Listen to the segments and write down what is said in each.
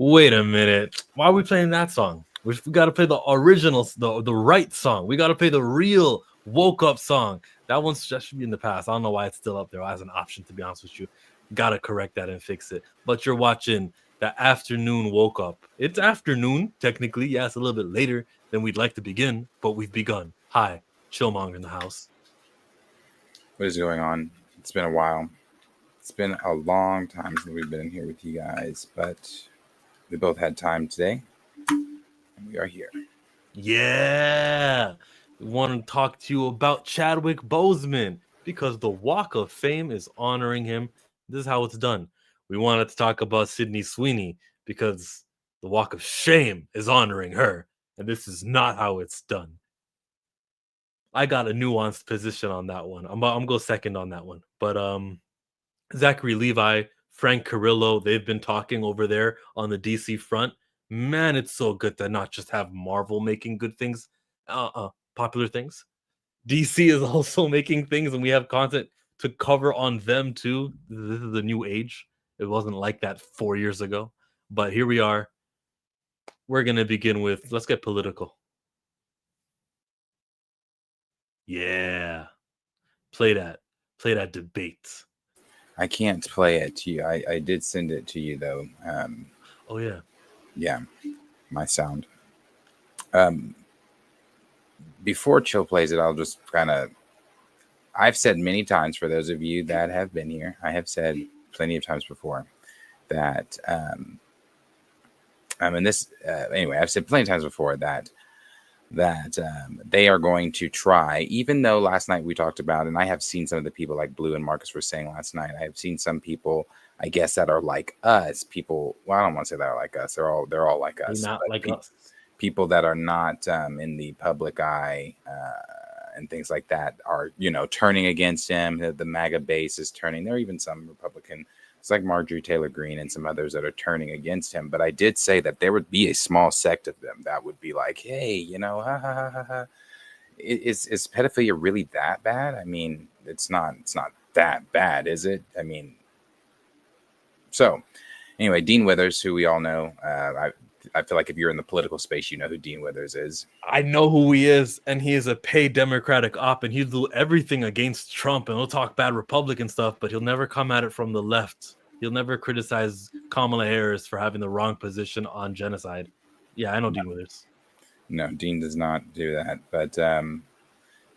Wait a minute. Why are we playing that song? We got to play the original, the right song. We got to play the real woke up song. That should be in the past. I don't know why it's still up there as an option, to be honest with you. Got to correct that and fix it. But you're watching the afternoon woke up. It's afternoon, technically. Yeah, it's a little bit later than we'd like to begin, but we've begun. Hi, Chillmonger in the house. What is going on? It's been a while. It's been a long time since we've been in here with you guys, but we both had time today, and we are here. Yeah. We want to talk to you about Chadwick Boseman because the Walk of Fame is honoring him. This is how it's done. We wanted to talk about Sydney Sweeney because the Walk of Shame is honoring her, and this is not how it's done. I got a nuanced position on that one. I'm going to go second on that one. But Zachery, Levi, Frank Carrillo, they've been talking over there on the DC front. Man, it's so good to not just have Marvel making good things, popular things. DC is also making things, and we have content to cover on them too. This is the new age. It wasn't like that 4 years ago, but here we are. We're going to begin with, let's get political. Yeah. Play that debate. I can't play it to you. I did send it to you, though. Oh, yeah. Yeah, my sound. Before Chill plays it, I'll just kind of... I've said many times, for those of you that have been here, I have said plenty of times before that... anyway, I've said plenty of times before that they are going to try, even though last night we talked about, and I have seen some of the people like Blue and Marcus were saying last night, I have seen some people, I guess, that are like us, people, well, I don't want to say that are like us, they're all like us. Not like us. People that are not in the public eye and things like that are, turning against him. The MAGA base is turning. There are even some Republican, it's like Marjorie Taylor Greene and some others that are turning against him. But I did say that there would be a small sect of them that would be like, hey, ha, ha, ha, ha. Is pedophilia really that bad? I mean, it's not that bad, is it? I mean, so anyway, Dean Withers, who we all know, I feel like if you're in the political space, you know who Dean Withers is. I know who he is, and he is a paid Democratic op, and he'll do everything against Trump, and he'll talk bad Republican stuff, but he'll never come at it from the left. He'll never criticize Kamala Harris for having the wrong position on genocide. Yeah, I know Dean Withers. No, Dean does not do that. But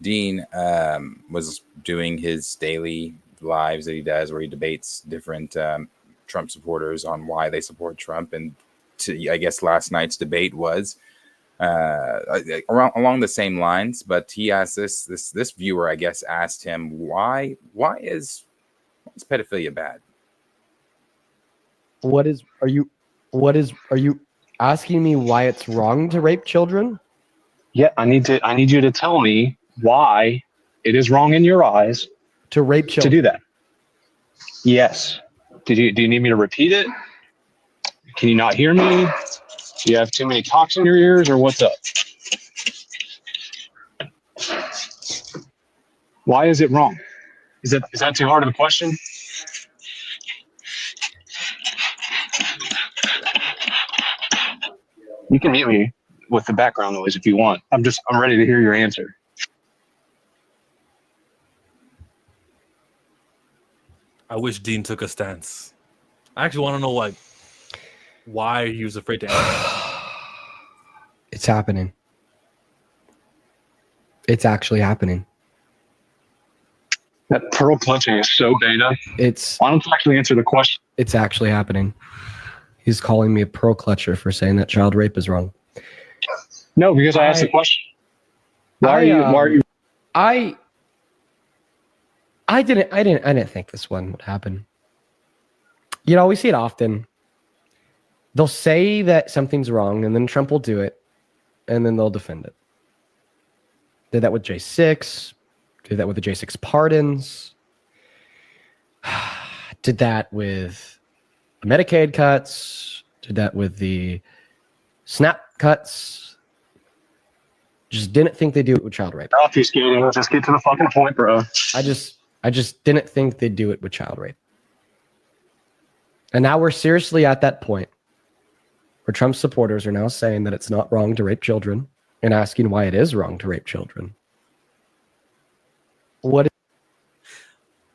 Dean was doing his daily lives that he does where he debates different Trump supporters on why they support Trump. And I guess last night's debate was along the same lines. But he asked this viewer, I guess, asked him, why is pedophilia bad? Are you asking me why it's wrong to rape children? Yeah, I need you to tell me why it is wrong in your eyes to rape children. To do that. Yes. Do you need me to repeat it? Can you not hear me? Do you have too many cocks in your ears, or what's up? Why is it wrong? Is that too hard of a question? You can mute me with the background noise if you want. I'm ready to hear your answer. I wish Dean took a stance. I actually want to know why he was afraid to answer. It's happening. It's actually happening. That pearl clutching is so beta. Why don't you actually answer the question? It's actually happening. He's calling me a pearl clutcher for saying that child rape is wrong. No, because I asked the question. Why are you? I didn't think this one would happen. We see it often. They'll say that something's wrong, and then Trump will do it, and then they'll defend it. Did that with J6. Did that with the J6 pardons. Did that with the Medicaid cuts. Did that with the SNAP cuts. Just didn't think they'd do it with child rape. Obfuscating. Let's just get to the fucking point, bro. I just didn't think they'd do it with child rape. And now we're seriously at that point where Trump supporters are now saying that it's not wrong to rape children and asking why it is wrong to rape children. What?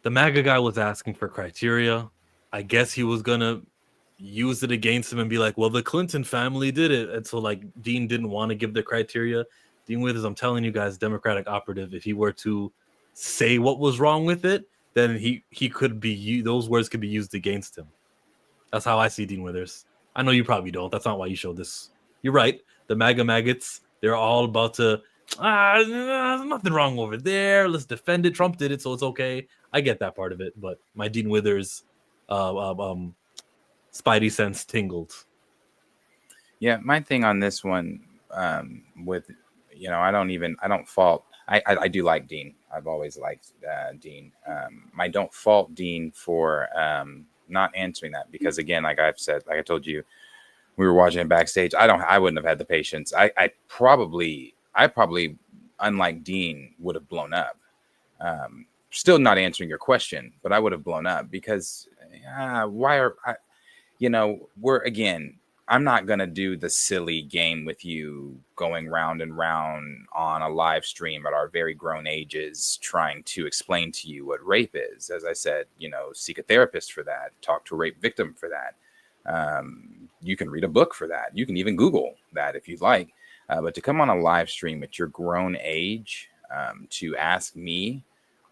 The MAGA guy was asking for criteria. I guess he was gonna use it against him and be like, well, the Clinton family did it. And so like Dean didn't want to give the criteria. Dean Withers, I'm telling you guys, Democratic operative, if he were to say what was wrong with it, then he could be, those words could be used against him. That's how I see Dean Withers. I know you probably don't. That's not why you showed this. You're right. The MAGA maggots, they're all about to, there's nothing wrong over there. Let's defend it. Trump did it, so it's okay. I get that part of it, but my Dean Withers spidey sense tingled. Yeah, my thing on this one, with, I don't fault. I do like Dean. I've always liked Dean. I don't fault Dean for not answering that, because again, like I've said, like I told you, we were watching it backstage. I wouldn't have had the patience. I probably, unlike Dean, would have blown up. Still not answering your question, but I would have blown up, because I'm not going to do the silly game with you going round and round on a live stream at our very grown ages, trying to explain to you what rape is. As I said, seek a therapist for that, talk to a rape victim for that. You can read a book for that. You can even Google that if you'd like. But to come on a live stream at your grown age, to ask me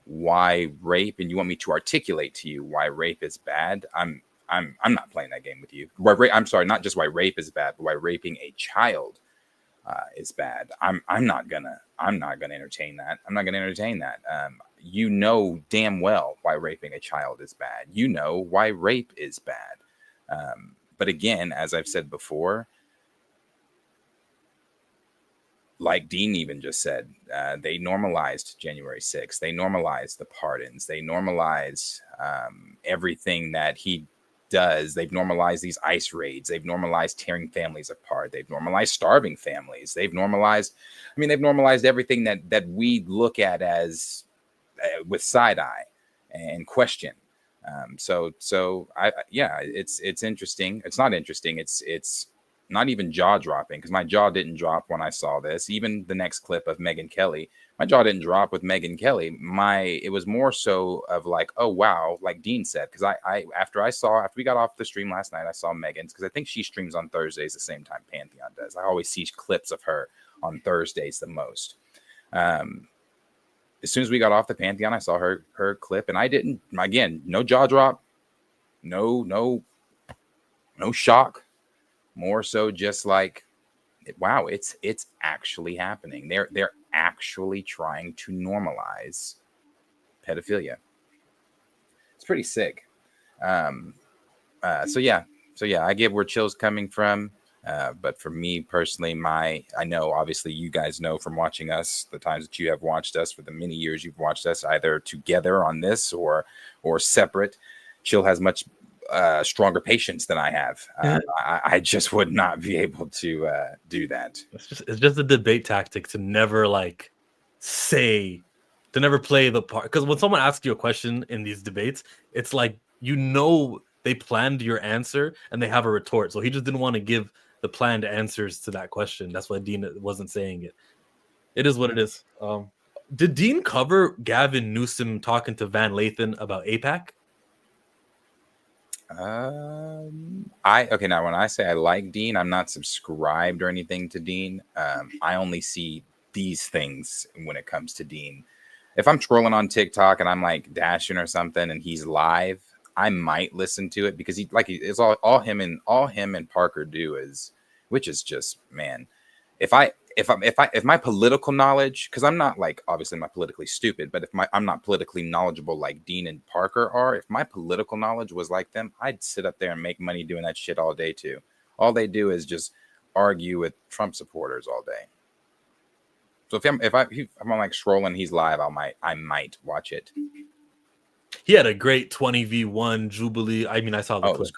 why rape, and you want me to articulate to you why rape is bad, I'm not playing that game with you. I'm sorry, not just why rape is bad, but why raping a child is bad. I'm not gonna entertain that. I'm not gonna entertain that. You know damn well why raping a child is bad. You know why rape is bad. But again, as I've said before, like Dean even just said, they normalized January 6th. They normalized the pardons. They normalized everything that he does. They've normalized these ICE raids. They've normalized tearing families apart. They've normalized starving families. They've normalized everything that we look at as with side eye and question. It's interesting. It's not interesting. It's not even jaw dropping, because my jaw didn't drop when I saw this. Even the next clip of Megyn Kelly, my jaw didn't drop with Megyn Kelly. It was more so of like, oh wow, like Dean said, because after we got off the stream last night, I saw Megyn's, because I think she streams on Thursdays the same time Pantheon does. I always see clips of her on Thursdays the most. As soon as we got off the Pantheon, I saw her clip, and I didn't, again, no jaw drop, no shock. More so just like, wow, it's actually happening. They're actually trying to normalize pedophilia. It's pretty sick. So yeah, I get where Chill's coming from. But for me personally, I know obviously you guys know from watching us, the times that you have watched us, for the many years you've watched us either together on this or separate. Chill has much stronger patience than I have. I just would not be able to do that. It's just a debate tactic to never never play the part. Because when someone asks you a question in these debates, it's like, they planned your answer and they have a retort. So he just didn't want to give the planned answers to that question. That's why Dean wasn't saying it. It is what it is. Did Dean cover Gavin Newsom talking to Van Lathan about AIPAC? Now when I say I like Dean, I'm not subscribed or anything to Dean. I only see these things when it comes to Dean. If I'm scrolling on TikTok and I'm like dashing or something and he's live, I might listen to it, because it's all him and Parker do is, which is just, man, if my political knowledge, because I'm not obviously I'm not politically stupid, but I'm not politically knowledgeable like Dean and Parker are, if my political knowledge was like them, I'd sit up there and make money doing that shit all day too. All they do is just argue with Trump supporters all day. So if I'm scrolling, he's live, I might watch it. He had a great 20v1 Jubilee. I mean, I saw the clips.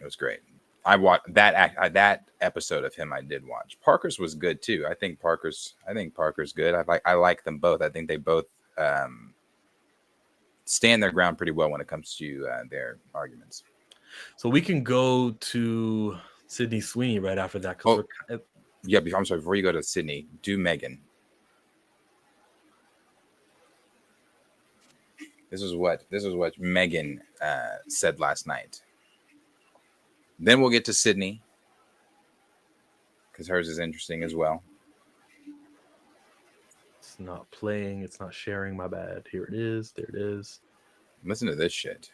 It was great. I watched that episode of him. I did watch. Parker's was good too. I think Parker's good. I like them both. I think they both stand their ground pretty well when it comes to their arguments. So we can go to Sydney Sweeney right after that. Oh, yeah. I'm sorry. Before you go to Sydney, do Megan. This is what Megan said last night. Then we'll get to Sydney because hers is interesting as well. It's not playing. It's not sharing. My bad. Here it is. There it is. Listen to this shit.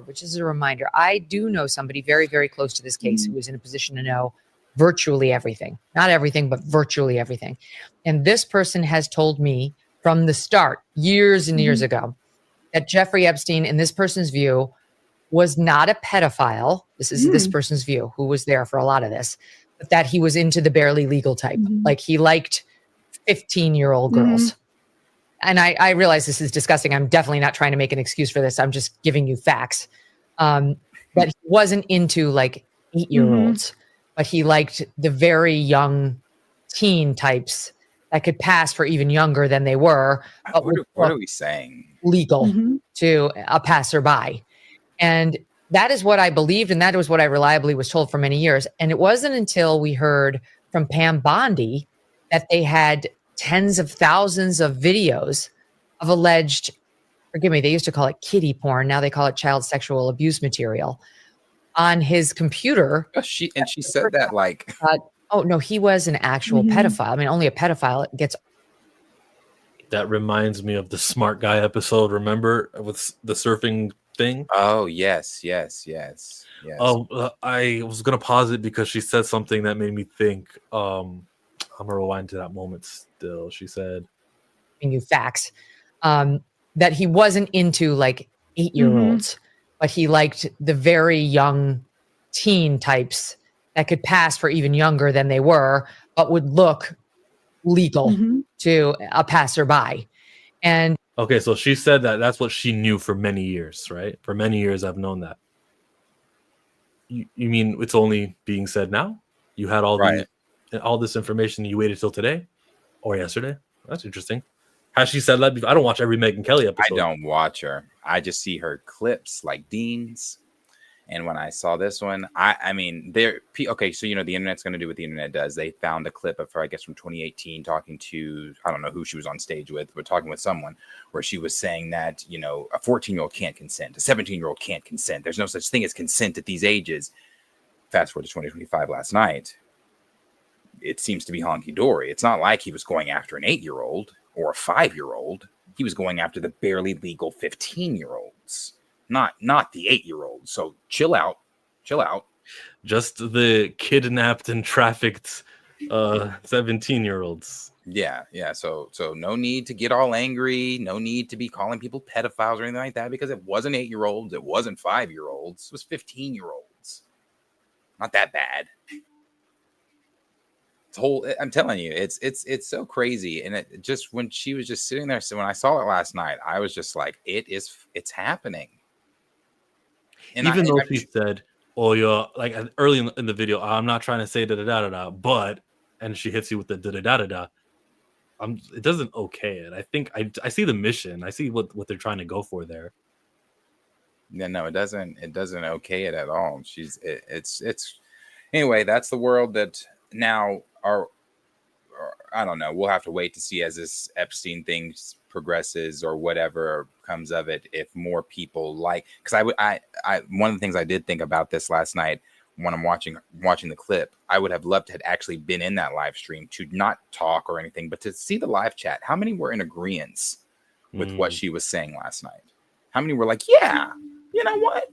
Which is a reminder. I do know somebody very, very close to this case who is in a position to know virtually everything. Not everything, but virtually everything. And this person has told me from the start, years and years ago, that Jeffrey Epstein, in this person's view, was not a pedophile. This is this person's view, who was there for a lot of this, but that he was into the barely legal type. Like he liked 15-year-old girls. And I realize this is disgusting. I'm definitely not trying to make an excuse for this. I'm just giving you facts. But he wasn't into like 8-year-olds, but he liked the very young teen types that could pass for even younger than they were. But What are we saying? Legal to a passerby. And that is what I believed. And that was what I reliably was told for many years. And it wasn't until we heard from Pam Bondi that they had tens of thousands of videos of alleged, forgive me, they used to call it kiddie porn. Now they call it child sexual abuse material on his computer. She said that like, oh no, he was an actual pedophile. I mean, only a pedophile gets. That reminds me of the Smart Guy episode. Remember with the surfing thing? Oh yes. Oh, I was gonna pause it because she said something that made me think. I'm gonna rewind to that moment. Still, she said, "Giving you facts that he wasn't into like 8-year-olds, but he liked the very young teen types that could pass for even younger than they were, but would look legal to a passerby." And okay, so she said that that's what she knew for many years, right? For many years, I've known that. You mean it's only being said now? You had all this information. You waited till today or yesterday? That's interesting. Has she said that before? I don't watch every Megyn Kelly episode. I don't watch her. I just see her clips like Dean's. And when I saw this one, I mean, okay, so, the internet's going to do what the internet does. They found a clip of her, I guess, from 2018 talking to, I don't know who she was on stage with, but talking with someone where she was saying that, a 14-year-old can't consent. A 17-year-old can't consent. There's no such thing as consent at these ages. Fast forward to 2025 last night. It seems to be honky-dory. It's not like he was going after an 8-year-old or a 5-year-old. He was going after the barely legal 15-year-olds. Not the 8-year-old. So chill out. Just the kidnapped and trafficked 17-year-olds. Yeah. So no need to get all angry. No need to be calling people pedophiles or anything like that because it wasn't 8-year-olds. It wasn't 5-year-olds. It was 15-year-olds. Not that bad. I'm telling you, it's so crazy. And it just, when she was just sitting there, so when I saw it last night, I was just like, it's happening. And even though she said, "Oh, you're like early in the video, I'm not trying to say da da da da," but and she hits you with the da da da da. It doesn't okay it. I think I see the mission. I see what they're trying to go for there. Yeah, no, it doesn't okay it at all. It's anyway. That's the world that now are. I don't know. We'll have to wait to see as this Epstein thing progresses or whatever comes of it. If more people because I one of the things I did think about this last night when I'm watching the clip, I would have loved to have actually been in that live stream to not talk or anything, but to see the live chat. How many were in agreement with what she was saying last night? How many were like, yeah, you know what?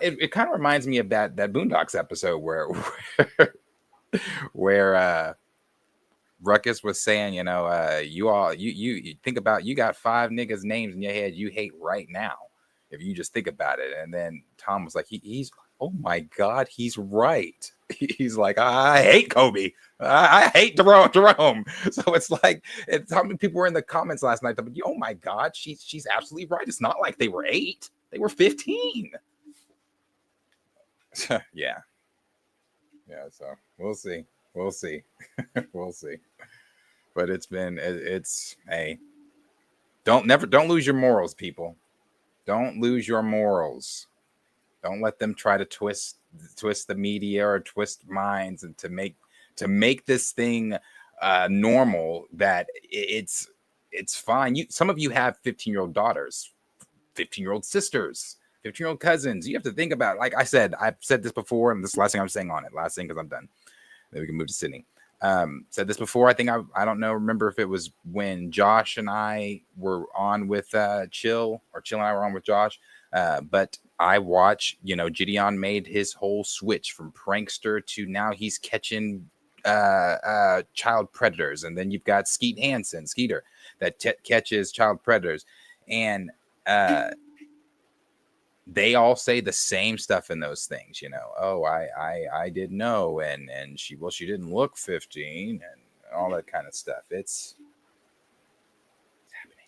It kind of reminds me of that Boondocks episode where Ruckus was saying, you think about, you got 5 niggas' names in your head you hate right now if you just think about it. And then Tom was like, he's oh my God, he's right. He's like, I hate Kobe. I hate Jerome. So it's like, how many people were in the comments last night? But oh my God, she's absolutely right. It's not like they were 8; they were 15. Yeah. So we'll see. We'll see. But hey, don't lose your morals, people. Don't lose your morals. Don't let them try to twist the media or twist minds, and to make this thing normal, that it's fine. Some of you have 15-year-old daughters, 15-year-old sisters, 15-year-old cousins. You have to think about, like I said, I've said this before, and this is the last thing I'm saying on it. Last thing, because I'm done. Then we can move to Sydney. Said this before. I think I don't know. Remember if it was when Josh and I were on with Chill, or Chill and I were on with Josh. But I watch, Gideon made his whole switch from prankster to now he's catching child predators, and then you've got Skeeter that catches child predators, and they all say the same stuff in those things, oh, I didn't know, and she didn't look 15, and all that kind of stuff. It's happening.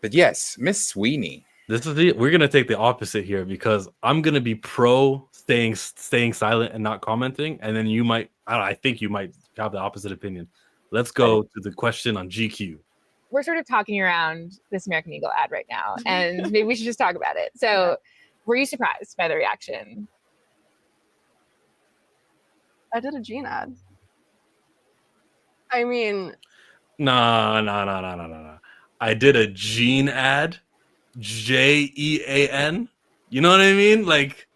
But yes, Miss Sweeney. We're gonna take the opposite here, because I'm gonna be pro staying silent and not commenting, and then I think you might have the opposite opinion. Let's go to the question on GQ. We're sort of talking around this American Eagle ad right now, and maybe we should just talk about it. So, were you surprised by the reaction? I did a Jean ad. I mean, No. I did a Jean ad, JEAN. You know what I mean? Like,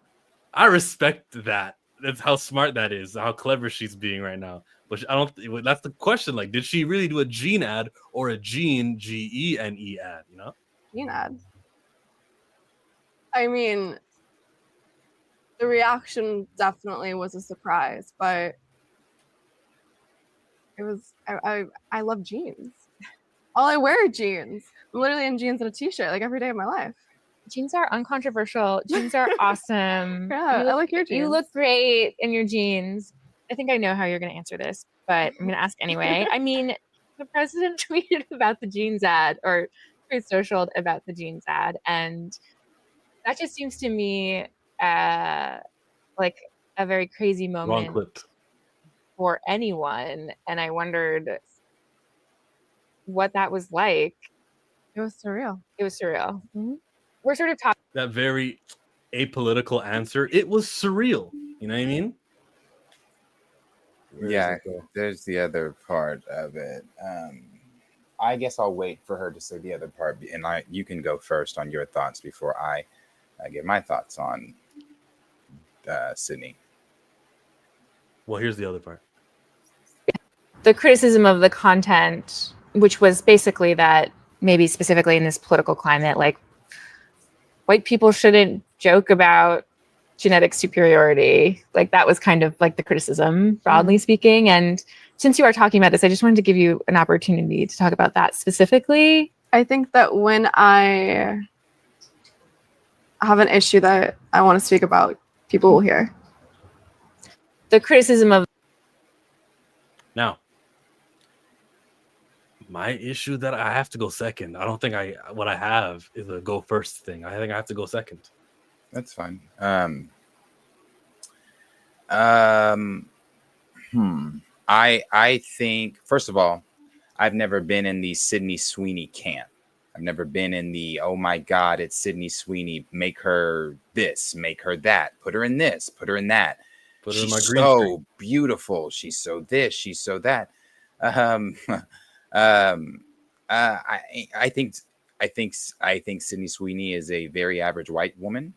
I respect that. That's how smart that is. How clever she's being right now. But I don't. That's the question. Like, did she really do a Jean ad or a Jean GENE ad? Jean ad. I mean, the reaction definitely was a surprise, but it was. I love jeans. All I wear are jeans. I'm literally in jeans and a t-shirt like every day of my life. Jeans are uncontroversial. Jeans are awesome. Yeah, I like your jeans. You look great in your jeans. I think I know how you're going to answer this, but I'm going to ask anyway. I mean, the president tweeted about the jeans ad, or tweet socialed about the jeans ad, and that just seems to me like a very crazy moment. Wrong clip. For anyone, and I wondered what that was like. It was surreal. Mm-hmm. We're sort of talking that very apolitical answer. It was surreal. You know what I mean? Yeah, there's the other part of it. I guess I'll wait for her to say the other part, and you can go first on your thoughts before I give my thoughts on Sydney. Well, here's the other part. the criticism of the content, which was basically that maybe specifically in this political climate, like white people shouldn't joke about genetic superiority. Like that was kind of like the criticism, broadly speaking. And since you are talking about this, I just wanted to give you an opportunity to talk about that specifically. I think that when I have an issue that I want to speak about, people will hear. The criticism of Now, my issue that I have to go second. I don't think what I have is a go first thing. I think I have to go second. That's fine. I think, first of all, I've never been in the Sydney Sweeney camp. I've never been in the, oh my God, it's Sydney Sweeney. Make her this, make her that, put her in this, put her in that. Put her in She's my green so screen. beautiful. She's so this, she's so that. I think Sydney Sweeney is a very average white woman.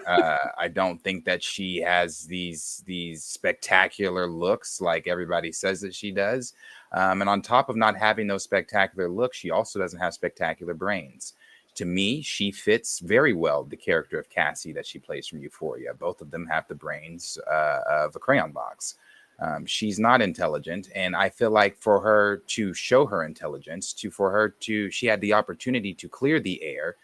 I don't think that she has these spectacular looks like everybody says that she does. And on top of not having those spectacular looks, she also doesn't have spectacular brains. To me, she fits very well the character of Cassie that she plays from Euphoria. Both of them have the brains of a crayon box. She's not intelligent, and I feel like for her to show her intelligence, she had the opportunity to clear the air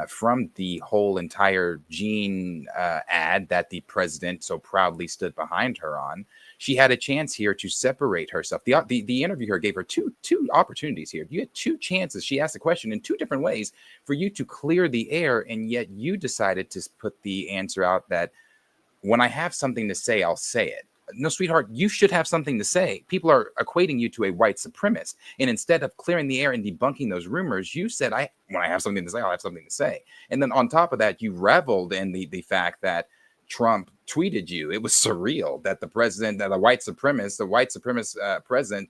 from the whole entire Jean ad that the president so proudly stood behind her on. She had a chance here to separate herself. The interviewer gave her two opportunities here. You had two chances. She asked the question in two different ways for you to clear the air, and yet you decided to put the answer out that when I have something to say, I'll say it. No, sweetheart, you should have something to say. People are equating you to a white supremacist. And instead of clearing the air and debunking those rumors, you said, when I have something to say, I'll have something to say. And then on top of that, you reveled in the fact that Trump tweeted you. It was surreal that the president, that the white supremacist president,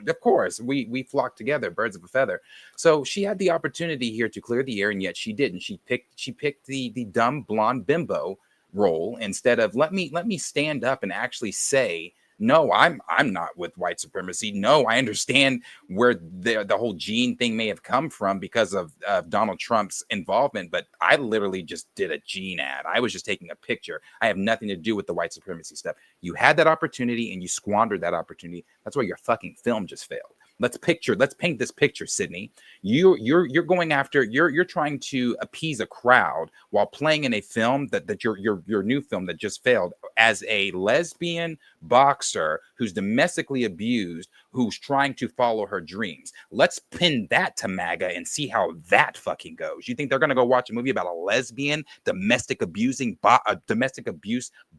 of course, we flocked together, birds of a feather. So she had the opportunity here to clear the air, and yet she didn't. She picked the dumb blonde bimbo role instead of let me stand up and actually say, no, I'm not with white supremacy. No, I understand where the whole gene thing may have come from because of Donald Trump's involvement, but I literally just did a gene ad. I was just taking a picture. I have nothing to do with the white supremacy stuff. You had that opportunity and you squandered that opportunity. That's why your fucking film just failed. Let's paint this picture, Sydney. You're going after, you're trying to appease a crowd while playing in a film that your new film that just failed as a lesbian boxer who's domestically abused, who's trying to follow her dreams. Let's pin that to MAGA and see how that fucking goes. You think they're gonna go watch a movie about a lesbian domestic abuse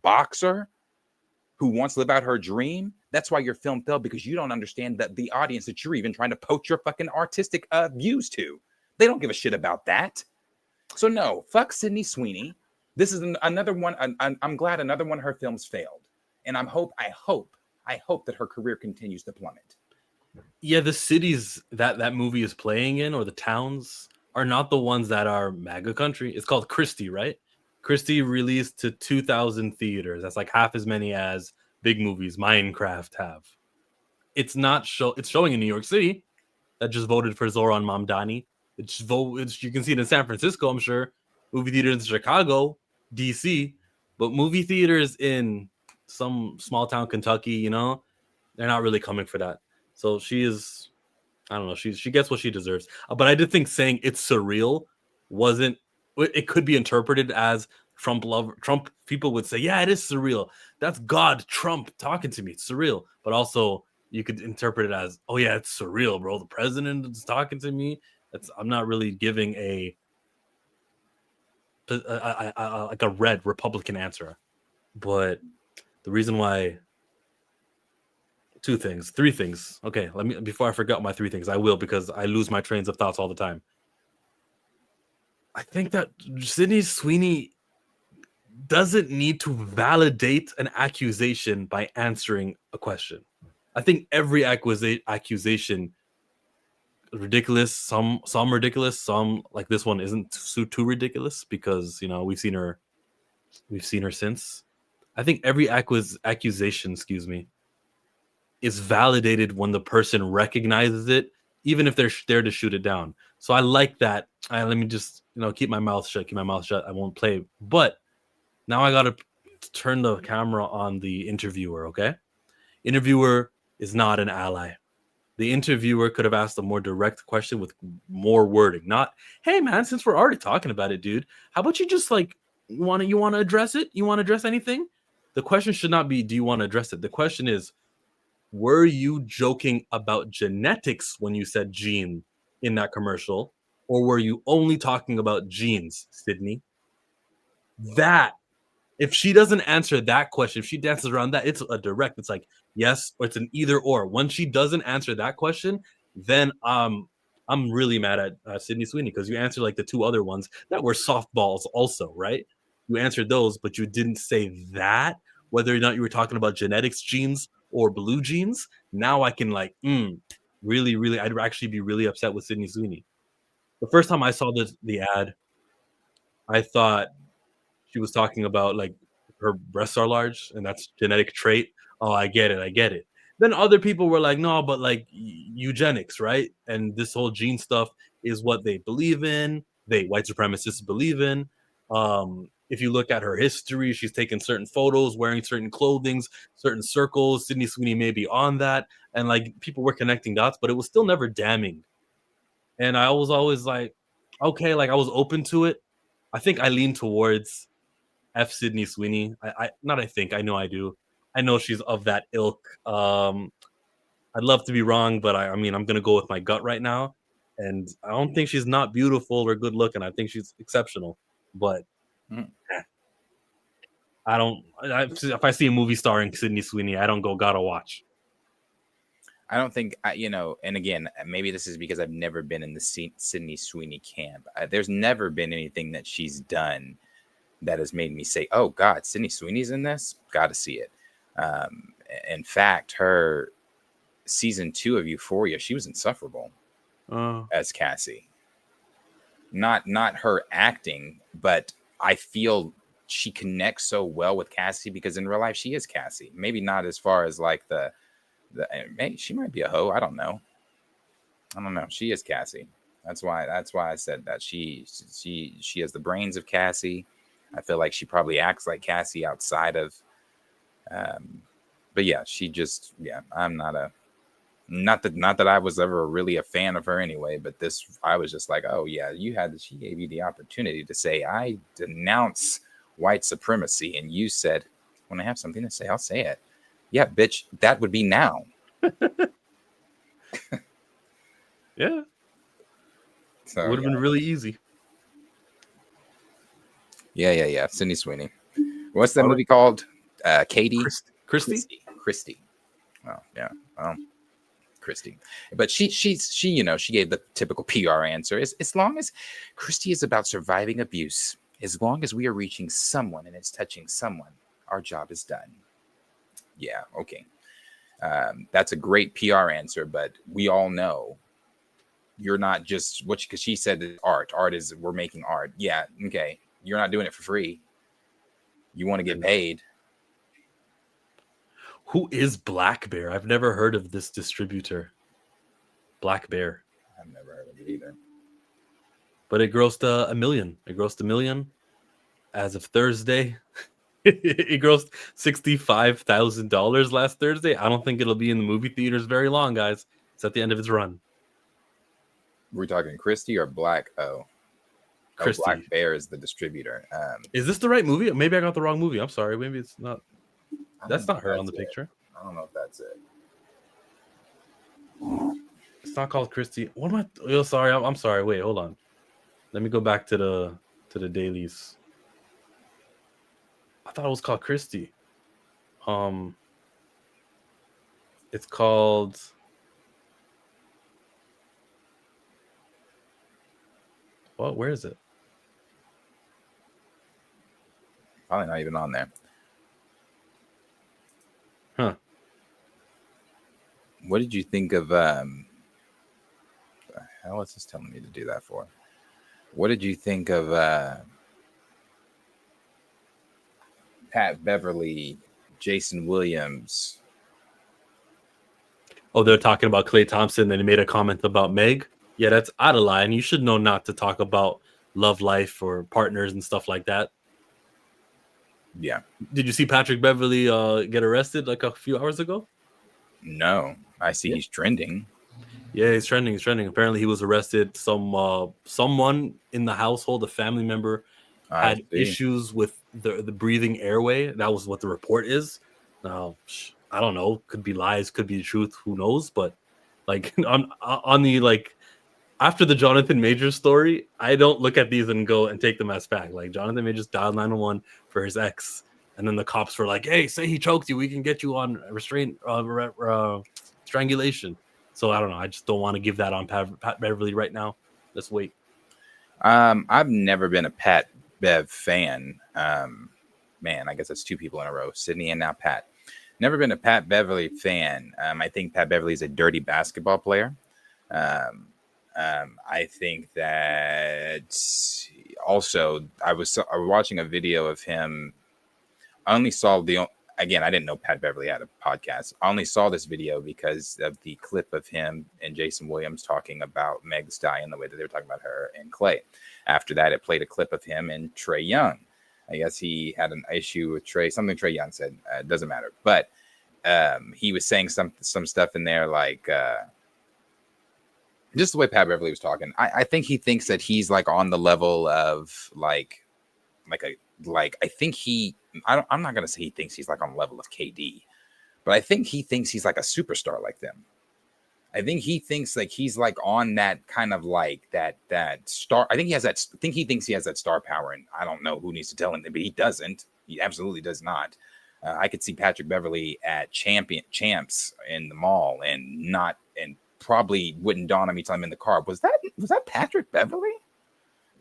boxer who wants to live out her dream? That's why your film failed, because you don't understand that the audience that you're even trying to poach your fucking artistic views to. They don't give a shit about that. So no, fuck Sydney Sweeney. This is another one. I'm glad another one of her films failed, and I hope that her career continues to plummet. Yeah, the cities that movie is playing in, or the towns, are not the ones that are MAGA country. It's called Christie, right? Christie released to 2,000 theaters. That's like half as many as big movies Minecraft have. It's not it's showing in New York City, that just voted for Zoran Mamdani. You can see it in San Francisco, I'm sure. Movie theaters in Chicago, DC, but movie theaters in some small town Kentucky, they're not really coming for that. So she is, I don't know, she gets what she deserves. But I did think saying it's surreal wasn't. It could be interpreted as Trump people would say, yeah, it is surreal. That's God, Trump talking to me. It's surreal. But also you could interpret it as, oh yeah, it's surreal, bro. The president is talking to me. I'm not really giving like a red Republican answer. But the reason why, three things. Okay, before I forget my three things, I will, because I lose my trains of thoughts all the time. I think that Sydney Sweeney doesn't need to validate an accusation by answering a question. I think every accusation ridiculous, some ridiculous, some like this one isn't too ridiculous, because we've seen her since. I think every accusation, is validated when the person recognizes it, even if they're there to shoot it down. So I like that. Let me just keep my mouth shut. I won't play. But now I gotta turn the camera on the interviewer. Okay, interviewer is not an ally. The interviewer could have asked a more direct question with more wording. Not, hey man, since we're already talking about it, dude, how about you just like you want to address it? You want to address anything? The question should not be, do you want to address it? The question is, were you joking about genetics when you said gene in that commercial, or were you only talking about genes, Sydney? That, if she doesn't answer that question, if she dances around that, it's a direct. It's like yes, or it's an either or. When she doesn't answer that question, then I'm really mad at Sydney Sweeney, because you answered like the two other ones that were softballs also, right? You answered those, but you didn't say that, whether or not you were talking about genetics, genes, or blue jeans. Now I can like really I'd actually be really upset with Sydney Sweeney. The first time I saw the ad, I thought she was talking about like her breasts are large and that's genetic trait. Oh, I get it. Then other people were like, no, but like eugenics, right? And this whole gene stuff is what they believe in. White supremacists believe in. If you look at her history, she's taken certain photos, wearing certain clothings, certain circles. Sydney Sweeney may be on that. And like people were connecting dots, but it was still never damning. And I was always like, okay, like I was open to it. I think I lean towards F Sydney Sweeney. I know I do. I know she's of that ilk. I'd love to be wrong, but I mean, I'm going to go with my gut right now. And I don't think she's not beautiful or good looking. I think she's exceptional. But if I see a movie starring Sydney Sweeney, I don't go, gotta watch. I don't think, and again, maybe this is because I've never been in the Sydney Sweeney camp. There's never been anything that she's done that has made me say, "Oh God, Sydney Sweeney's in this. Got to see it." In fact, her season 2 of Euphoria, she was insufferable as Cassie. Not her acting, but I feel she connects so well with Cassie because in real life she is Cassie. Maybe not as far as like maybe she might be a hoe. I don't know. She is Cassie. That's why I said that she has the brains of Cassie. I feel like she probably acts like Cassie outside of but yeah, she just I'm not that I was ever really a fan of her anyway, but this I was just like, oh yeah, she gave you the opportunity to say I denounce white supremacy, and you said when I have something to say, I'll say it. Yeah, bitch, that would be now. Yeah. So it would have been really easy. Yeah. Sydney Sweeney. What's that movie called? Katie? Christy. Oh, yeah. Christy. But she gave the typical PR answer. As long as Christy is about surviving abuse, as long as we are reaching someone and it's touching someone, our job is done. Yeah, okay. That's a great PR answer, but we all know you're not just because she said that art is we're making art. Yeah, okay. You're not doing it for free. You want to get paid. Who is Black Bear? I've never heard of this distributor. Black Bear. I've never heard of it either. But it grossed $1 million. It grossed $1 million as of Thursday. It grossed $65,000 last Thursday. I don't think it'll be in the movie theaters very long, guys. It's at the end of its run. We're talking Christy or Black? Christy. Black Bear is the distributor. Is this the right movie? Maybe I got the wrong movie. I'm sorry. Maybe it's not. That's not her on the picture. I don't know if that's it. It's not called Christy. What am I? Oh, sorry. I'm sorry. Wait, hold on. Let me go back to the dailies. I thought it was called Christy. It's called. What? Where is it? Probably not even on there. Huh. What did you think of the hell is this telling me to do that for? What did you think of Pat Beverly, Jason Williams? Oh, they're talking about Klay Thompson, and he made a comment about Meg. Yeah, that's out of line. You should know not to talk about love life or partners and stuff like that. Yeah. Did you see Patrick Beverly get arrested like a few hours ago? No, I see he's trending. Yeah, he's trending. He's trending. Apparently, he was arrested. Someone in the household, a family member, had issues with the breathing airway. That was what the report is. Now, I don't know. Could be lies. Could be the truth. Who knows? But like on the like after the Jonathan Majors story, I don't look at these and go and take them as fact. Like Jonathan Majors dialed 911 for his ex, and then the cops were like, "Hey, say he choked you. We can get you on restraint, strangulation." So I don't know. I just don't want to give that on Pat Beverly right now. Let's wait. I've never been a Pat Bev fan. Man, I guess that's two people in a row, Sydney and now Pat. Never been a Pat Beverly fan. I think Pat Beverly is a dirty basketball player. I think that also I was watching a video of him. I only saw again, I didn't know Pat Beverly had a podcast. I only saw this video because of the clip of him and Jason Williams talking about Meg Thee Stallion, the way that they were talking about her and Klay. After that, it played a clip of him and Trae Young. I guess he had an issue with Trae, something Trae Young said. It doesn't matter. But he was saying some stuff in there like just the way Pat Beverly was talking. I think he thinks that he's like on the level of I think I'm not going to say he thinks he's like on the level of KD, but I think he thinks he's like a superstar like them. I think he thinks like he's like on that kind of like that star. I think he thinks he has that star power, and I don't know who needs to tell him that, but he doesn't. He absolutely does not. I could see Patrick Beverly at champs in the mall and probably wouldn't dawn on me till I'm in the car. Was that Patrick Beverly?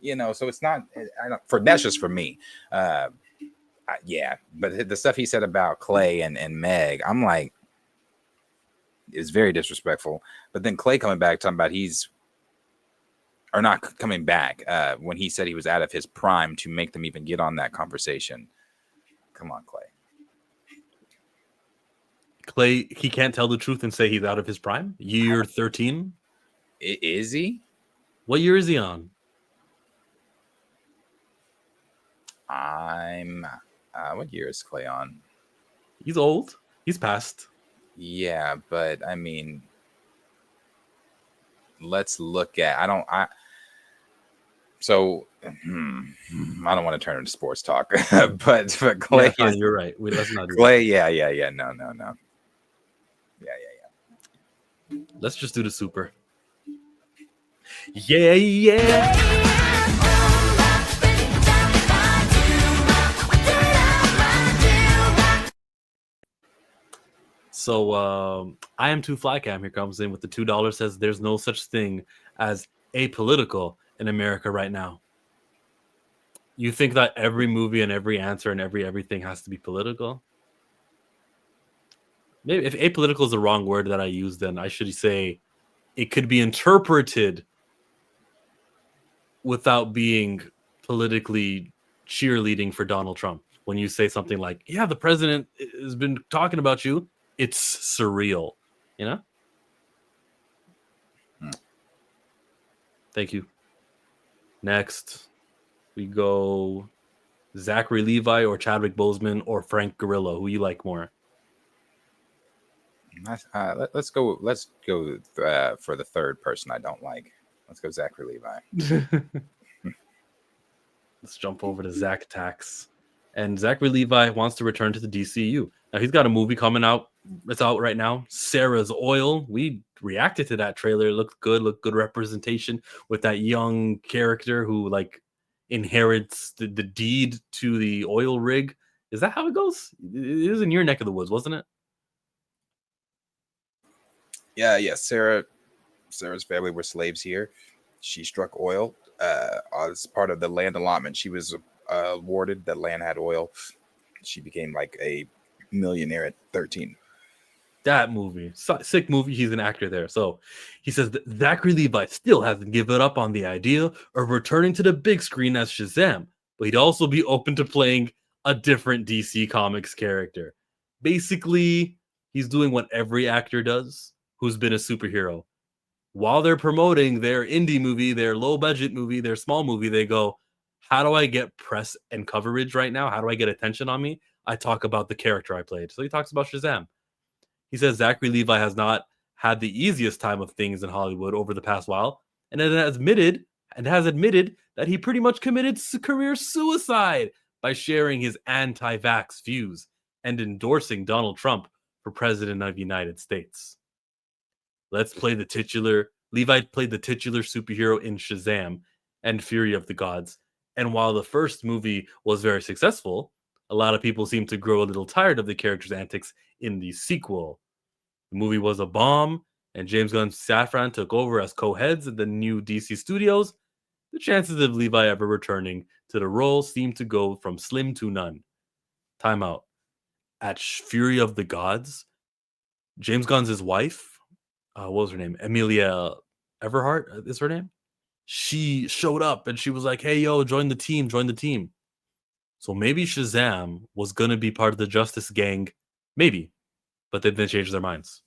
you know, so it's not. I don't. For that's just for me. Yeah, but the stuff he said about Clay and Meg, I'm like, is very disrespectful. But then Clay coming back talking about not coming back when he said he was out of his prime to make them even get on that conversation. Come on, Clay. Clay, he can't tell the truth and say he's out of his prime. Year 13. Is he? What year is he on? What year is Clay on? He's old. He's past. Yeah, but I mean, let's look at. I don't want to turn into sports talk, but Clay, Yeah, fine, you're right. Let's not do Clay. Yeah. No. Yeah. Let's just do the super. Yeah. So I am too fly cam here comes in with the $2, says there's no such thing as apolitical in America right now. You think that every movie and every answer and everything has to be political? Maybe if apolitical is the wrong word that I use, then I should say it could be interpreted without being politically cheerleading for Donald Trump. When you say something like, yeah, the president has been talking about you, it's surreal, you know? Thank you. Next, we go Zachery Levi or Chadwick Boseman or Frank Grillo. Who you like more? Let's go for the third person I don't like. Let's go Zachery Levi. Let's jump over to Zach Tax. And Zachery Levi wants to return to the DCU. Now, he's got a movie coming out. It's out right now. Sarah's Oil. We reacted to that trailer. It looked good representation with that young character who like inherits the deed to the oil rig. Is that how it goes? It was in your neck of the woods, wasn't it? Yeah. Sarah's family were slaves here. She struck oil as part of the land allotment. She was awarded that land had oil. She became like a millionaire at 13. That movie, sick movie. He's an actor there. So he says that Zachery Levi still hasn't given up on the idea of returning to the big screen as Shazam, but he'd also be open to playing a different DC Comics character. Basically, he's doing what every actor does who's been a superhero. While they're promoting their indie movie, their low budget movie, their small movie, they go, how do I get press and coverage right now? How do I get attention on me? I talk about the character I played. So he talks about Shazam. He says Zachery Levi has not had the easiest time of things in Hollywood over the past while, and has admitted that he pretty much committed career suicide by sharing his anti-vax views and endorsing Donald Trump for president of the United States. Levi played the titular superhero in Shazam and Fury of the Gods. And while the first movie was very successful, a lot of people seem to grow a little tired of the character's antics in the sequel. The movie was a bomb, and James Gunn Safran took over as co-heads at the new DC studios. The chances of Levi ever returning to the role seem to go from slim to none. Timeout. At Fury of the Gods, James Gunn's wife, what was her name? Amelia Everhart is her name? She showed up and she was like, hey, yo, join the team. So maybe Shazam was going to be part of the Justice Gang. Maybe. But they didn't change their minds.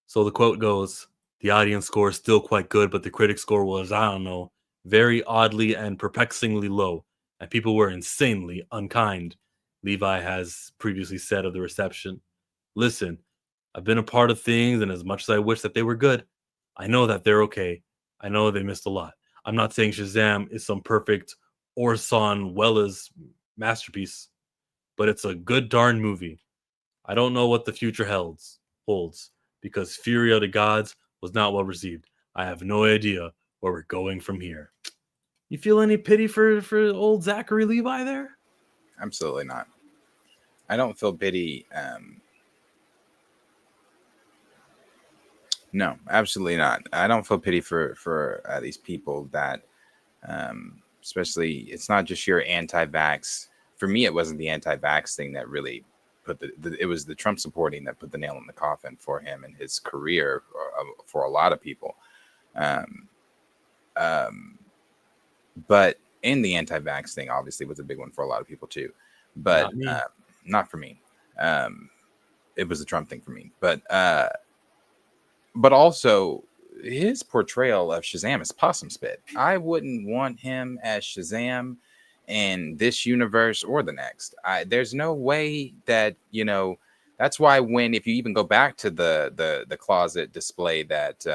So the quote goes, the audience score is still quite good, but the critic score was, I don't know, very oddly and perplexingly low. And people were insanely unkind. Levi has previously said of the reception, listen, I've been a part of things, and as much as I wish that they were good, I know that they're okay. I know they missed a lot. I'm not saying Shazam is some perfect Orson Welles masterpiece, but it's a good darn movie. I don't know what the future holds, because Fury of the Gods was not well received. I have no idea where we're going from here. You feel any pity for old Zachery Levi there? Absolutely not. I don't feel pity. No, absolutely not. I don't feel pity for these people that Especially, it's not just your anti-vax. For me, it wasn't the anti-vax thing that really put it was the Trump supporting that put the nail in the coffin for him and his career, for a lot of people. But in the anti-vax thing, obviously, was a big one for a lot of people too. But not for me. It was a Trump thing for me. But also his portrayal of Shazam is possum spit. I wouldn't want him as Shazam in this universe or the next. There's no way that, that's why if you even go back to the closet display that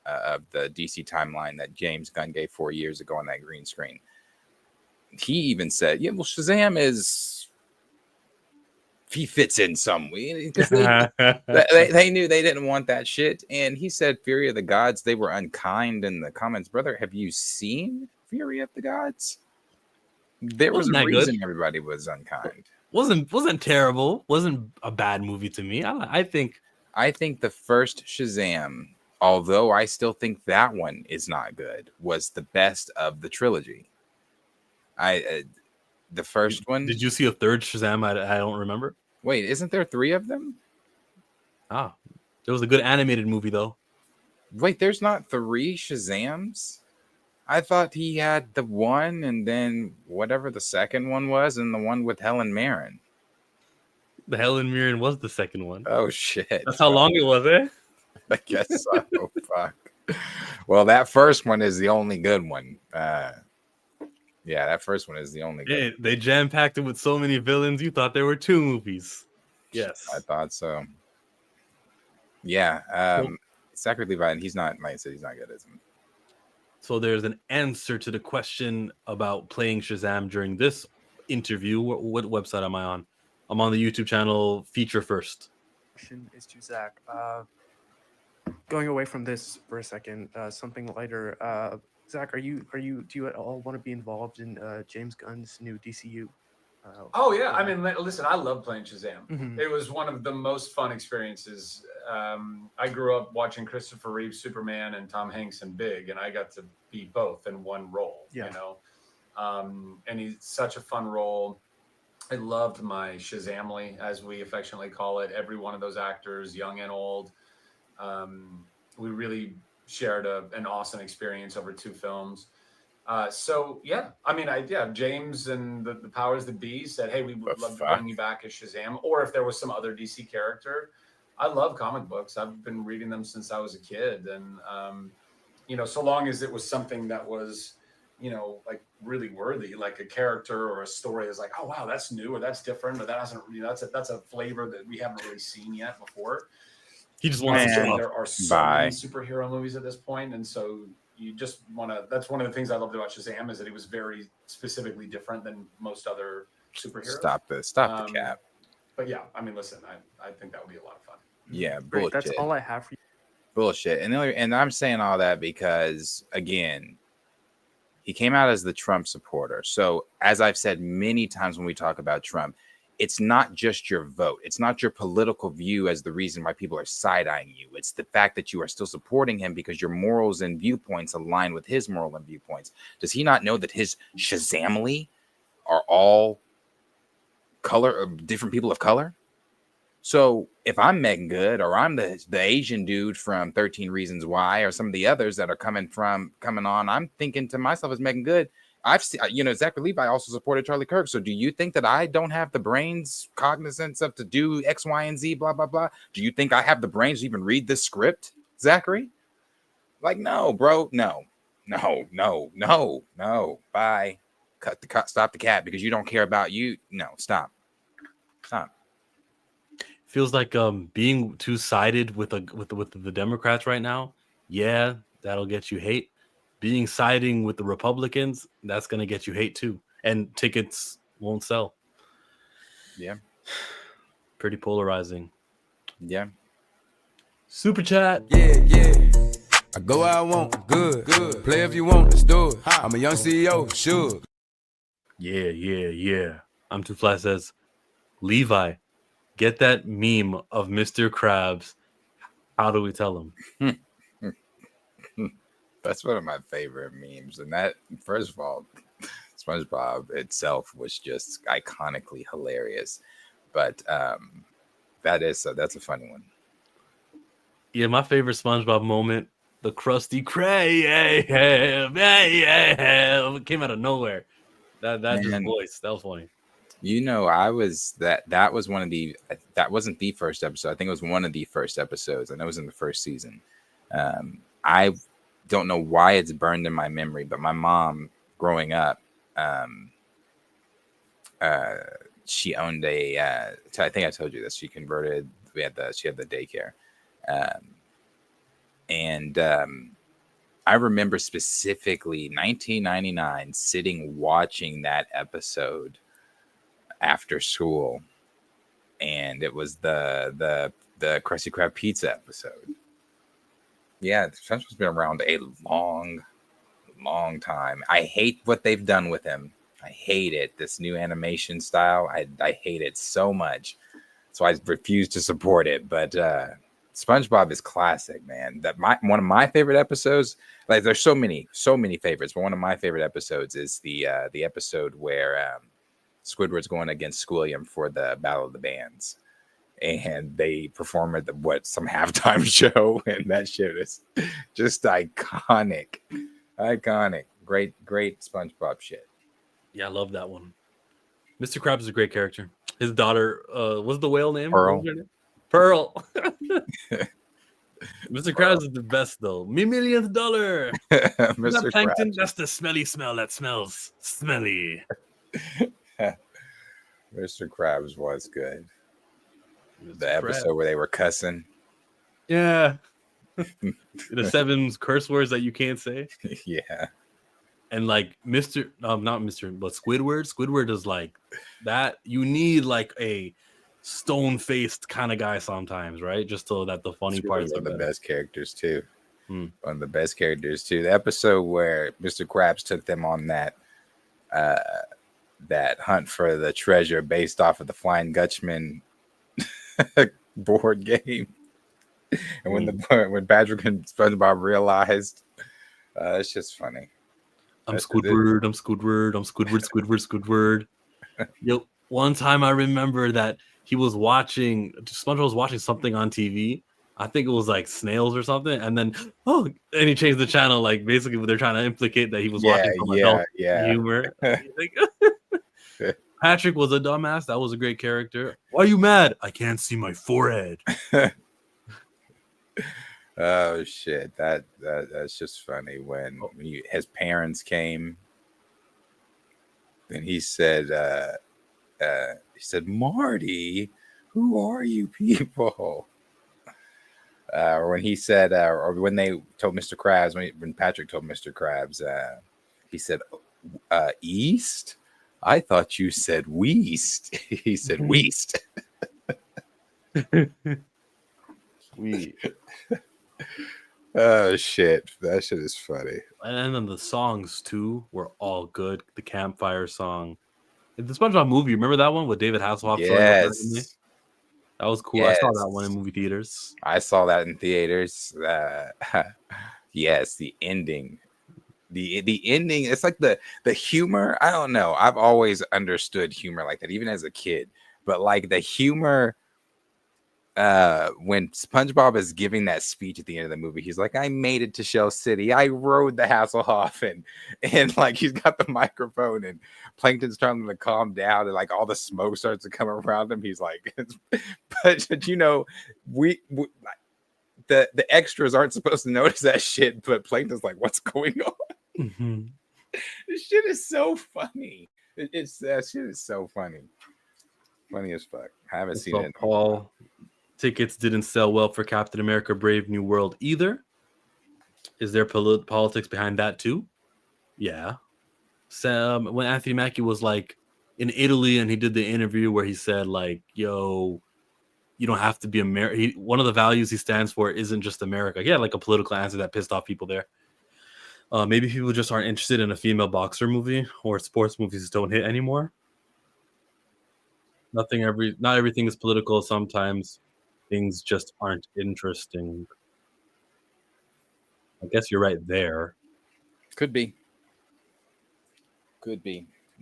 of the DC timeline that James Gunn gave 4 years ago on that green screen, he even said, yeah, well, Shazam he fits in some way, because they knew they didn't want that shit. And he said Fury of the Gods, they were unkind in the comments. Brother, have you seen Fury of the Gods? There was a reason everybody was unkind. Wasn't terrible. Wasn't a bad movie to me. I think the first Shazam, although I still think that one is not good, was the best of the trilogy. The first one. Did you see a third Shazam? I don't remember. Wait, isn't there 3 of them? There was a good animated movie though. Wait, there's not 3 Shazams? I thought he had the one and then whatever the second one was, and the one with Helen Mirren. The Helen Mirren was the second one. Oh shit! That's how long it was, eh? I guess so. Fuck. Well, that first one is the only good one. Yeah, that first one is the only good one. They jam-packed it with so many villains, you thought there were 2 movies. Yes. I thought so. Yeah. Zachery Levi, and he's not, like I said, he's not good, isn't he? So there's an answer to the question about playing Shazam during this interview. What website am I on? I'm on the YouTube channel Feature First. Question is to Zach. Going away from this for a second, something lighter. Zach, do you at all want to be involved in James Gunn's new DCU? Oh yeah, I mean, listen, I love playing Shazam. Mhm. It was one of the most fun experiences. I grew up watching Christopher Reeve Superman and Tom Hanks in Big, and I got to be both in one role. Yeah. And he's such a fun role. I loved my Shazamly, as we affectionately call it. Every one of those actors, young and old. We really shared an awesome experience over 2 films. So yeah, I mean, James and the powers that be said, hey, we would love to bring you back as Shazam, or if there was some other DC character. I love comic books. I've been reading them since I was a kid, and so long as it was something that was, like really worthy, like a character or a story is like, oh wow, that's new, or that's different, or that hasn't, that's a flavor that we haven't really seen yet before. He just wants to. There are so many superhero movies at this point, and so you just want to. That's one of the things I loved about Shazam, is that he was very specifically different than most other superheroes. Stop the cap. But yeah, I mean, listen, I think that would be a lot of fun. Yeah, Great, bullshit. that's all I have for you. Bullshit. And I'm saying all that because, again, he came out as the Trump supporter. So as I've said many times when we talk about Trump, it's not just your vote. It's not your political view as the reason why people are side-eyeing you. It's the fact that you are still supporting him because your morals and viewpoints align with his moral and viewpoints. Does he not know that his Shazamly are all different people of color? So if I'm Megan Good, or I'm the Asian dude from 13 Reasons Why, or some of the others that are coming on, I'm thinking to myself as Megan Good, I've seen, Zachery Levi also supported Charlie Kirk. So do you think that I don't have the brains, cognizance of to do X, Y, and Z, blah, blah, blah? Do you think I have the brains to even read this script, Zachery? Like, no, bro. No. Bye. Stop the cat because you don't care about you. No, stop. Feels like being two-sided with the Democrats right now. Yeah, that'll get you hate. Siding with the Republicans, that's gonna get you hate too, and tickets won't sell. Yeah, pretty polarizing. Yeah. Super chat. Yeah. I go where I want, good. Play if you want, let's do it. I'm a young CEO, sure. Yeah. I'm Too Fly says, Levi, get that meme of Mr. Krabs. How do we tell him? That's one of my favorite memes. And that, first of all, SpongeBob itself was just iconically hilarious. But that's a funny one. Yeah, my favorite SpongeBob moment, the Krusty Krab, came out of nowhere. That just Man. voice, that was funny. You know, I was that was one of the that wasn't the first episode. I think it was one of the first episodes, and it was in the first season. I don't know why it's burned in my memory, but my mom, growing up, she owned a. I think I told you this. She converted. She had the daycare, and I remember specifically 1999 sitting watching that episode after school, and it was the Krusty Krab pizza episode. Yeah, SpongeBob's been around a long time. I hate what they've done with him. I hate it. This new animation style, I hate it so much. So I refuse to support it. But SpongeBob is classic, man. One of my favorite episodes. Like, there's so many favorites, but one of my favorite episodes is the episode where Squidward's going against Squilliam for the Battle of the Bands, and they perform at some halftime show, and that shit is just iconic. Great SpongeBob shit. Yeah, I love that one. Mr. Krabs is a great character. His daughter, what's the whale name? Pearl. Pearl. Mr. Krabs is the best, though. $1 million. Mr. Plankton, Krabs. that's the smelly smell that smells smelly. Mr. Krabs was good. Mr. The episode where they were cussing. Yeah. The 7 curse words that you can't say. Yeah. And like not Mr. but Squidward. Squidward is like that. You need like a stone-faced kind of guy sometimes, right? Just so that the funny parts are one of the better. best characters too. One of the best characters too. The episode where Mr. Krabs took them on that hunt for the treasure based off of the Flying Dutchman board game. And when Patrick and SpongeBob realized, it's just funny. I'm Squidward. Yo, one time I remember that SpongeBob was watching something on TV. I think it was like snails or something, and then and he changed the channel. Like, basically, they're trying to implicate that he was watching some adult humor. Patrick was a dumbass. That was a great character. Why are you mad? I can't see my forehead. Oh shit! That's just funny. When his parents came, and he said, "Marty, who are you people?" Or when he said, or when they told Mr. Krabs, when Patrick told Mr. Krabs, he said, "East? I thought you said Weast." He said, "Weast." Sweet. Oh shit, that shit is funny. And then the songs too were all good. The campfire song, the SpongeBob movie. Remember that one with David Hasselhoff? Yes, that was cool. Yes. I saw that one in movie theaters. I saw that in theaters. Yes, the ending. The ending, it's like the humor. I don't know. I've always understood humor like that, even as a kid. But like the humor, when SpongeBob is giving that speech at the end of the movie, he's like, "I made it to Shell City. I rode the Hasselhoff," and like he's got the microphone, and Plankton's trying to calm down, and like all the smoke starts to come around him. He's like, but you know, we the extras aren't supposed to notice that shit, but Plankton's like, "What's going on?" Mm-hmm. This shit is so funny. That shit is so funny. Funny as fuck. I haven't seen it. Paul, tickets didn't sell well for Captain America: Brave New World either. Is there politics behind that too? Yeah. When Anthony Mackie was like in Italy and he did the interview where he said like, "Yo, you don't have to be American." One of the values he stands for isn't just America. He had like a political answer that pissed off people there. Maybe people just aren't interested in a female boxer movie, or sports movies don't hit anymore. Not everything is political. Sometimes things just aren't interesting. I guess you're right there. Could be.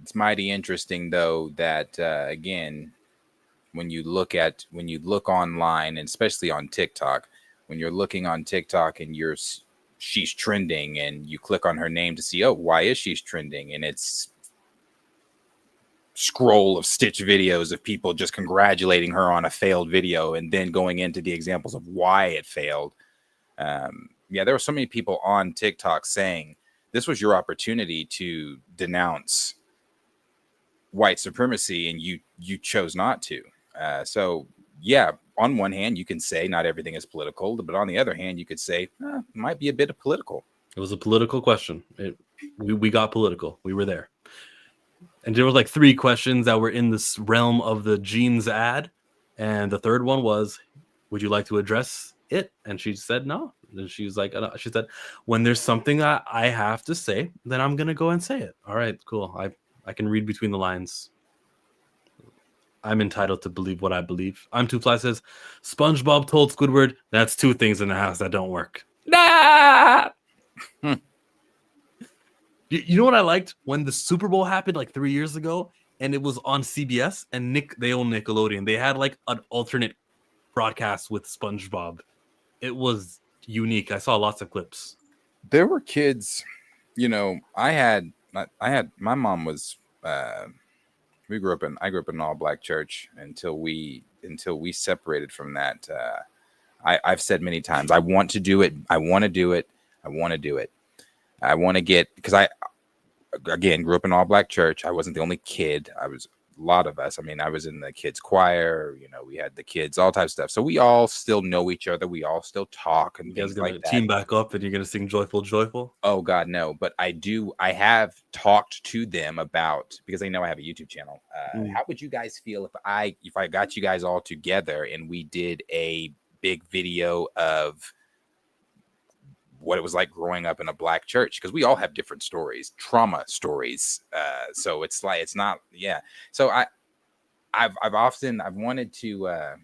It's mighty interesting though that again, when you look online, and especially on TikTok, when you're looking on TikTok and she's trending, and you click on her name to see, oh, why is she trending? And it's scroll of stitch videos of people just congratulating her on a failed video and then going into the examples of why it failed. There were so many people on TikTok saying this was your opportunity to denounce white supremacy, and you chose not to. So yeah, on one hand, you can say not everything is political, but on the other hand, you could say it might be a bit of political. It was a political question. We got political. We were there. And there was like 3 questions that were in this realm of the jeans ad. And the third one was, would you like to address it? And she said no. And she was like, she said, when there's something I have to say, then I'm going to go and say it. All right, cool. I can read between the lines. I'm entitled to believe what I believe. I'm Too Fly says, SpongeBob told Squidward, that's 2 things in the house that don't work. Nah! You know what I liked? When the Super Bowl happened like 3 years ago, and it was on CBS, and they own Nickelodeon. They had like an alternate broadcast with SpongeBob. It was unique. I saw lots of clips. There were kids, I had my mom was I grew up in an all black church until we separated from that. I've said many times, I want to do it. I want to do it. I want to do it. I want to because I, again, grew up in all black church. I wasn't the only kid. I was a lot of us. I mean, I was in the kids choir, we had the kids, all types of stuff. So we all still know each other. We all still talk and you guys things gonna like that. Team back up and you're gonna sing Joyful, Joyful? Oh God, no. But I have talked to them about, because they know I have a YouTube channel. How would you guys feel if I got you guys all together and we did a big video of what it was like growing up in a black church? Because we all have different stories, trauma stories. So it's not. So I've wanted to,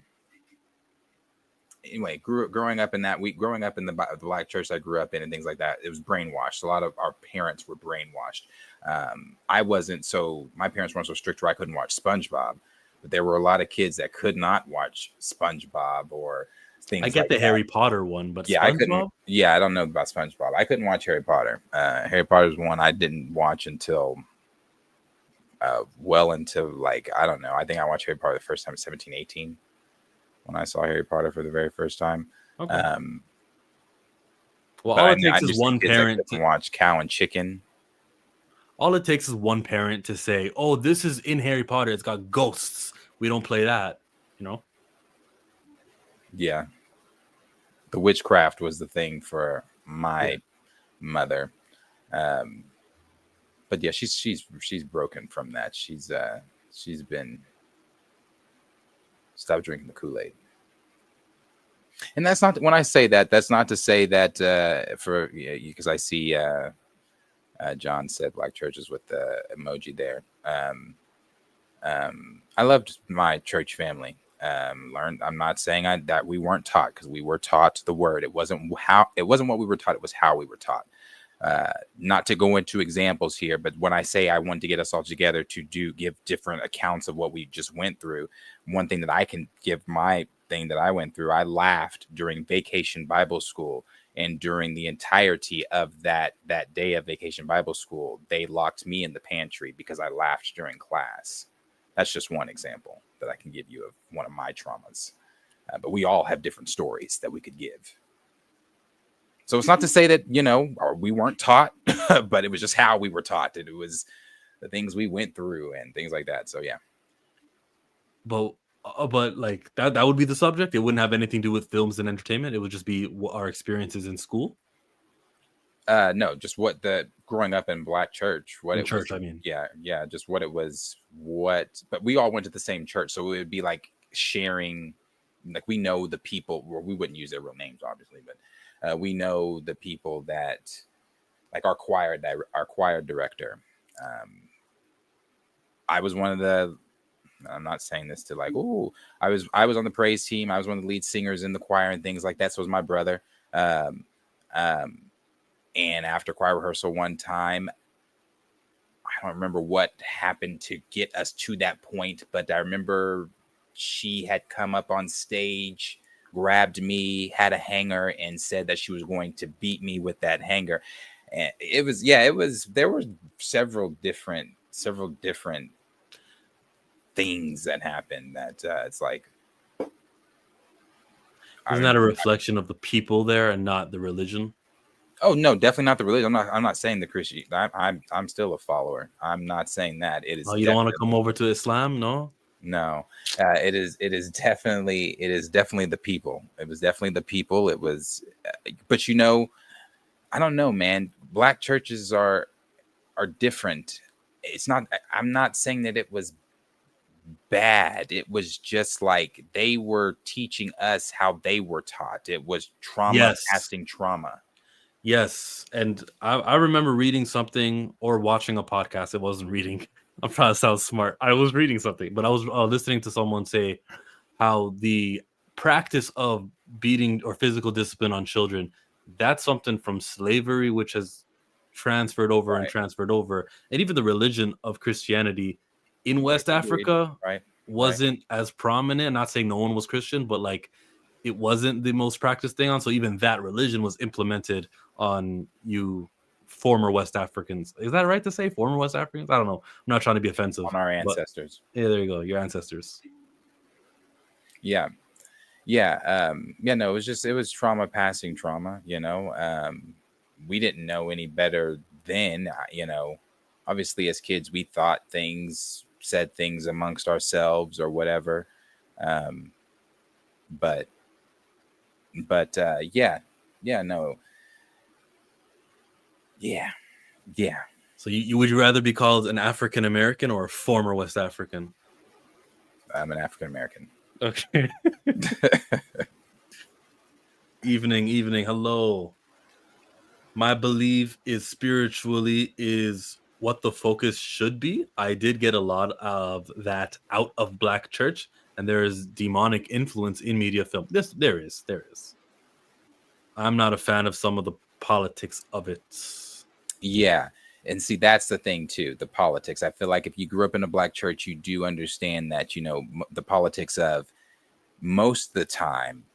anyway, growing up in the black church I grew up in and things like that, it was brainwashed. A lot of our parents were brainwashed. I wasn't, so my parents weren't so strict where I couldn't watch SpongeBob, but there were a lot of kids that could not watch SpongeBob or things. I get the Harry Potter one, but yeah, SpongeBob? I couldn't. Yeah, I don't know about SpongeBob. I couldn't watch Harry Potter. Harry Potter's one I didn't watch until well into, like, I don't know. I think I watched Harry Potter the first time at 17, 18 when I saw Harry Potter for the very first time. Okay. Well, all it takes is one parent to watch Cow and Chicken. All it takes is one parent to say, "Oh, this is in Harry Potter. It's got ghosts. We don't play that." Yeah. The witchcraft was the thing for my mother. But yeah, she's broken from that. She's been stopped drinking the Kool-Aid. And that's not, when I say that, that's not to say that because I see John said black churches with the emoji there. I loved my church family. I'm not saying that we weren't taught, because we were taught the word. It wasn't what we were taught, it was how we were taught. Not to go into examples here, but when I say I wanted to get us all together to give different accounts of what we just went through, one thing that I can give, my thing that I went through, I laughed during Vacation Bible School, and during the entirety of that day of Vacation Bible School, they locked me in the pantry because I laughed during class. That's just one example that I can give you of one of my traumas. But we all have different stories that we could give. So it's not to say that, or we weren't taught, but it was just how we were taught. It was the things we went through and things like that. So, yeah. But like that would be the subject. It wouldn't have anything to do with films and entertainment. It would just be our experiences in school. No, just what growing up in black church, I mean. Yeah. Just what it was, but we all went to the same church. So it would be like sharing, like, we know the people, well, we wouldn't use their real names, obviously, but we know the people that, like, our choir director. I was one of the, I'm not saying this to like, oh, I was on the praise team. I was one of the lead singers in the choir and things like that. So was my brother. And after choir rehearsal one time, I don't remember what happened to get us to that point, but I remember she had come up on stage, grabbed me, had a hanger, and said that she was going to beat me with that hanger. And it was, there were several different things that happened that it's like, Isn't that a reflection of the people there and not the religion? Oh no, definitely not the religion. I'm not saying the Christian. I'm still a follower. I'm not saying that. It is. Oh, you don't want to come over to Islam, no? No, it is definitely the people. It was definitely the people. It was, but you know, I don't know, man. Black churches are different. It's not. I'm not saying that it was bad. It was just like they were teaching us how they were taught. It was trauma casting trauma. Yes, and I remember reading something or watching a podcast. It wasn't reading. I'm trying to sound smart. I was reading something, but I was listening to someone say how the practice of beating or physical discipline on children, that's something from slavery, which has transferred over and transferred over. And even the religion of Christianity in West Africa wasn't as prominent. I'm not saying no one was Christian, but like it wasn't the most practiced thing on. So even that religion was implemented on you former West Africans. Is that right to say former West Africans? I don't know. I'm not trying to be offensive. On our ancestors. Yeah, there you go. Your ancestors. Yeah. No, it was trauma passing trauma, you know. We didn't know any better then, you know. Obviously as kids we thought things, said things amongst ourselves or whatever. But So you would you rather be called an African American or a former West African? I'm an African American. Okay. Evening. Hello. My belief is spiritually is what the focus should be. I did get a lot of that out of Black church, and there is demonic influence in media film. There is. I'm not a fan of some of the politics of it. Yeah. And see, that's the thing too, the politics. I feel like if you grew up in a Black church, you do understand that, you know, the politics of most of the time,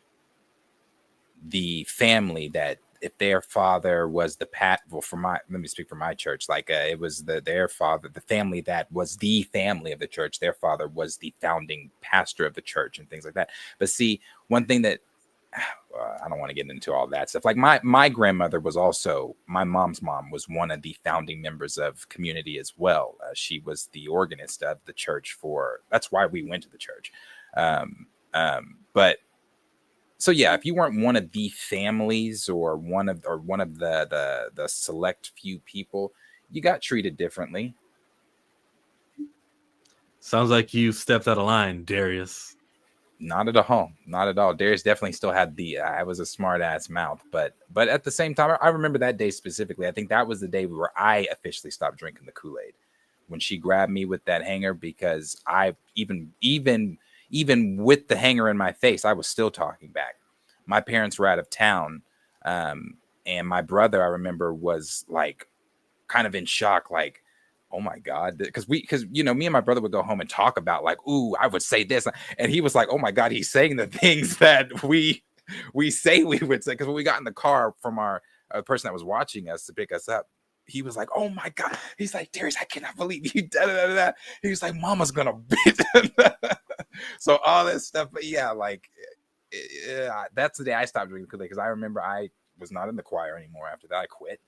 the family that if their father was let me speak for my church, like it was their father, the family that was the family of the church, their father was the founding pastor of the church and things like that. But see, one thing that I don't want to get into all that stuff. Like my grandmother was also, my mom's mom was one of the founding members of community as well. She was the organist of the church that's why we went to the church. But so yeah, if you weren't one of the families or one of the select few people, you got treated differently. Sounds like you stepped out of line, Darius. Not at all. Darius definitely still had I was a smart ass mouth, but at the same time, I remember that day specifically. I think that was the day where I officially stopped drinking the Kool-Aid, when she grabbed me with that hanger, because I even with the hanger in my face, I was still talking back. My parents were out of town, and my brother, I remember, was like kind of in shock, like, oh my God, because you know, me and my brother would go home and talk about like, ooh, I would say this, and he was like, oh my God, he's saying the things that we say we would say. Because when we got in the car from our person that was watching us to pick us up, he was like, oh my God, he's like, Darius, I cannot believe you da. He was like, Mama's gonna beat. So all this stuff, but yeah, like that's the day I stopped drinking Kool-Aid, because I remember I was not in the choir anymore after that. I quit.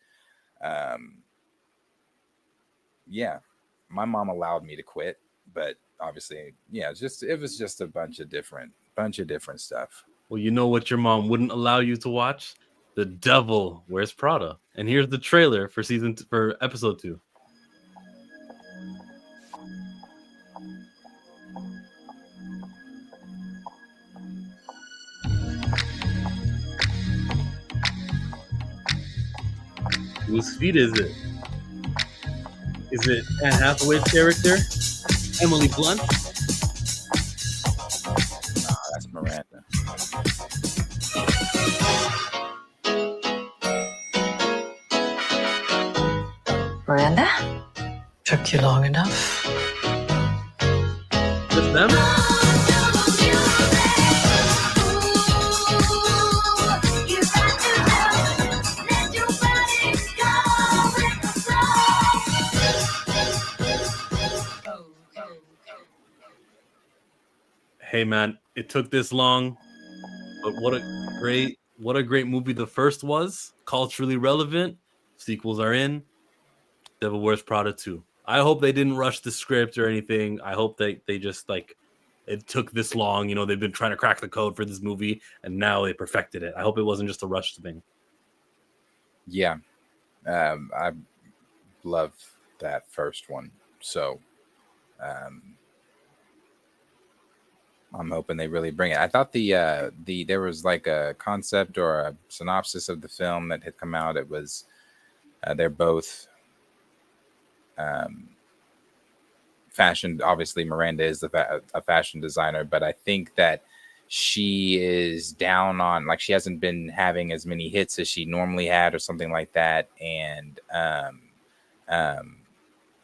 Yeah, my mom allowed me to quit, but obviously, yeah, it was just a bunch of different stuff. Well, you know what your mom wouldn't allow you to watch? The Devil Wears Prada. And here's the trailer for episode 2. Whose feet is it? Is it Anne Hathaway's character, Emily Blunt? That's Miranda. Miranda? Took you long enough. Just them? Hey man, it took this long, but what a great movie the first was. Culturally relevant. Sequels are in. Devil Wears Prada 2. I hope they didn't rush the script or anything. I hope they just like it took this long. You know, they've been trying to crack the code for this movie and now they perfected it. I hope it wasn't just a rushed thing. Yeah. I love that first one. So I'm hoping they really bring it. I thought the there was like a concept or a synopsis of the film that had come out. It was they're both fashion. Obviously, Miranda is a fashion designer, but I think that she is down on, like, she hasn't been having as many hits as she normally had or something like that. And Anne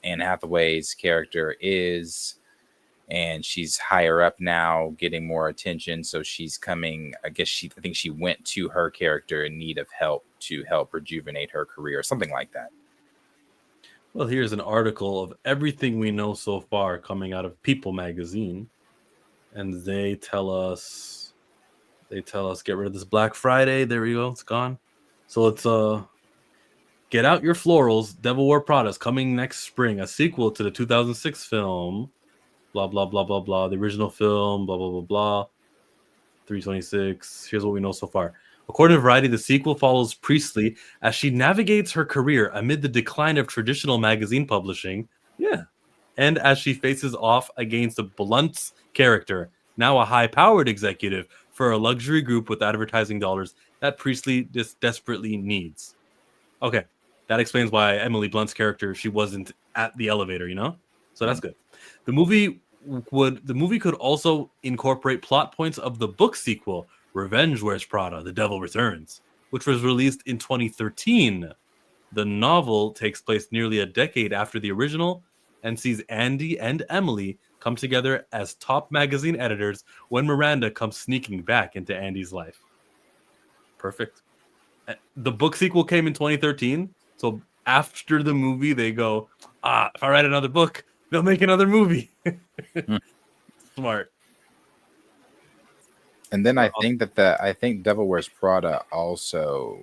Hathaway's character is, and she's higher up now, getting more attention. So she's coming, I think she went to her character in need of help to help rejuvenate her career or something like that. Well, here's an article of everything we know so far coming out of People magazine. And they tell us get rid of this Black Friday. There we go. It's gone. So it's Get Out Your Florals, Devil Wore Prada is coming next spring, a sequel to the 2006 film. Blah blah blah blah blah. The original film, blah blah blah blah. 326. Here's what we know so far. According to Variety, the sequel follows Priestley as she navigates her career amid the decline of traditional magazine publishing. Yeah. And as she faces off against a blunt character, now a high-powered executive for a luxury group with advertising dollars that Priestley just desperately needs. Okay, that explains why Emily Blunt's character, she wasn't at the elevator, you know? So that's good. The movie could also incorporate plot points of the book sequel, Revenge Wears Prada, The Devil Returns, which was released in 2013. The novel takes place nearly a decade after the original and sees Andy and Emily come together as top magazine editors when Miranda comes sneaking back into Andy's life. Perfect. The book sequel came in 2013, so after the movie, they go, if I write another book, they'll make another movie. Smart. And then I think Devil Wears Prada also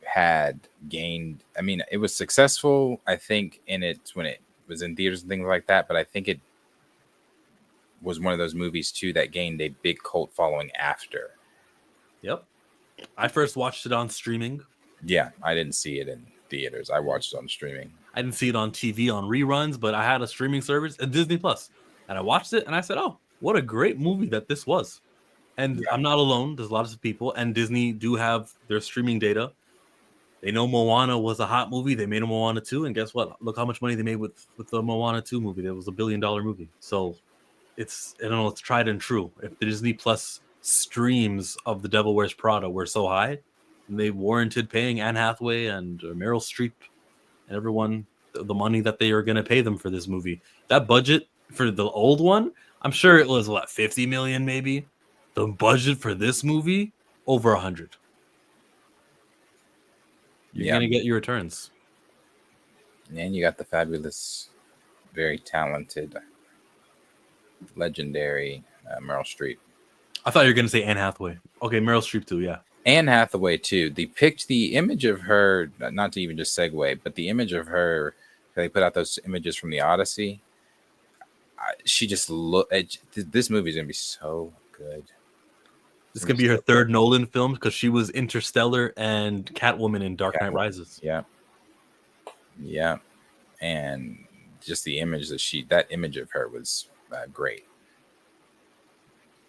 had gained. I mean, it was successful, I think, in it when it was in theaters and things like that. But I think it was one of those movies too that gained a big cult following after. Yep. I first watched it on streaming. Yeah, I didn't see it in theaters. I watched it on streaming. I didn't see it on TV on reruns, but I had a streaming service at Disney Plus, and I watched it and I said, "Oh, what a great movie that this was." And yeah. I'm not alone. There's lots of people, and Disney do have their streaming data. They know Moana was a hot movie. They made a Moana 2, and guess what? Look how much money they made with the Moana 2 movie. That was $1 billion movie. So it's tried and true. If the Disney Plus streams of The Devil Wears Prada were so high, they warranted paying Anne Hathaway and Meryl Streep and everyone the money that they are going to pay them for this movie. That budget for the old one, I'm sure it was 50 million maybe. The budget for this movie, over 100. You're going to get your returns. And you got the fabulous, very talented, legendary Meryl Streep. I thought you were going to say Anne Hathaway. Okay, Meryl Streep too, yeah. Anne Hathaway too. The image of her, not to even just segue, but the image of her, they put out those images from the Odyssey. She just this movie is going to be so good. This could be her third Nolan film because she was Interstellar and Catwoman in Dark Knight Rises. Yeah. Yeah. And just the image that image of her was great.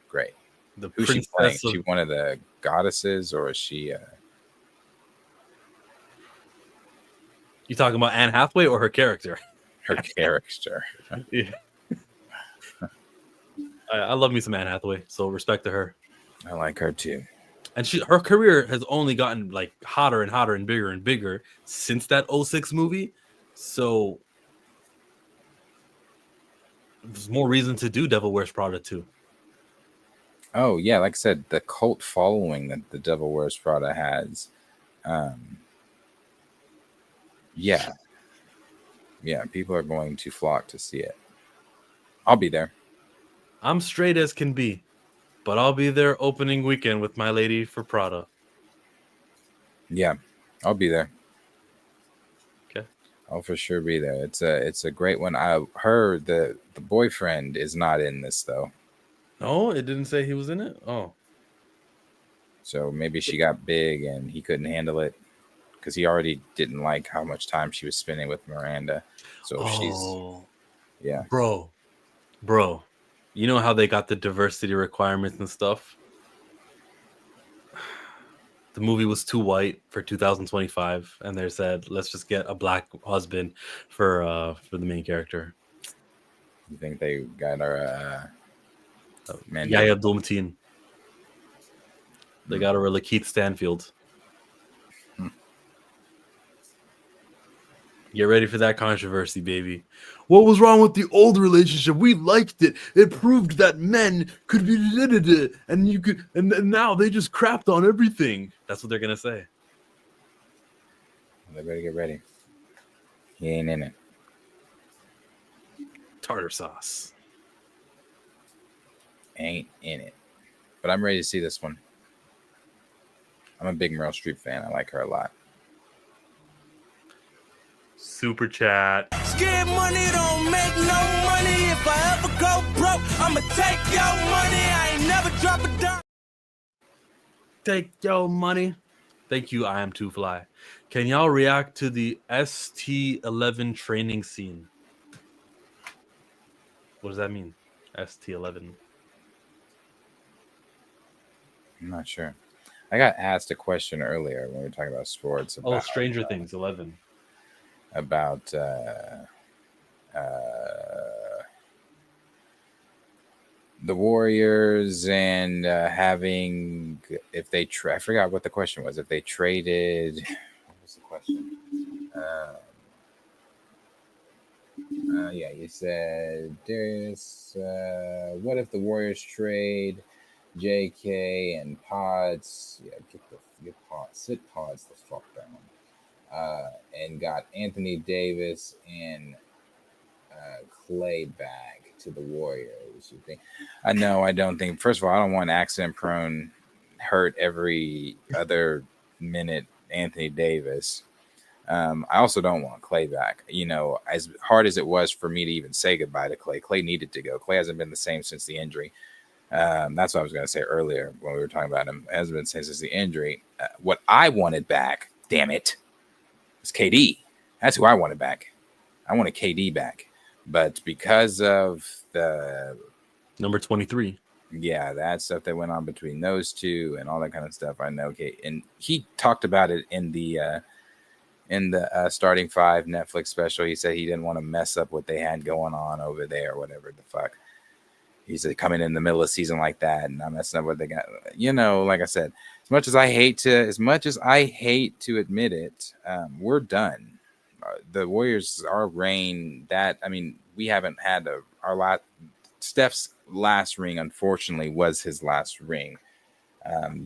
Great. Who's she playing? Is she one of the goddesses or is she You talking about Anne Hathaway or her character? Her character. Yeah. I love me some Anne Hathaway, so respect to her. I like her too. And her career has only gotten hotter and hotter and bigger since that 2006 movie. So there's more reason to do Devil Wears Prada 2. Oh yeah, like I said, the cult following that the Devil Wears Prada has. Yeah, people are going to flock to see it. I'll be there. I'm straight as can be, but I'll be there opening weekend with my lady for Prada. Yeah, I'll be there. Okay. I'll for sure be there. It's a great one. I heard the boyfriend is not in this though. No, it didn't say he was in it. Oh, so maybe she got big and he couldn't handle it because he already didn't like how much time she was spending with Miranda. So she's bro, you know how they got the diversity requirements and stuff? The movie was too white for 2025, and they said, let's just get a black husband for the main character. You think they got our Yahya Abdul-Mateen? They got her Lakeith Stanfield. Get ready for that controversy, baby. What was wrong with the old relationship? We liked it. It proved that men could be and you could, and now they just crapped on everything. That's what they're gonna say. They better get ready. He ain't in it. Tartar sauce. Ain't in it. But I'm ready to see this one. I'm a big Meryl Streep fan. I like her a lot. Super chat. Scared money don't make no money. If I ever go broke, I'ma take your money. I ain't never drop a dime. Take your money. Thank you, I am too fly. Can y'all react to the ST11 training scene? What does that mean? ST11. I'm not sure. I got asked a question earlier when we were talking about sports. About, Stranger Things 11. About the Warriors and having, if they I forgot what the question was. If they traded, what was the question? Yeah, you said Darius. What if the Warriors trade JK and Pods? Yeah, get Pods, sit Pods the fuck down. And got Anthony Davis and Clay back to the Warriors. You think? I don't think. First of all, I don't want accident-prone, hurt every other minute Anthony Davis. I also don't want Clay back. You know, as hard as it was for me to even say goodbye to Clay, Clay needed to go. Clay hasn't been the same since the injury. That's what I was going to say earlier when we were talking about him. Hasn't been the same since the injury. What I wanted back, damn it, was KD. That's who I wanted back. I wanted KD back. But because of the number 23, yeah, that stuff that went on between those two and all that kind of stuff, I know. Okay, and he talked about it in the Starting Five Netflix special. He said he didn't want to mess up what they had going on over there, or whatever the fuck. He said coming in the middle of the season like that and not messing up what they got. You know, like I said, as much as I hate to admit it, we're done. The Warriors, our reign, we haven't had our last. Steph's last ring, unfortunately, was his last ring.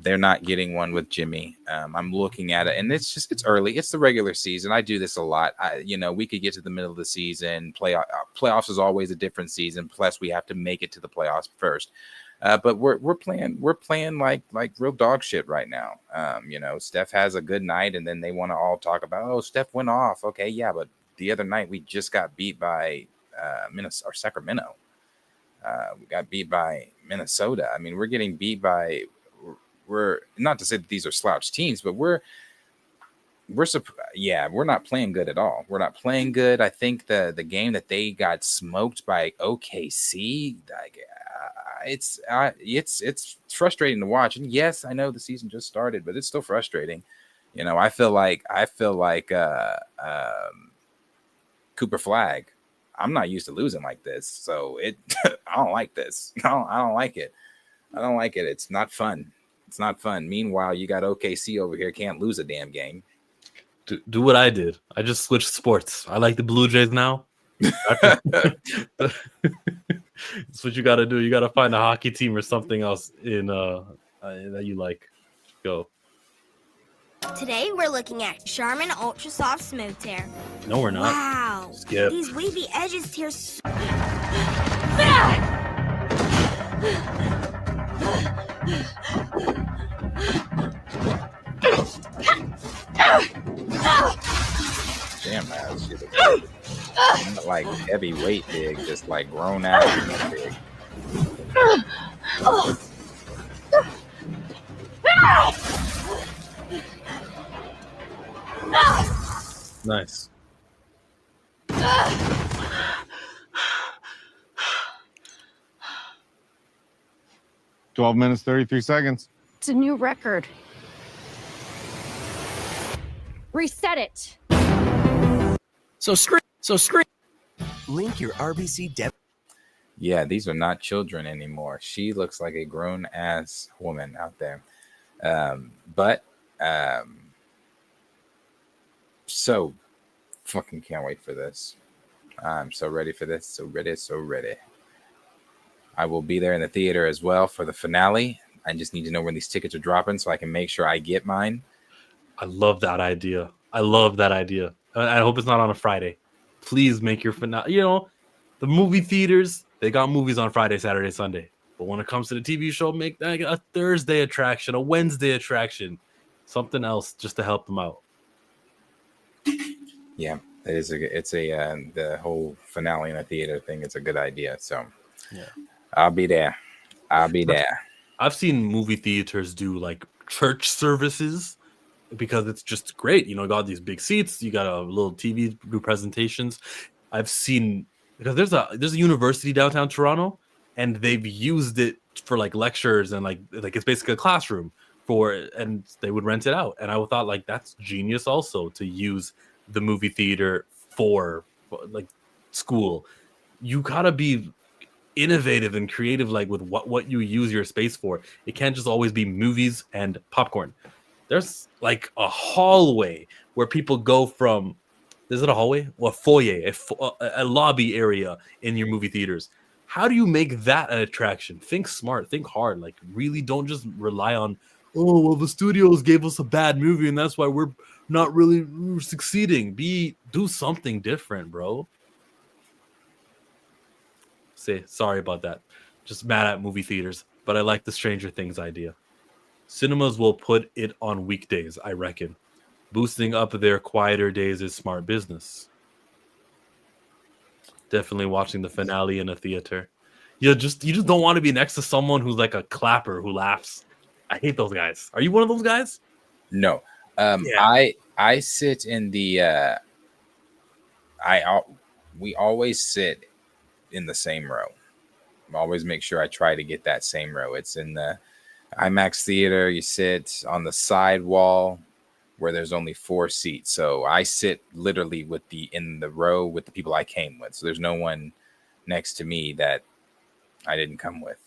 They're not getting one with Jimmy. I'm looking at it, and it's early. It's the regular season. I do this a lot. We could get to the middle of the season. Playoffs is always a different season. Plus, we have to make it to the playoffs first. But we're playing like real dog shit right now. Steph has a good night, and then they want to all talk about, oh, Steph went off. Okay, yeah, but the other night we just got beat by Minnesota or Sacramento. We got beat by Minnesota. I mean, we're getting beat by. We're not to say that these are slouch teams, but we're not playing good at all. We're not playing good. I think the game that they got smoked by OKC, it's frustrating to watch. And yes, I know the season just started, but it's still frustrating. You know, I feel like Cooper Flag. I'm not used to losing like this, so I don't like this. I don't like it. I don't like it. It's not fun. It's not fun. Meanwhile, you got OKC over here can't lose a damn game. Do what I did. I just switched sports. I like the Blue Jays now. That's what you got to do. You got to find a hockey team or something else that you like. Go. Today we're looking at Charmin Ultra Soft Smooth Tear. No, we're not. Wow. Skip. These wavy edges tear so... Damn, man. Not like heavyweight big, just like grown out big. Nice. $12 minutes, 33 seconds. It's a new record. Reset it. So scream. Link your RBC debit. Yeah, these are not children anymore. She looks like a grown ass woman out there. So fucking can't wait for this. I'm so ready for this. So ready. I will be there in the theater as well for the finale. I just need to know when these tickets are dropping so I can make sure I get mine. I love that idea. I hope it's not on a Friday. Please make your finale. You know, the movie theaters, they got movies on Friday, Saturday, Sunday. But when it comes to the TV show, make that a Thursday attraction, a Wednesday attraction, something else just to help them out. Yeah, the whole finale in a theater thing. It's a good idea. So yeah, I'll be there. I've seen movie theaters do like church services because it's just great. You know, got these big seats, you got a little TV, do presentations. I've seen because there's a university downtown Toronto, and they've used it for like lectures and like it's basically a classroom and they would rent it out. And I thought like that's genius also to use the movie theater for like school. You gotta be innovative and creative, like with what you use your space for. It can't just always be movies and popcorn. There's like a hallway where people go from. Is it a hallway? Well, a foyer, a lobby area in your movie theaters. How do you make that an attraction? Think smart, think hard. Like really, don't just rely on. Oh well, the studios gave us a bad movie, and that's why we're not really succeeding. Do something different, bro. Sorry about that. Just mad at movie theaters, but I like the Stranger Things idea. Cinemas will put it on weekdays, I reckon. Boosting up their quieter days is smart business. Definitely watching the finale in a theater. You just don't want to be next to someone who's like a clapper who laughs. I hate those guys. Are you one of those guys? No. Yeah. I sit in the we always sit in the same row. I always make sure I try to get that same row. It's in the IMAX theater. You sit on the side wall where there's only 4 seats. So I sit literally in the row with the people I came with. So there's no one next to me that I didn't come with.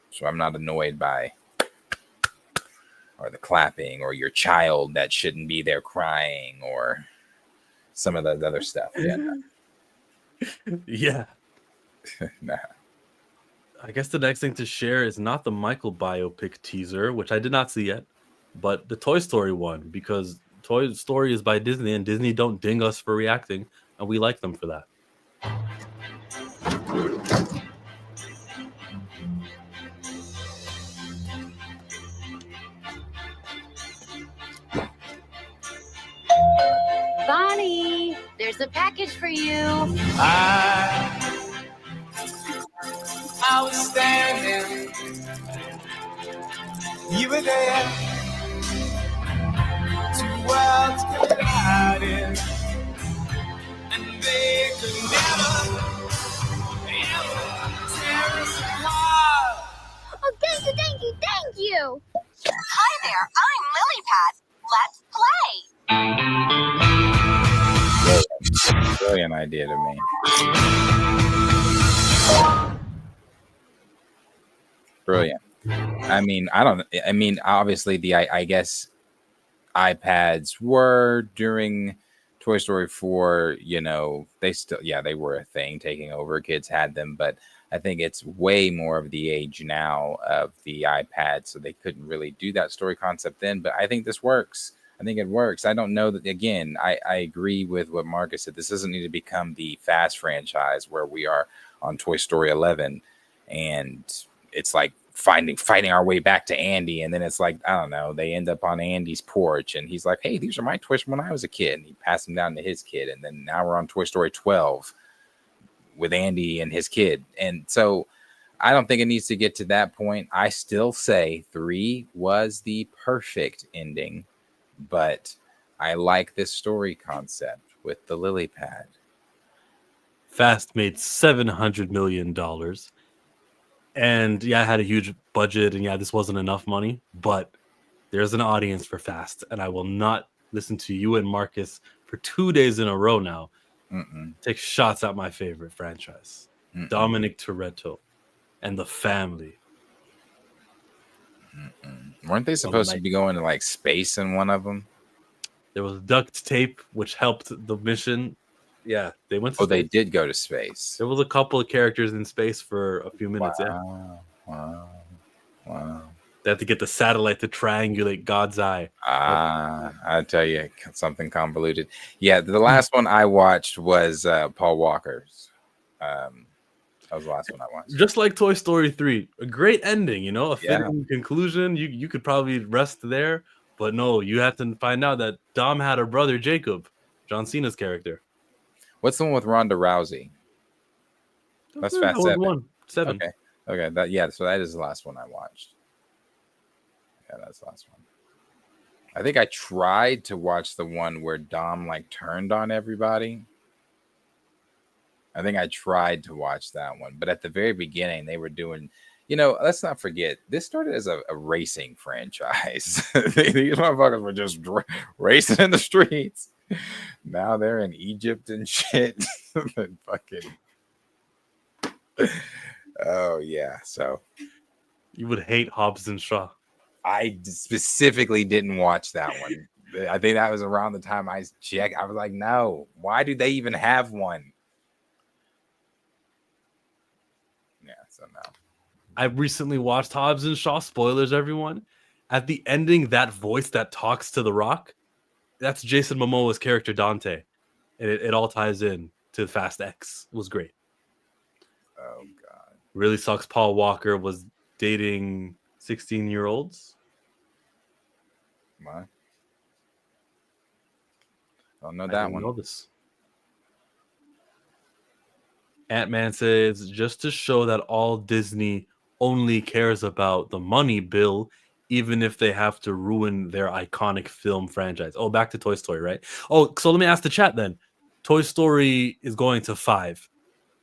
So I'm not annoyed by or the clapping or your child that shouldn't be there crying or some of the other stuff. Yeah. Yeah. Nah. I guess the next thing to share is not the Michael biopic teaser, which I did not see yet, but the Toy Story one, because Toy Story is by Disney and Disney don't ding us for reacting, and we like them for that. Bonnie, there's a package for you. I was standing, you were there, 2 worlds colliding, and they could never, ever tear us apart. Oh, thank you. Hi there, I'm Lily Pad. Let's play. Brilliant idea to me. Brilliant. I mean, obviously I guess iPads were during Toy Story 4, they were a thing taking over. Kids had them, but I think it's way more of the age now of the iPad, so they couldn't really do that story concept then. But I think this works. I think it works. I don't know that, again, I agree with what Marcus said. This doesn't need to become the Fast franchise where we are on Toy Story 11, and it's like fighting our way back to Andy, and then it's like, I don't know, they end up on Andy's porch, and he's like, hey, these are my toys from when I was a kid, and he passed them down to his kid, and then now we're on Toy Story 12 with Andy and his kid. And so I don't think it needs to get to that point. I still say 3 was the perfect ending, but I like this story concept with the lily pad. Fast made $700 million. And yeah, I had a huge budget, and yeah, this wasn't enough money, but there's an audience for Fast, and I will not listen to you and Marcus for 2 days in a row now take shots at my favorite franchise, Dominic Toretto and the family. Weren't they supposed to be going to like space in one of them? There was duct tape, which helped the mission. Yeah, they went to Oh, space. they did go to space. There was a couple of characters in space for a few minutes. Wow. They had to get the satellite to triangulate God's eye. I tell you, something convoluted. Yeah, the last one I watched was Paul Walker's. That was the last one I watched. Just like Toy Story 3, a great ending, a fitting conclusion. You could probably rest there, but no, you have to find out that Dom had a brother, Jacob, John Cena's character. What's the one with Ronda Rousey? That's Fast 7. 7. Okay. So that is the last one I watched. Yeah, that's the last one. I think I tried to watch the one where Dom like turned on everybody. I think I tried to watch that one, but at the very beginning they were doing, let's not forget, this started as a racing franchise. These motherfuckers were just racing in the streets. Now they're in Egypt and shit. Fucking. Oh yeah. So you would hate Hobbs and Shaw. I specifically didn't watch that one. I think that was around the time I checked. I was like, no, why do they even have one? Yeah, so no. I recently watched Hobbs and Shaw. Spoilers, everyone. At the ending, that voice that talks to The Rock, that's Jason Momoa's character, Dante. And it all ties in to Fast X. It was great. Oh, God. Really sucks Paul Walker was dating 16-year-olds. What? Don't know that one. Know this. Ant-Man says, just to show that all Disney only cares about the money, Bill, even if they have to ruin their iconic film franchise. Oh, back to Toy Story, right? Oh, so let me ask the chat then. Toy Story is going to 5.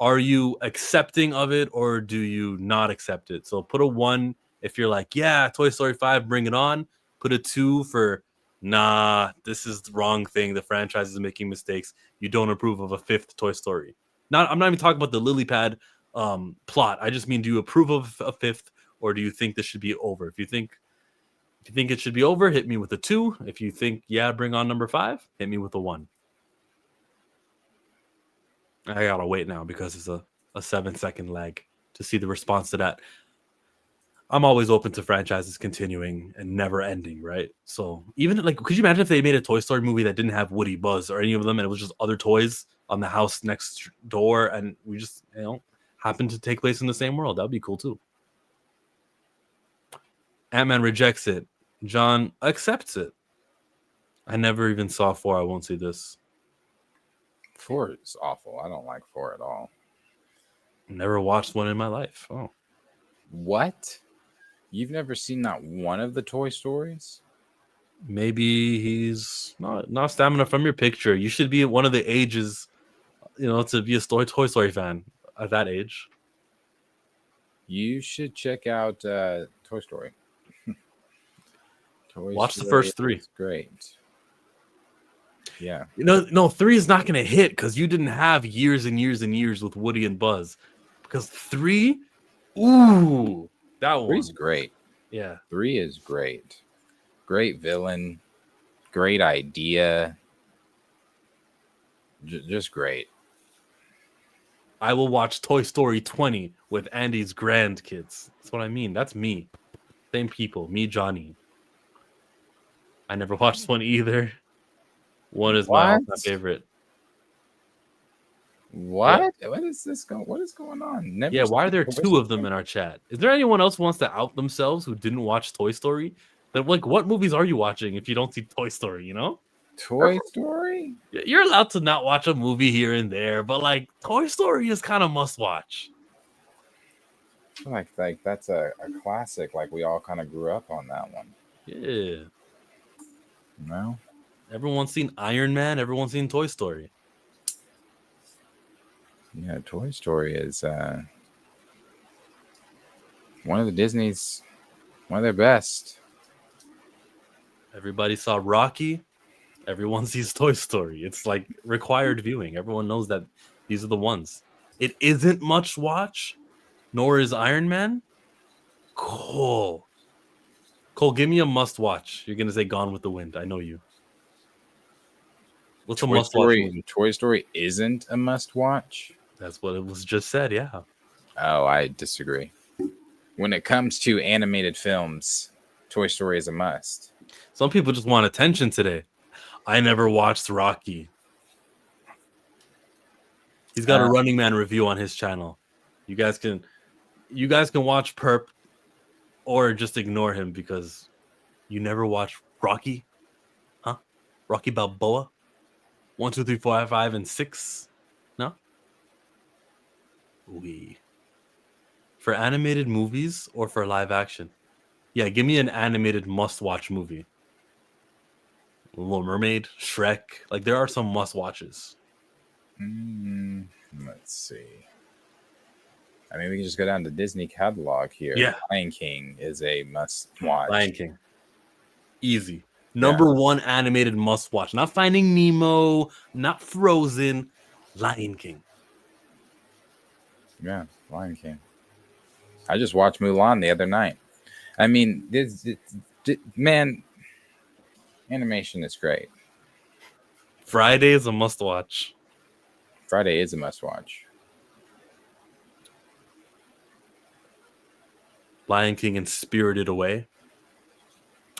Are you accepting of it, or do you not accept it? So put a 1 if you're like, yeah, Toy Story 5, bring it on. Put a 2 for, nah, this is the wrong thing. The franchise is making mistakes. You don't approve of a 5th Toy Story. I'm not even talking about the lily pad plot. I just mean, do you approve of a 5th, or do you think this should be over? If you think it should be over, hit me with a 2. If you think, yeah, bring on number 5, hit me with a 1. I gotta wait now because it's a 7-second lag to see the response to that. I'm always open to franchises continuing and never ending, right? So even like, could you imagine if they made a Toy Story movie that didn't have Woody, Buzz, or any of them, and it was just other toys on the house next door, and we just, happen to take place in the same world? That'd be cool too. Ant-Man rejects it. John accepts it. I never even saw 4. I won't see this. 4 is awful. I don't like 4 at all. Never watched one in my life. Oh. What? You've never seen not one of the Toy Stories? Maybe he's not stamina from your picture. You should be at one of the ages, to be a Toy Story fan at that age. You should check out Toy Story. Watch the first 3. It's great. Yeah. 3 is not going to hit because you didn't have years and years and years with Woody and Buzz. Because 3, ooh, that one. 3's great. Yeah. 3 is great. Great villain. great idea. Just great. I will watch Toy Story 20 with Andy's grandkids. That's what I mean. That's me. Same people. Me, Johnny. I never watched one either. One is my all-time favorite. What? Yeah. What is this going? What is going on? Never why are there two of them in our chat? Is there anyone else who wants to out themselves who didn't watch Toy Story? Then, like, what movies are you watching if you don't see Toy Story? You know, Toy Story. You're allowed to not watch a movie here and there, but like Toy Story is kind of must watch. Like that's a classic. Like we all kind of grew up on that one. Yeah. No. Everyone's seen Iron Man. Everyone's seen Toy Story. Yeah, Toy Story is one of the Disney's, one of their best. Everybody saw Rocky. Everyone sees Toy Story. It's like required viewing. Everyone knows that these are the ones. It isn't much watch, nor is Iron Man. Cole, give me a must watch. You're gonna say Gone with the Wind. I know you. What's a must watch movie? Toy Story isn't a must watch. That's what it was just said. Yeah. Oh, I disagree. When it comes to animated films, Toy Story is a must. Some people just want attention today. I never watched Rocky. He's got a Running Man review on his channel. You guys can watch Perp or just ignore him because you never watched Rocky, huh? Rocky Balboa, 1, 2, 3, 4, 5, and 6. No. For animated movies or for live action? Yeah, give me an animated must-watch movie. Little Mermaid, Shrek. Like, there are some must-watches. Let's see. I mean, we can just go down to Disney catalog here. Yeah. Lion King is a must-watch. Lion King. Easy. Number one animated must-watch. Not Finding Nemo, not Frozen. Lion King. Yeah, Lion King. I just watched Mulan the other night. I mean, man, animation is great. Friday is a must-watch. Friday is a must-watch. Lion King and Spirited Away.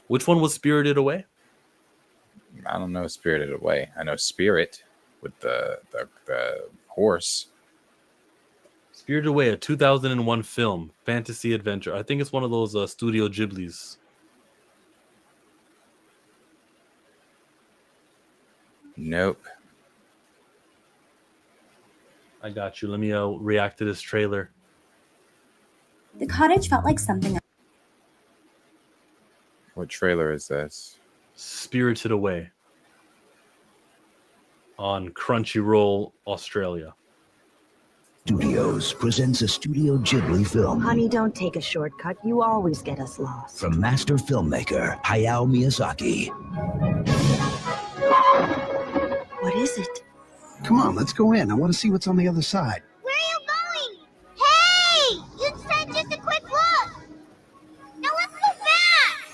Which one was Spirited Away? I don't know Spirited Away. I know Spirit with the horse. Spirited Away, a 2001 film, fantasy adventure. I think it's one of those Studio Ghibli's. Nope. I got you. Let me react to this trailer. The cottage felt like something. What trailer is this? Spirited Away on Crunchyroll, Australia. Studios presents a Studio Ghibli film. Honey, don't take a shortcut. You always get us lost. From master filmmaker Hayao Miyazaki. What is it? Come on, let's go in. I want to see what's on the other side. Where are you going? Hey! You said just a quick look! Now let's go back!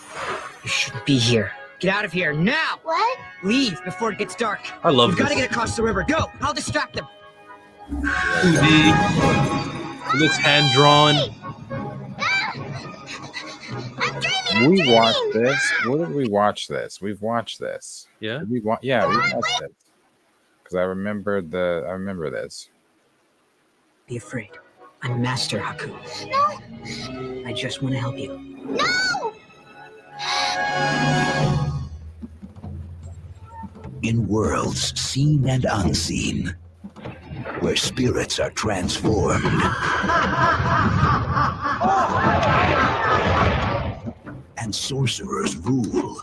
You shouldn't be here. Get out of here now! What? Leave before it gets dark. I love We've this. got to get across the river. Go! I'll distract them. It looks hand drawn. We watched this. Where did we watch this? We've watched this. Yeah. We watched this. Because I remember this. Be afraid. I'm Master Haku. No! I just want to help you. No! In worlds seen and unseen, where spirits are transformed and sorcerers rule.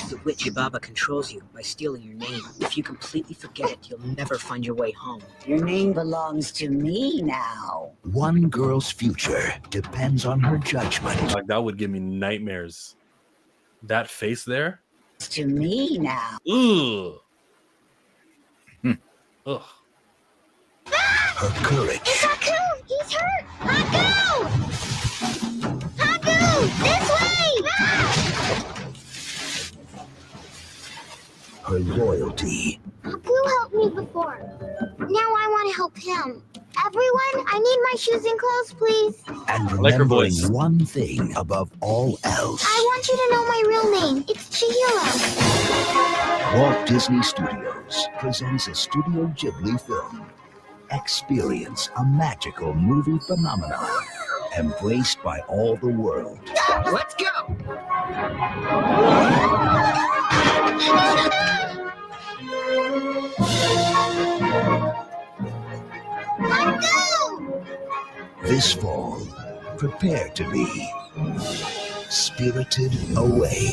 The witch Baba controls you by stealing your name. If you completely forget it, you'll never find your way home. Your name belongs to me now. One girl's future depends on her judgment. Like, that would give me nightmares. That face there. It's to me now. Ugh. Ugh. Her courage. Haku! He's hurt! Haku! Haku! This way! her loyalty. Apu helped me before. Now I want to help him. Everyone, I need my shoes and clothes, please. And I like her remembering voice. one thing above all else. I want you to know my real name. It's Chihiro. Walt Disney Studios presents a Studio Ghibli film. Experience a magical movie phenomenon embraced by all the world. Let's go! This fall, prepare to be spirited away.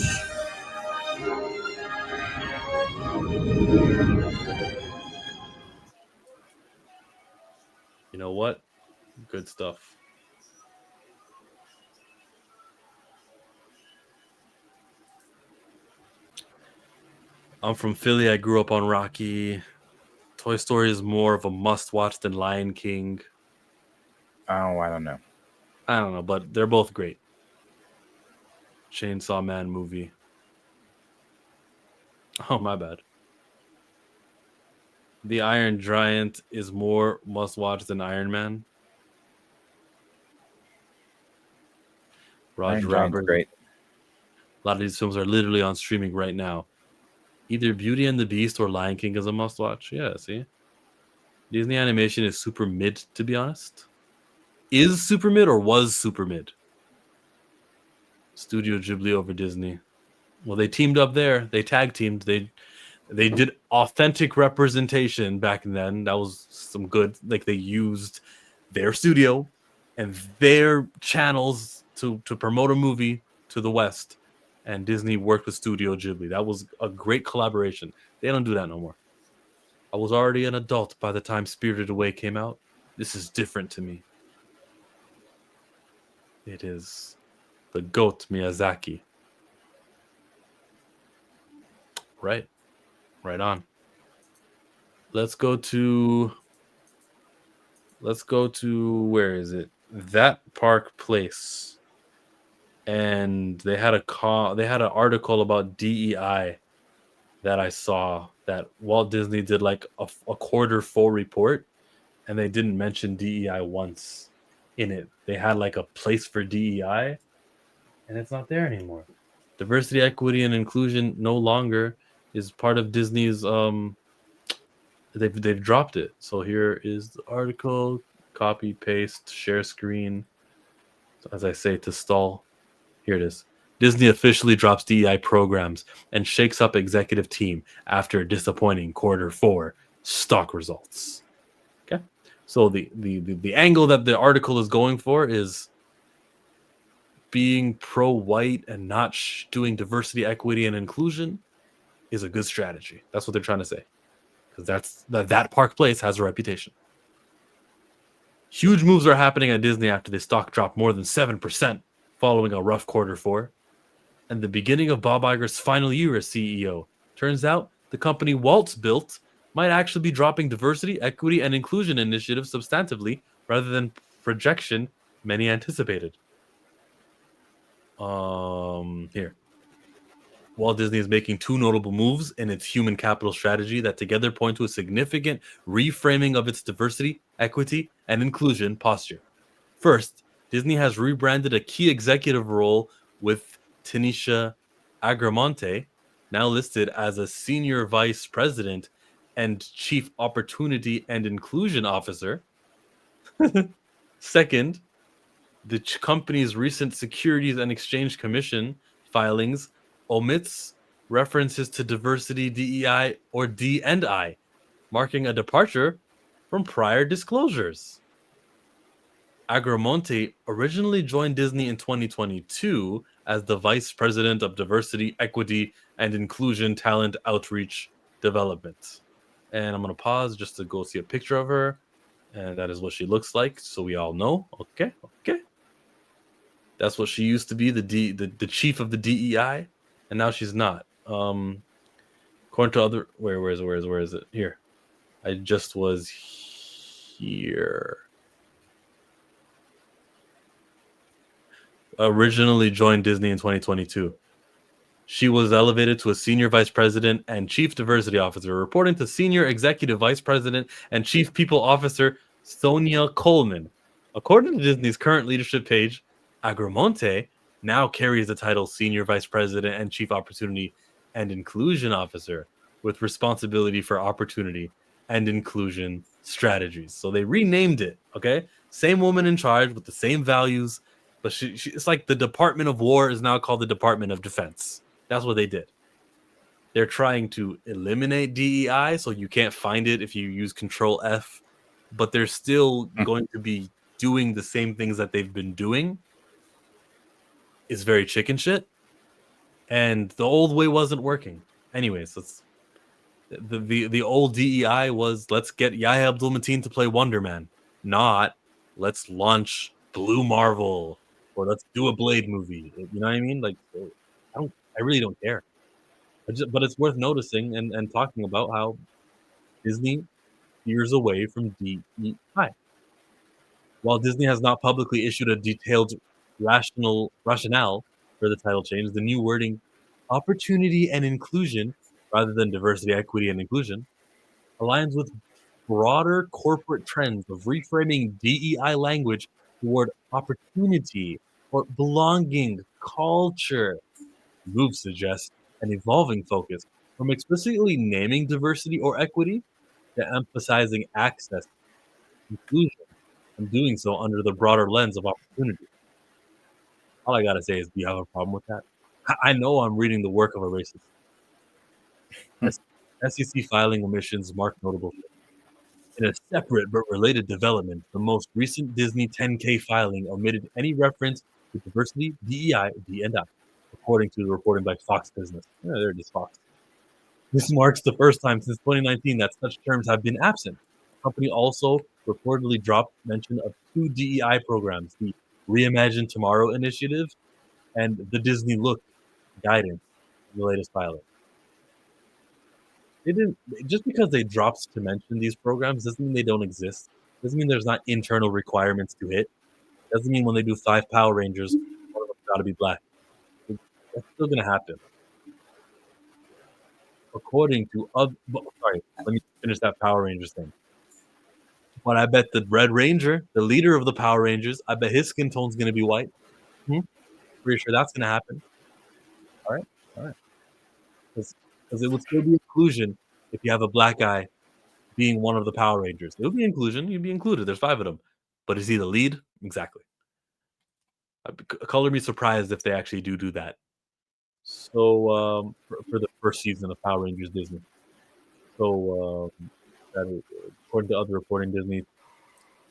You know what? Good stuff. I'm from Philly. I grew up on Rocky. Toy Story is more of a must-watch than Lion King. Oh, I don't know. I don't know, but they're both great. Chainsaw Man movie. Oh, my bad. The Iron Giant is more must-watch than Iron Man. Iron Roger Giant's Robert. great. A lot of these films are literally on streaming right now. Either Beauty and the Beast or Lion King is a must-watch. Yeah, see? Disney animation is super mid, to be honest. Is super mid or was super mid? Studio Ghibli over Disney. Well, they teamed up there. They tag teamed. They did authentic representation back then. That was some good. Like, they used their studio and their channels to promote a movie to the West. And Disney worked with Studio Ghibli. That was a great collaboration. They don't do that no more. I was already an adult by the time Spirited Away came out. This is different to me. It is the GOAT Miyazaki. Right. Right on. Let's go to where is it? That Park Place. And they had an article about DEI that I saw that Walt Disney did like a quarter full report, and they didn't mention DEI once in it. They had like a place for DEI, and it's not there anymore. Diversity, equity, and inclusion no longer is part of Disney's. They've dropped it. So here is the article. Copy, paste, share screen. So as I say, to stall. Here it is. Disney officially drops DEI programs and shakes up executive team after disappointing quarter 4 stock results. Okay, so the angle that the article is going for is being pro-white and not doing diversity, equity, and inclusion is a good strategy. That's what they're trying to say, because that Park Place has a reputation. Huge moves are happening at Disney after the stock dropped more than 7%. Following a rough quarter 4 and the beginning of Bob Iger's final year as CEO. Turns out the company Walt's built might actually be dropping diversity, equity, and inclusion initiatives substantively rather than projection many anticipated. Here. Walt Disney is making 2 notable moves in its human capital strategy that together point to a significant reframing of its diversity, equity, and inclusion posture. First, Disney has rebranded a key executive role with Tanisha Agramonte, now listed as a senior vice president and chief opportunity and inclusion officer. Second, the company's recent Securities and Exchange Commission filings omits references to diversity, DEI, or D&I, marking a departure from prior disclosures. Agramonte originally joined Disney in 2022 as the Vice President of Diversity, Equity, and Inclusion Talent Outreach Development. And I'm going to pause just to go see a picture of her. And that is what she looks like, so we all know. Okay. That's what she used to be, the chief of the DEI, and now she's not. According to other... Where is it? Here. I just was here. Originally joined Disney in 2022. She was elevated to a senior vice president and chief diversity officer, reporting to senior executive vice president and chief people officer Sonia Coleman. According to Disney's current leadership page, Agramonte now carries the title senior vice president and chief opportunity and inclusion officer with responsibility for opportunity and inclusion strategies. So they renamed it, okay? Same woman in charge with the same values, but it's like the Department of War is now called the Department of Defense. That's what they did. They're trying to eliminate DEI, so you can't find it if you use Control F, but they're still going to be doing the same things that they've been doing. It's very chicken shit, and the old way wasn't working. Anyways, the old DEI was let's get Yahya Abdul-Mateen to play Wonder Man, not let's launch Blue Marvel or let's do a Blade movie. You know what I mean? Like, I really don't care. But it's worth noticing and talking about how Disney steers away from DEI. While Disney has not publicly issued a detailed rationale for the title change, the new wording, opportunity and inclusion, rather than diversity, equity, and inclusion, aligns with broader corporate trends of reframing DEI language toward opportunity or belonging, culture. Move suggests an evolving focus from explicitly naming diversity or equity to emphasizing access, inclusion, and doing so under the broader lens of opportunity. All I gotta say is, do you have a problem with that? I know I'm reading the work of a racist. SEC filing omissions mark notable shifts. In a separate but related development, the most recent Disney 10K filing omitted any reference to diversity, DEI, D&I, according to the reporting by Fox Business. Yeah, there it is, Fox. This marks the first time since 2019 that such terms have been absent. The company also reportedly dropped mention of 2 DEI programs, the Reimagine Tomorrow initiative and the Disney Look guidance, the latest filing. They didn't, just because they dropped to mention these programs doesn't mean they don't exist. Doesn't mean there's not internal requirements to hit. Doesn't mean when they do 5 Power Rangers, one of them got to be black. That's still going to happen. According to sorry, let me finish that Power Rangers thing. But I bet the Red Ranger, the leader of the Power Rangers, I bet his skin tone's going to be white. Pretty sure that's going to happen. All right. Because it would still be inclusion if you have a black guy being one of the Power Rangers. It would be inclusion. You'd be included. There's 5 of them. But is he the lead? Exactly. Color me surprised if they actually do that. So for the first season of Power Rangers Disney. So according to other reporting, Disney.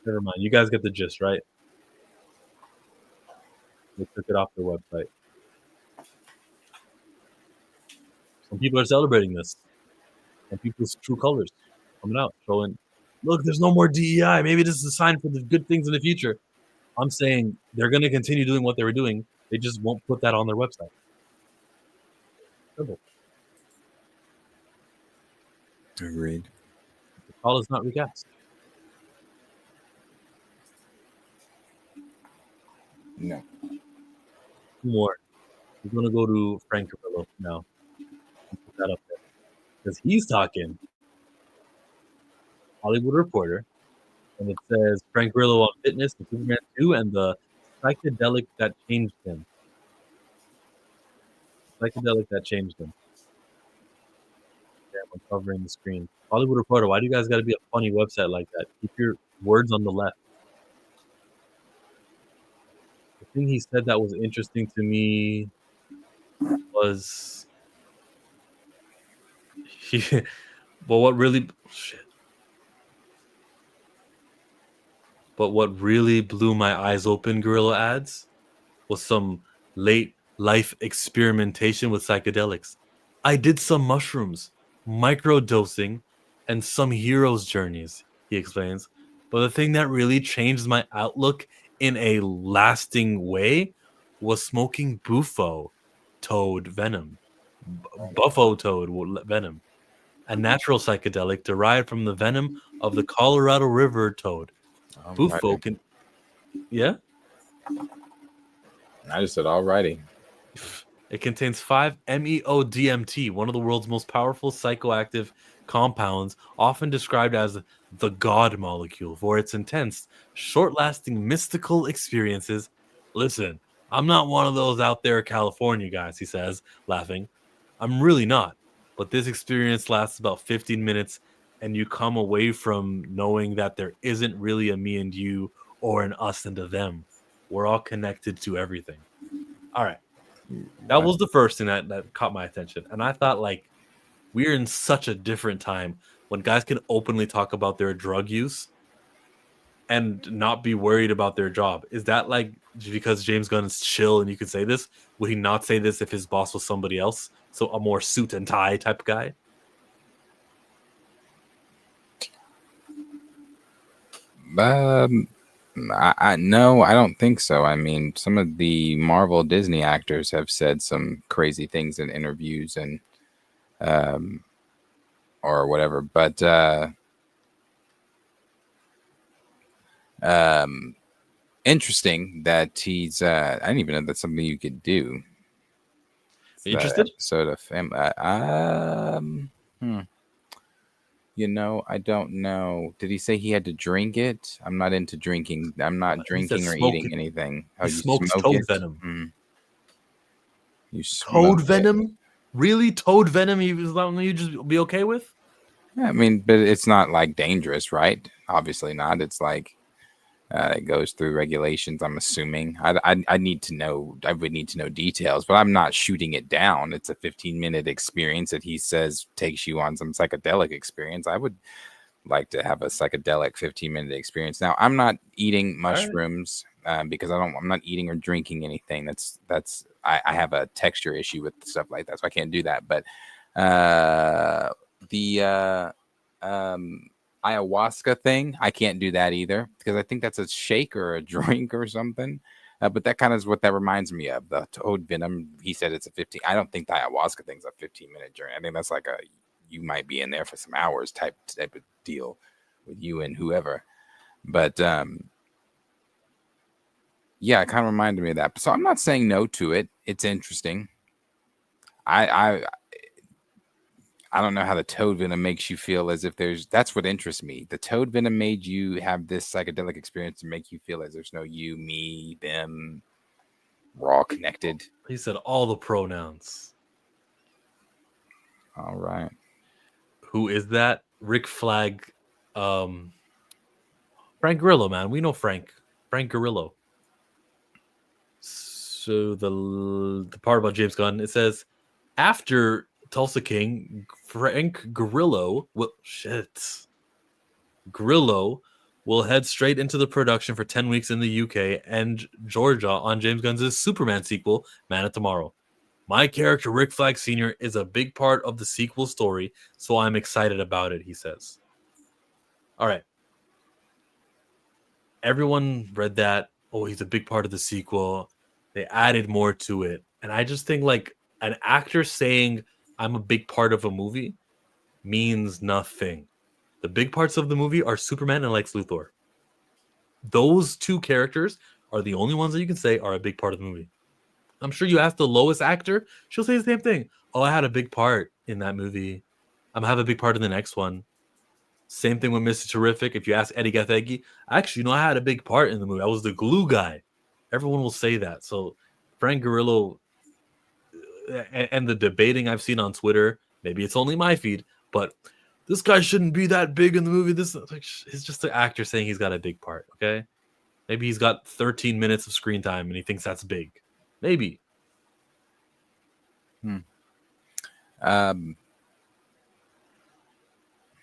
Never mind. You guys get the gist, right? They took it off their website. Some people are celebrating this. And people's true colors coming out, showing, look, there's no more DEI. Maybe this is a sign for the good things in the future. I'm saying they're going to continue doing what they were doing. They just won't put that on their website. Simple. Agreed. The call is not recast. No. 2 more. We're going to go to Frank Carrillo now. Put that up there. Because he's talking Hollywood Reporter, and it says Frank Grillo on fitness, and Superman 2, and the psychedelic that changed him. Psychedelic that changed him. Damn, I'm covering the screen. Hollywood Reporter, why do you guys got to be a funny website like that? Keep your words on the left. The thing he said that was interesting to me was but what really blew my eyes open, Gorilla Ads, was some late life experimentation with psychedelics. I did some mushrooms, microdosing, and some hero's journeys, he explains. But the thing that really changed my outlook in a lasting way was smoking Buffo toad venom. Buffo toad venom. A natural psychedelic derived from the venom of the Colorado River toad. Buffo can... Yeah? I just said, alrighty. It contains 5-MeO-DMT, one of the world's most powerful psychoactive compounds, often described as the God molecule for its intense, short-lasting mystical experiences. Listen, I'm not one of those out there California guys, he says, laughing. I'm really not. But this experience lasts about 15 minutes, and you come away from knowing that there isn't really a me and you or an us and a them. We're all connected to everything. All right. That was the first thing that caught my attention. And I thought, like, we're in such a different time when guys can openly talk about their drug use and not be worried about their job. Is that like because James Gunn is chill and you could say this? Would he not say this if his boss was somebody else? So a more suit and tie type guy? No, I don't think so. I mean, some of the Marvel Disney actors have said some crazy things in interviews and or whatever, but interesting that he's I didn't even know that's something you could do. Interested? Episode of You know, I don't know. Did he say he had to drink it? I'm not into drinking. I'm not drinking or eating anything. He smokes toad venom. You smoke Toad venom? Really? Toad venom? You just be okay with? I mean, but it's not like dangerous, right? Obviously not. It's like it goes through regulations. I'm assuming. I need to know. I would need to know details, but I'm not shooting it down. It's a 15-minute experience that he says takes you on some psychedelic experience. I would like to have a psychedelic 15-minute experience. Now, I'm not eating mushrooms because I'm not eating or drinking anything. I have a texture issue with stuff like that, so I can't do that. But the ayahuasca thing, I can't do that either because I think that's a shake or a drink or something. But that kind of is what that reminds me of. The toad venom, he said it's a 15. I don't think the ayahuasca thing's a 15-minute journey. I think that's like you might be in there for some hours type of deal with you and whoever. But yeah, it kind of reminded me of that. So I'm not saying no to it. It's interesting. I don't know how the toad venom makes you feel as if that's what interests me. The toad venom made you have this psychedelic experience to make you feel as there's no you, me, them. We're all connected. He said all the pronouns. All right. Who is that? Rick Flag. Frank Grillo, man. We know Frank. Frank Grillo. So the part about James Gunn, it says, after Tulsa King, Frank Grillo will head straight into the production for 10 weeks in the UK and Georgia on James Gunn's Superman sequel, Man of Tomorrow. My character, Rick Flag Sr., is a big part of the sequel story, so I'm excited about it, he says. All right. Everyone read that. Oh, he's a big part of the sequel. They added more to it. And I just think, like, an actor saying, I'm a big part of a movie means nothing. The big parts of the movie are Superman and Lex Luthor. Those two characters are the only ones that you can say are a big part of the movie. I'm sure you ask the lowest actor, she'll say the same thing. Oh, I had a big part in that movie. I'm gonna have a big part in the next one. Same thing with Mr. Terrific. If you ask Eddie Gathegi, actually, I had a big part in the movie. I was the glue guy. Everyone will say that. So Frank Grillo and the debating I've seen on Twitter, maybe it's only my feed, but this guy shouldn't be that big in the movie. This is just an actor saying he's got a big part, okay? Maybe he's got 13 minutes of screen time and he thinks that's big. Maybe.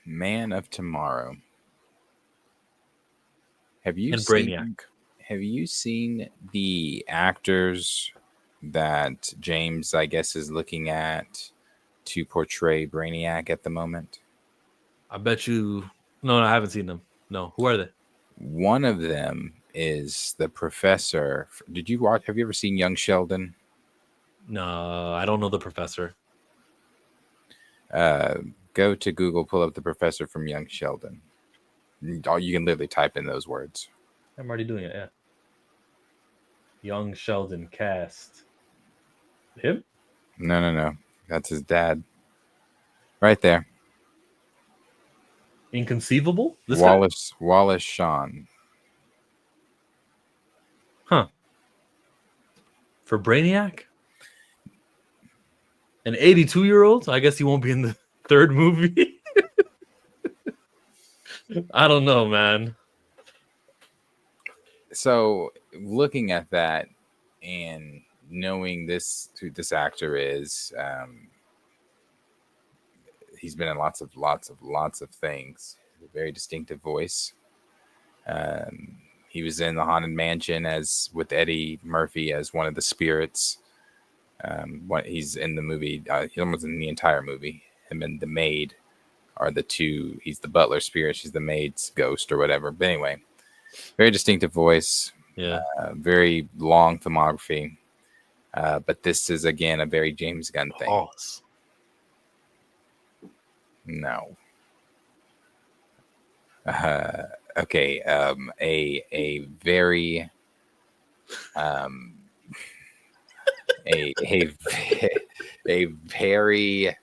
Man of Tomorrow. Have you seen the actors that James, I guess, is looking at to portray Brainiac at the moment? I bet you. No, I haven't seen them. No, who are they? One of them is the professor. Have you ever seen Young Sheldon? No, I don't know the professor. Go to Google, pull up the professor from Young Sheldon. You can literally type in those words. I'm already doing it, yeah. Young Sheldon cast. Him? No. That's his dad. Right there. Inconceivable? This guy? Wallace Shawn. Huh. For Brainiac? An 82-year-old? I guess he won't be in the third movie. I don't know, man. So looking at that and knowing who this actor is, he's been in lots of things. A very distinctive voice. He was in the Haunted Mansion with Eddie Murphy as one of the spirits. He's in the movie. He almost in the entire movie. Him and the maid are the two. He's the butler spirit. She's the maid's ghost or whatever. But anyway, very distinctive voice. Yeah. Very long filmography. But this is again a very James Gunn thing. Pause. No. Okay. A very a very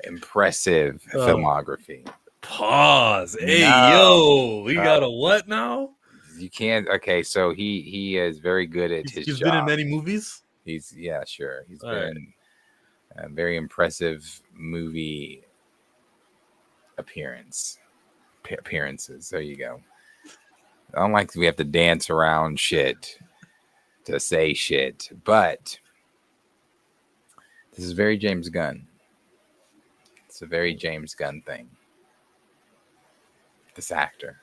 impressive filmography. Pause. Hey, No. we got a what now? You can't. Okay, so he is very good at his He's job. been in many movies? Sure. He's All been a very impressive movie appearances. There you go. I don't like we have to dance around shit to say shit, but this is very James Gunn. It's a very James Gunn thing. This actor.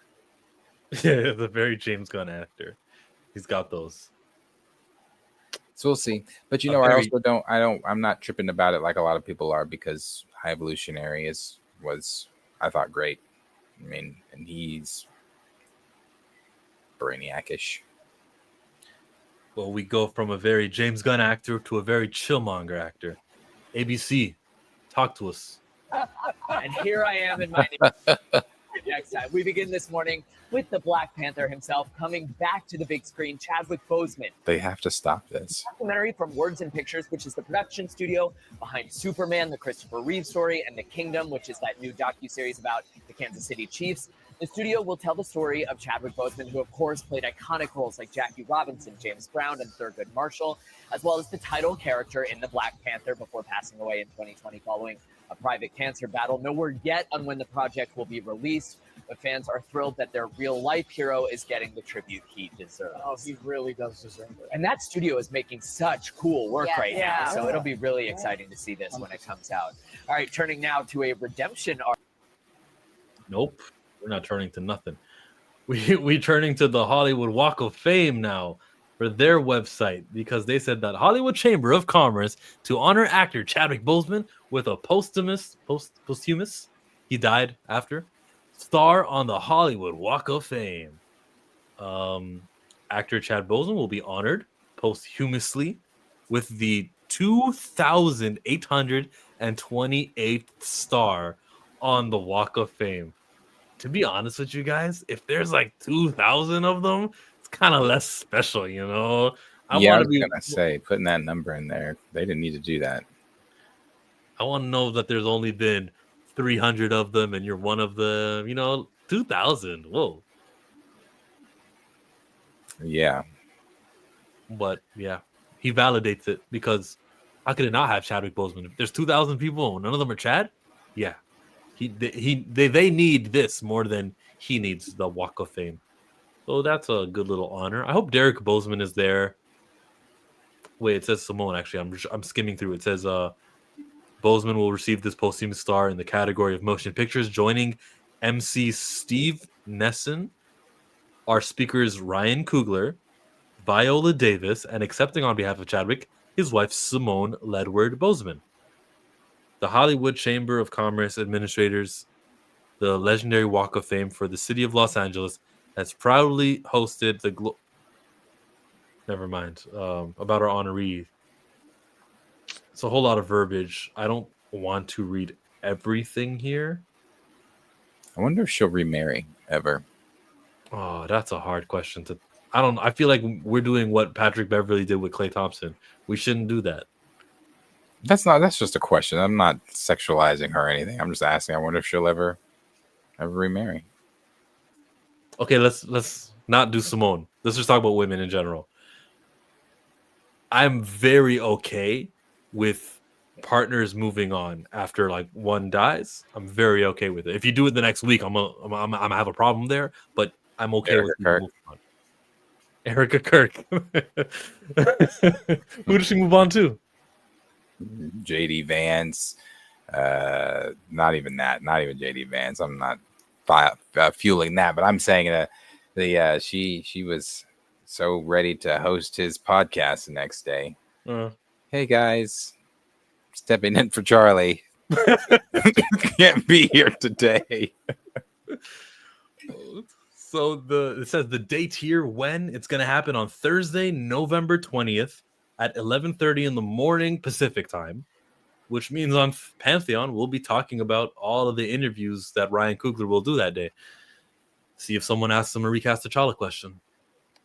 Yeah, the very James Gunn actor. He's got those. So we'll see. But I'm not tripping about it like a lot of people are, because High Evolutionary was I thought great. I mean, and he's Brainiac-ish. Well, we go from a very James Gunn actor to a very Chillmonger actor. ABC, talk to us. And here I am in my next time. We begin this morning with the Black Panther himself coming back to the big screen, Chadwick Boseman. They have to stop this. Documentary from Words and Pictures, which is the production studio behind Superman, the Christopher Reeve story, and The Kingdom, which is that new docuseries about the Kansas City Chiefs. The studio will tell the story of Chadwick Boseman, who of course played iconic roles like Jackie Robinson, James Brown, and Thurgood Marshall, as well as the title character in the Black Panther before passing away in 2020 following a private cancer battle. No word yet on when the project will be released, but fans are thrilled that their real-life hero is getting the tribute he deserves. Oh, he really does deserve it. And that studio is making such cool work right Yeah. now, so it'll be really exciting to see this when it comes out. All right, turning now to a redemption arc. Nope, we're not turning to nothing. We turning to the Hollywood Walk of Fame now for their website, because they said that Hollywood Chamber of Commerce to honor actor Chadwick Boseman with a posthumous, he died after, star on the Hollywood Walk of Fame. Actor Chad Boseman will be honored posthumously with the 2,828th star on the Walk of Fame. To be honest with you guys, if there's like 2,000 of them, it's kind of less special, you know? I was gonna say, putting that number in there, they didn't need to do that. I want to know that there's only been 300 of them and you're one of them, 2,000. Whoa. Yeah. But yeah, he validates it, because how could it not have Chadwick Boseman? If there's 2,000 people and none of them are Chad, yeah. They need this more than he needs the Walk of Fame. So that's a good little honor. I hope Derek Boseman is there. Wait, it says Simone, actually. I'm skimming through. It says Boseman will receive this posthumous star in the category of motion pictures, joining MC Steve Nesson, our speakers Ryan Coogler, Viola Davis, and accepting on behalf of Chadwick, his wife Simone Ledward Boseman. The Hollywood Chamber of Commerce administrators, the legendary Walk of Fame for the city of Los Angeles, has proudly hosted the about our honoree. It's a whole lot of verbiage. I don't want to read everything here. I wonder if she'll remarry ever. Oh, that's a hard question to. I feel like we're doing what Patrick Beverly did with Klay Thompson. We shouldn't do that. That's just a question. I'm not sexualizing her or anything. I'm just asking. I wonder if she'll ever remarry. Okay, let's not do Simone. Let's just talk about women in general. I'm very okay with partners moving on after like one dies. I'm very okay with it. If you do it the next week, I'm gonna have a problem there. But I'm okay with people moving on. Erica Kirk. Who does she move on to? JD Vance. Not even that. Not even JD Vance. I'm not fueling that, but I'm saying she was so ready to host his podcast the next day. Hey guys, stepping in for Charlie. Can't be here today. So it says the date here when it's going to happen on Thursday, November 20th at 11:30 in the morning Pacific time, which means on Pantheon we'll be talking about all of the interviews that Ryan Coogler will do that day. See if someone asks him a recast T'Challa question.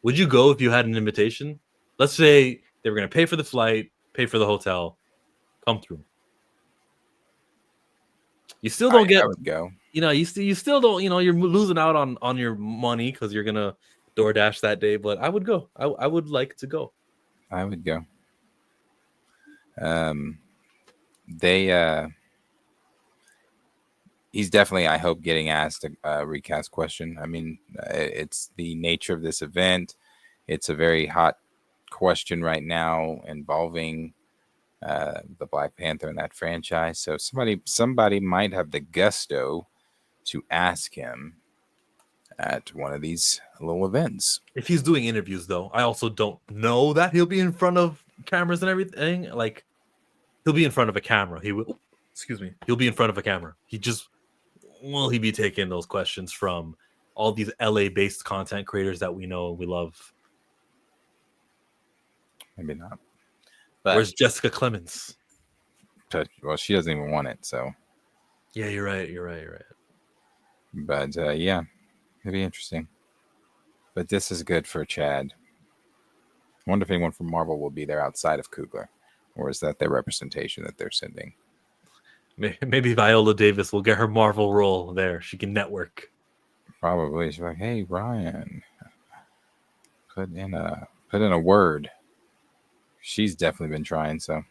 Would you go if you had an invitation? Let's say they were going to pay for the flight, pay for the hotel, come through. You still don't get. I would go. You know, you still don't. You know, you're losing out on your money because you're gonna DoorDash that day. But I would go. I would like to go. I would go. He's definitely, I hope, getting asked a recast question. I mean, it's the nature of this event. It's a very hot question right now involving the Black Panther and that franchise. So somebody might have the gusto to ask him at one of these little events. If he's doing interviews, though, I also don't know that he'll be in front of cameras and everything. Like, he'll be in front of a camera. He will. Excuse me. He'll be in front of a camera. Will he be taking those questions from all these LA-based content creators that we know and we love? Maybe not. But where's Jessica Clemens? Well, she doesn't even want it, so. Yeah, you're right. But yeah, it'd be interesting. But this is good for Chad. I wonder if anyone from Marvel will be there outside of Coogler, or is that their representation that they're sending? Maybe Viola Davis will get her Marvel role there. She can network. Probably. She's like, hey, Ryan, put in a word. She's definitely been trying. So,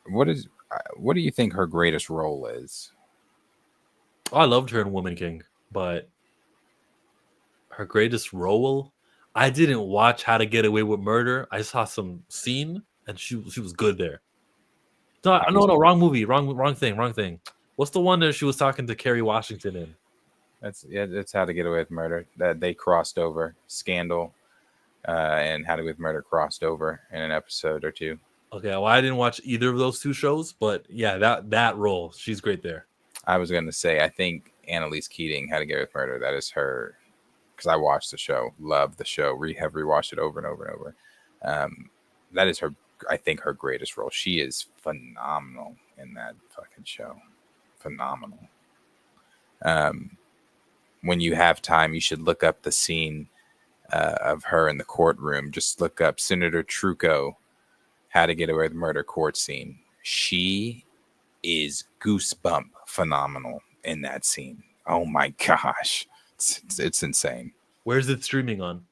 what do you think her greatest role is? I loved her in Woman King, but her greatest role, I didn't watch How to Get Away with Murder. I saw some scene, and she was good there. No, wrong movie, wrong thing. What's the one that she was talking to Kerry Washington in? That's How to Get Away with Murder. That they crossed over. Scandal and How to Get Away with Murder crossed over in an episode or two. Okay, well, I didn't watch either of those two shows, but yeah, that role, she's great there. I was going to say, I think Annalise Keating, How to Get Away with Murder, that is her, because I watched the show, loved the show, have rewatched it over and over and over. That is her, I think, her greatest role. She is phenomenal in that fucking show. Phenomenal. When you have time, you should look up the scene of her in the courtroom. Just look up Senator Trucco, How to Get Away with Murder court scene. She is goosebump phenomenal in that scene. Oh my gosh. It's insane. Where's it streaming on?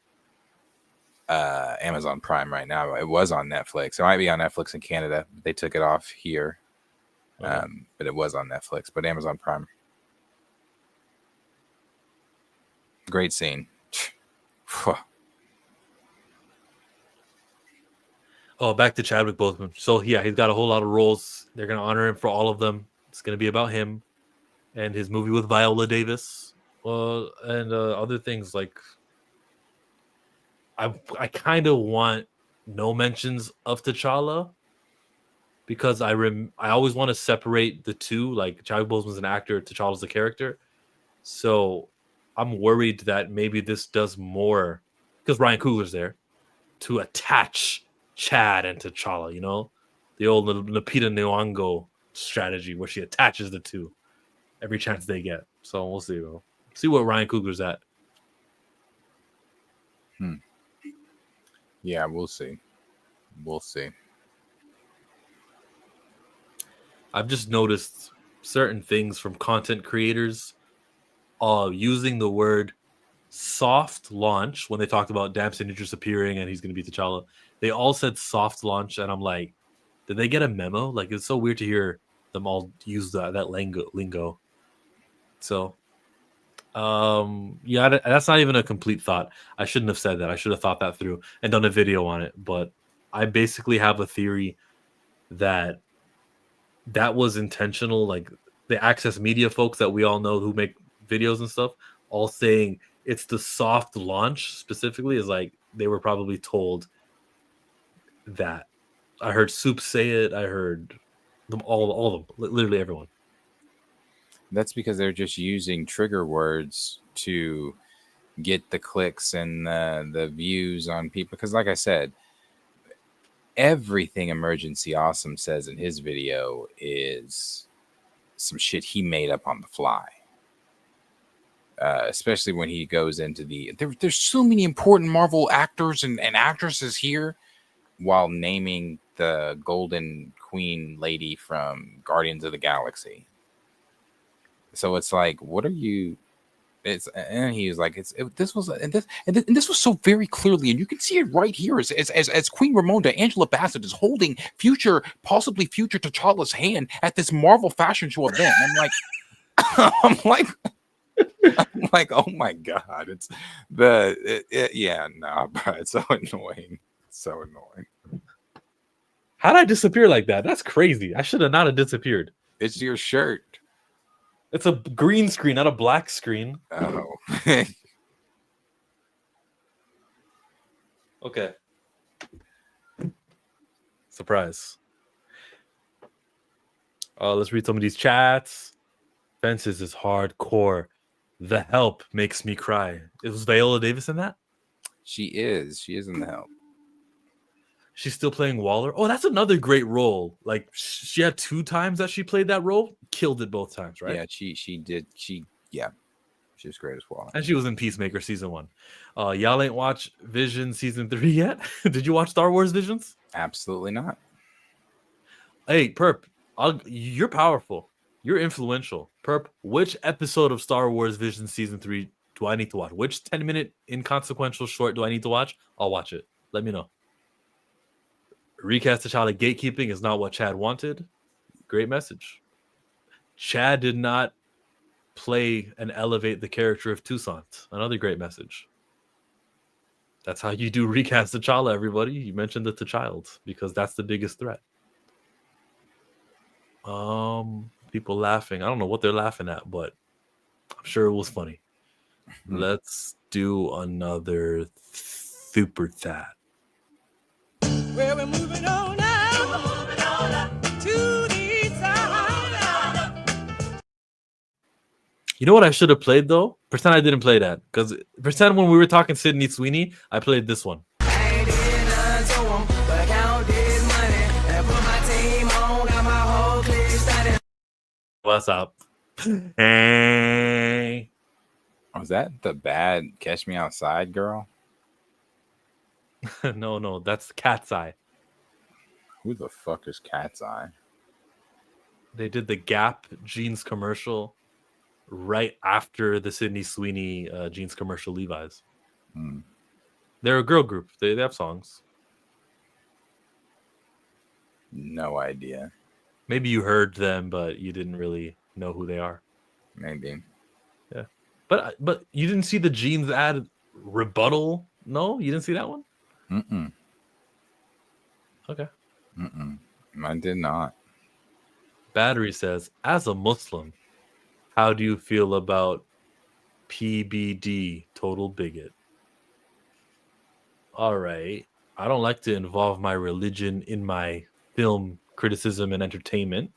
Amazon Prime right now. It was on Netflix. It might be on Netflix in Canada. They took it off here. But it was on Netflix. But Amazon Prime. Great scene. Oh, back to Chadwick Boseman. So yeah, he's got a whole lot of roles. They're gonna honor him for all of them. It's gonna be about him and his movie with Viola Davis, and other things like. I kind of want no mentions of T'Challa because I always want to separate the two. Like Chadwick Boseman's an actor, T'Challa's a character, so I'm worried that maybe this does more because Ryan Coogler's there to attach Chad and T'Challa. You know, the old Lupita Nyong'o strategy where she attaches the two every chance they get. So we'll see. We'll see what Ryan Coogler's at. Yeah, we'll see. We'll see. I've just noticed certain things from content creators using the word soft launch when they talked about Damson Idris appearing and he's going to be T'Challa. They all said soft launch, and I'm like, did they get a memo? Like, it's so weird to hear them all use that lingo. So, yeah, that's not even a complete thought. I shouldn't have said that. I should have thought that through and done a video on it. But I basically have a theory that was intentional. Like the Access Media folks that we all know who make videos and stuff, all saying it's the soft launch specifically, is like they were probably told that. I heard Soup say it. I heard them all of them, literally everyone. That's because they're just using trigger words to get the clicks and the views on people. Because, like I said, everything Emergency Awesome says in his video is some shit he made up on the fly. Especially when he goes into there's so many important Marvel actors and actresses here, while naming the Golden Queen lady from Guardians of the Galaxy. So it's like, what are you? And he was like, this was so very clearly, and you can see it right here as Queen Ramonda, Angela Bassett is holding possibly future T'Challa's hand at this Marvel fashion show event. And I'm like, oh my god, it's bro, it's so annoying, so annoying. How did I disappear like that? That's crazy. I should have not have disappeared. It's your shirt. It's a green screen, not a black screen. Oh. Okay. Surprise. Let's read some of these chats. Fences is hardcore. The Help makes me cry. Was Viola Davis in that? She is. She is in The Help. She's still playing Waller. Oh, that's another great role. Like, she had 2 times that she played that role. Killed it both times, right? Yeah, she did. She was great as well. And she was in Peacemaker season 1. Y'all ain't watched Vision season 3 yet? Did you watch Star Wars Visions? Absolutely not. Hey, Perp, you're powerful. You're influential. Perp, which episode of Star Wars Vision season 3 do I need to watch? Which 10-minute inconsequential short do I need to watch? I'll watch it. Let me know. Recast T'Challa gatekeeping is not what Chad wanted. Great message. Chad did not play and elevate the character of Toussaint. Another great message. That's how you do recast T'Challa, everybody. You mentioned the T'Child because that's the biggest threat. People laughing. I don't know what they're laughing at, but I'm sure it was funny. Let's do another super that. Well, we're moving on now. To the side. You know what I should have played though? Pretend I didn't play that. Because pretend when we were talking Sydney Sweeney, I played this one. What's up? Hey. Was that the bad Catch Me Outside girl? No, that's Cat's Eye. Who the fuck is Cat's Eye? They did the Gap jeans commercial right after the Sydney Sweeney jeans commercial Levi's. They're a girl group. They have songs. No idea. Maybe you heard them, but you didn't really know who they are. Maybe. Yeah. But you didn't see the jeans ad rebuttal? No? You didn't see that one? Mm-mm. Okay. Mm-mm. I did not. Battery says, as a Muslim, how do you feel about PBD, total bigot? All right. I don't like to involve my religion in my film criticism and entertainment.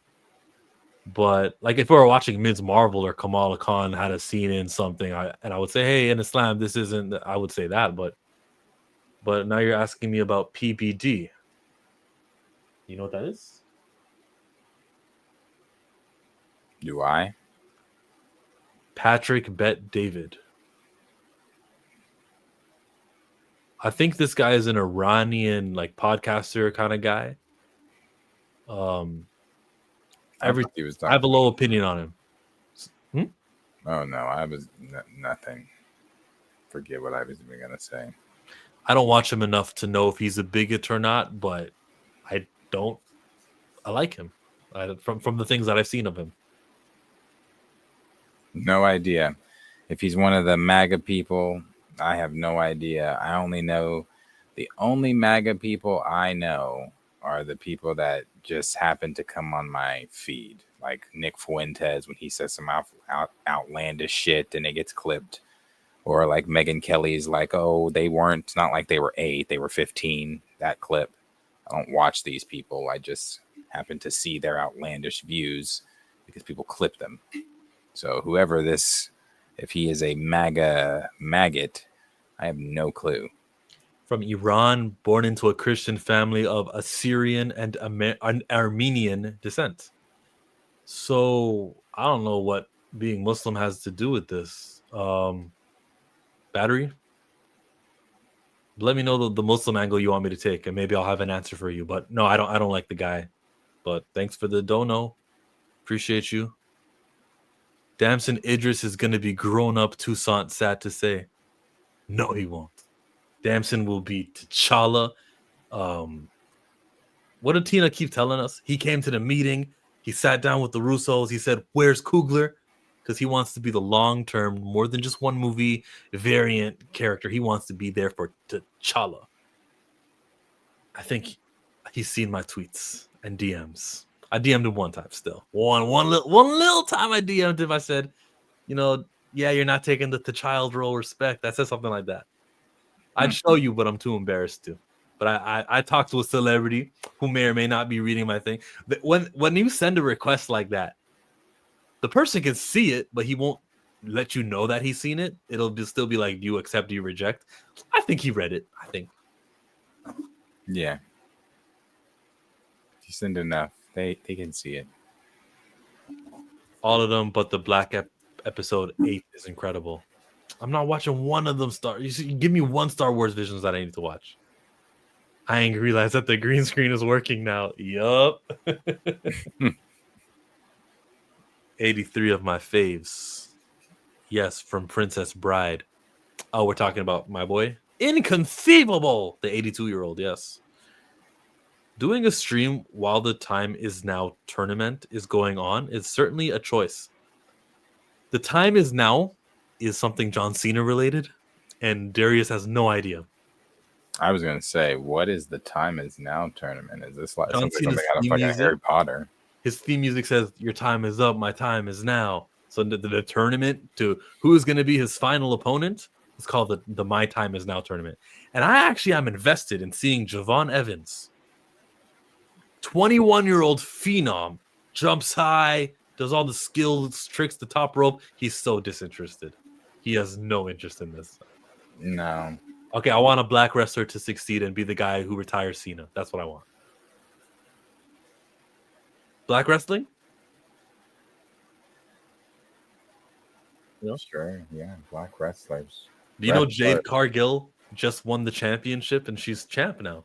But like if we were watching Ms. Marvel or Kamala Khan had a scene in something, I would say, hey, in Islam, this isn't, I would say that. But now you're asking me about PBD. You know what that is? Do I? Patrick Bet David. I think this guy is an Iranian like podcaster kind of guy. I thought he was I have a talking- low opinion on him. Oh no, I was nothing. Forget what I was even gonna say. I don't watch him enough to know if he's a bigot or not, but I like him from the things that I've seen of him. No idea. If he's one of the MAGA people, I have no idea. I only know the only MAGA people I know are the people that just happen to come on my feed, like Nick Fuentes when he says some outlandish shit and it gets clipped, or like Megyn Kelly's like, oh, they weren't, it's not like they were 8, they were 15. That clip. I don't watch these people. I just happen to see their outlandish views because people clip them. So whoever this, if he is a maggot, I have no clue. From Iran, born into a Christian family of Assyrian and Armenian descent. So I don't know what being Muslim has to do with this. Battery? Let me know the Muslim angle you want me to take, and maybe I'll have an answer for you. But no, I don't like the guy. But thanks for the dono. Appreciate you. Damson Idris is going to be grown up Toussaint, sad to say. No, he won't. Damson will be T'Challa. What did Tina keep telling us? He came to the meeting. He sat down with the Russos. He said, where's Coogler? Because he wants to be the long-term, more than just one movie variant character. He wants to be there for T'Challa. I think he's seen my tweets and DMs. I DM'd him one time still. One little time I DM'd him. I said, yeah, you're not taking the child role respect. I said something like that. I'd show you, but I'm too embarrassed to. But I talked to a celebrity who may or may not be reading my thing. When you send a request like that, the person can see it, but he won't let you know that he's seen it. It'll still be like, do you accept, do you reject? I think he read it. I think. Yeah. If you send enough, they can see it. All of them, but the Black episode 8 is incredible. I'm not watching one of them. You give me one Star Wars Visions that I need to watch. I ain't realized that the green screen is working now. Yup. 83 of my faves. Yes, from Princess Bride. Oh, we're talking about my boy? Inconceivable! The 82-year-old, yes. Doing a stream while the Time Is Now tournament is going on is certainly a choice. The Time Is Now is something John Cena related, and Darius has no idea. I was going to say, what is the Time Is Now tournament? Is this like John something Cena's out of theme fucking music. Harry Potter? His theme music says, your time is up, my time is now. So the tournament to who is going to be his final opponent is called the My Time Is Now tournament. And I actually am invested in seeing Javon Evans, 21-year-old phenom, jumps high, does all the skills, tricks, the top rope. He's so disinterested. He has no interest in this. No. Okay, I want a black wrestler to succeed and be the guy who retires Cena. That's what I want. Black wrestling? Sure, yeah, black wrestlers. Do you know Jade Cargill just won the championship and she's champ now?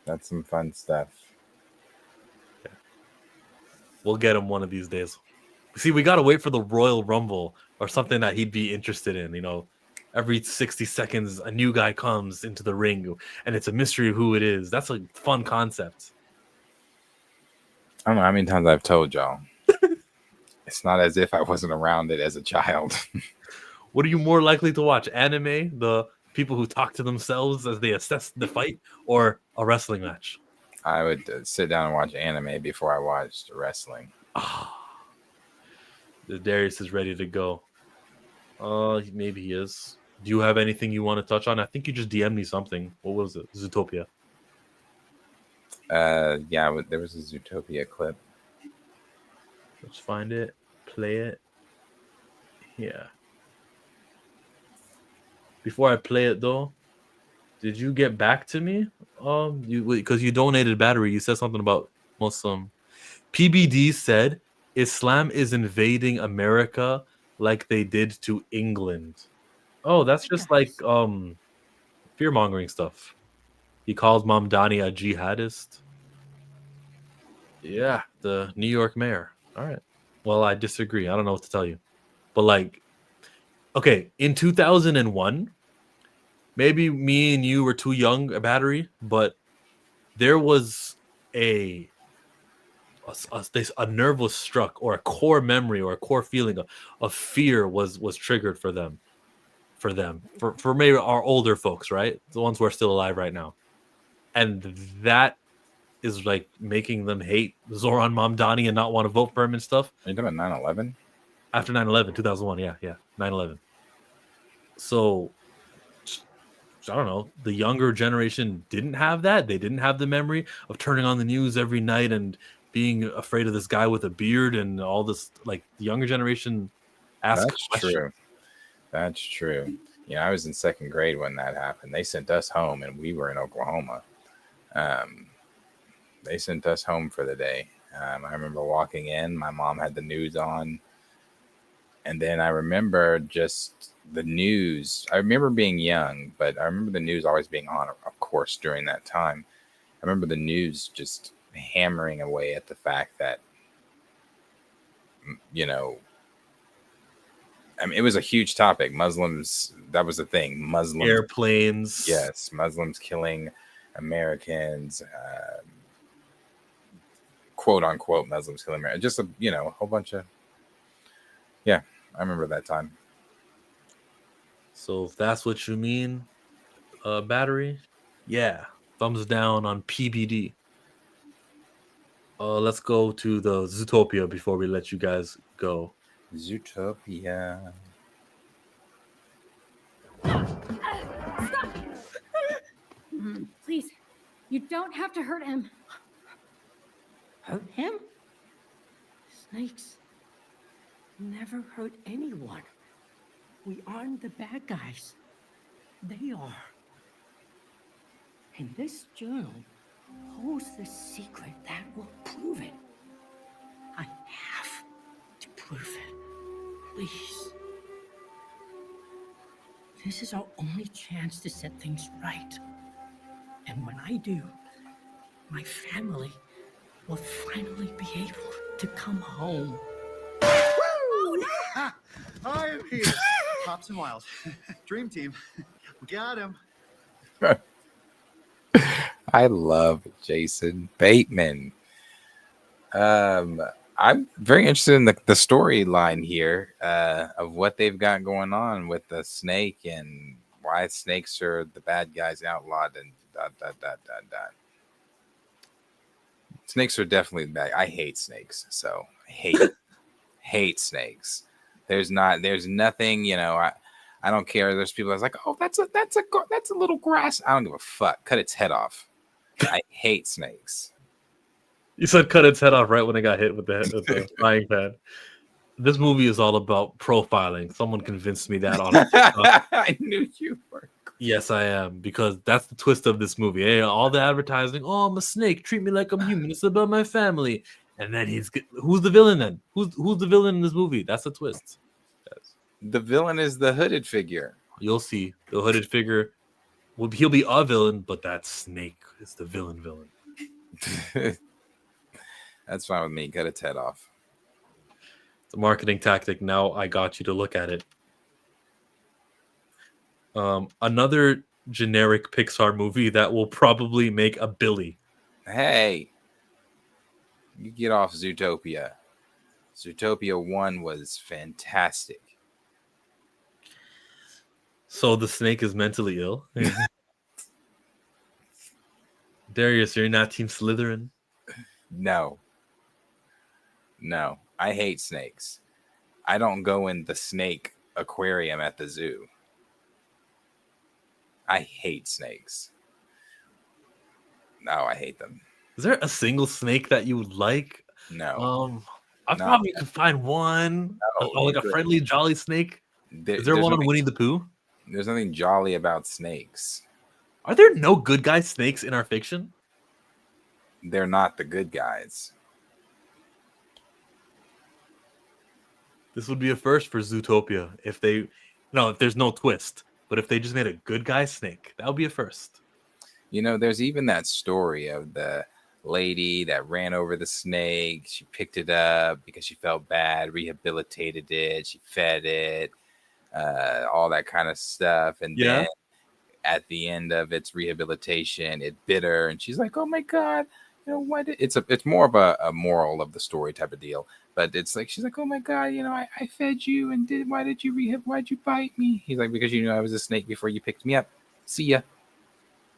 That's some fun stuff. We'll get him one of these days. See, we got to wait for the Royal Rumble or something that he'd be interested in. Every 60 seconds, a new guy comes into the ring and it's a mystery of who it is. That's a fun concept. I don't know how many times I've told y'all. It's not as if I wasn't around it as a child. What are you more likely to watch? Anime, the people who talk to themselves as they assess the fight, or a wrestling match? I would sit down and watch anime before I watched wrestling. Darius is ready to go. Maybe he is. Do you have anything you want to touch on? I think you just DM'd me something. What was it? Zootopia. Yeah, there was a Zootopia clip. Let's find it. Play it. Yeah. Before I play it though, did you get back to me? Because you donated battery. You said something about Muslim. PBD said Islam is invading America like they did to England. Oh, that's just like fear mongering stuff. He called Mamdani a jihadist. Yeah, the New York mayor. All right. Well, I disagree. I don't know what to tell you. But like, okay, in 2001, maybe me and you were too young a battery, but there was a nerve was struck, or a core memory or a core feeling of fear was triggered for them. For maybe our older folks, right? The ones who are still alive right now. And that is like making them hate Zoran Mamdani and not want to vote for him and stuff. Are you talking about 9/11? After 9/11, 2001, yeah, 9/11. So I don't know. The younger generation didn't have that. They didn't have the memory of turning on the news every night and being afraid of this guy with a beard and all this. Like the younger generation asks questions. True. That's true. I was in second grade when that happened. They sent us home, and we were in Oklahoma. They sent us home for the day. I remember walking in. My mom had the news on. And then I remember just the news. I remember being young, but I remember the news always being on, of course, during that time. I remember the news just hammering away at the fact that, I mean, it was a huge topic. Muslims, that was the thing. Muslims. Airplanes. Yes, Muslims killing Americans. Quote unquote Muslims killing Americans. Just a whole bunch of. Yeah, I remember that time. So if that's what you mean, battery, yeah, thumbs down on PBD. Let's go to the Zootopia before we let you guys go. Zootopia. Please, you don't have to hurt him. Hurt him? Snakes never hurt anyone. We aren't the bad guys. They are. And this journal holds the secret that will prove it. I have to prove it. Please. This is our only chance to set things right. And when I do, my family will finally be able to come home. I am here. Pops and Wild. Dream team. We got him. I love Jason Bateman. I'm very interested in the storyline here of what they've got going on with the snake and why snakes are the bad guys outlawed and Snakes are definitely bad. I hate snakes, so I hate snakes. There's nothing, I don't care. There's people that's like, oh, that's a little grass. I don't give a fuck. Cut its head off. I hate snakes. You said cut its head off right when it got hit with the frying pan. This movie is all about profiling. Someone convinced me that on I knew you were. Yes, I am, because that's the twist of this movie. Hey, all the advertising, oh, I'm a snake, treat me like I'm human, it's about my family. And then who's the villain then? Who's the villain in this movie? That's the twist. Yes. The villain is the hooded figure. You'll see. The hooded figure, he'll be a villain, but that snake is the villain. That's fine with me. Cut its head off. It's a marketing tactic. Now I got you to look at it. Another generic Pixar movie that will probably make a billy. Hey, you get off Zootopia. Zootopia 1 was fantastic. So the snake is mentally ill. Darius, you're not Team Slytherin? No, I hate snakes. I don't go in the snake aquarium at the zoo. I hate snakes. No, I hate them. Is there a single snake that you would like? No. I probably could find one. Like a friendly, jolly snake. Is there one on Winnie the Pooh? There's nothing jolly about snakes. Are there no good guy snakes in our fiction? They're not the good guys. This would be a first for Zootopia if they, no, if there's no twist, but if they just made a good guy snake, that would be a first. You know, there's even that story of the lady that ran over the snake. She picked it up because she felt bad, rehabilitated it, she fed it, all that kind of stuff. And Yeah. then at the end of its rehabilitation, it bit her, and she's like, "Oh my god, you know what?" It's more of a moral of the story type of deal. But it's like she's like, "Oh my god, you know, I fed you, and why'd you bite me?" He's like, "Because you knew I was a snake before you picked me up. See ya."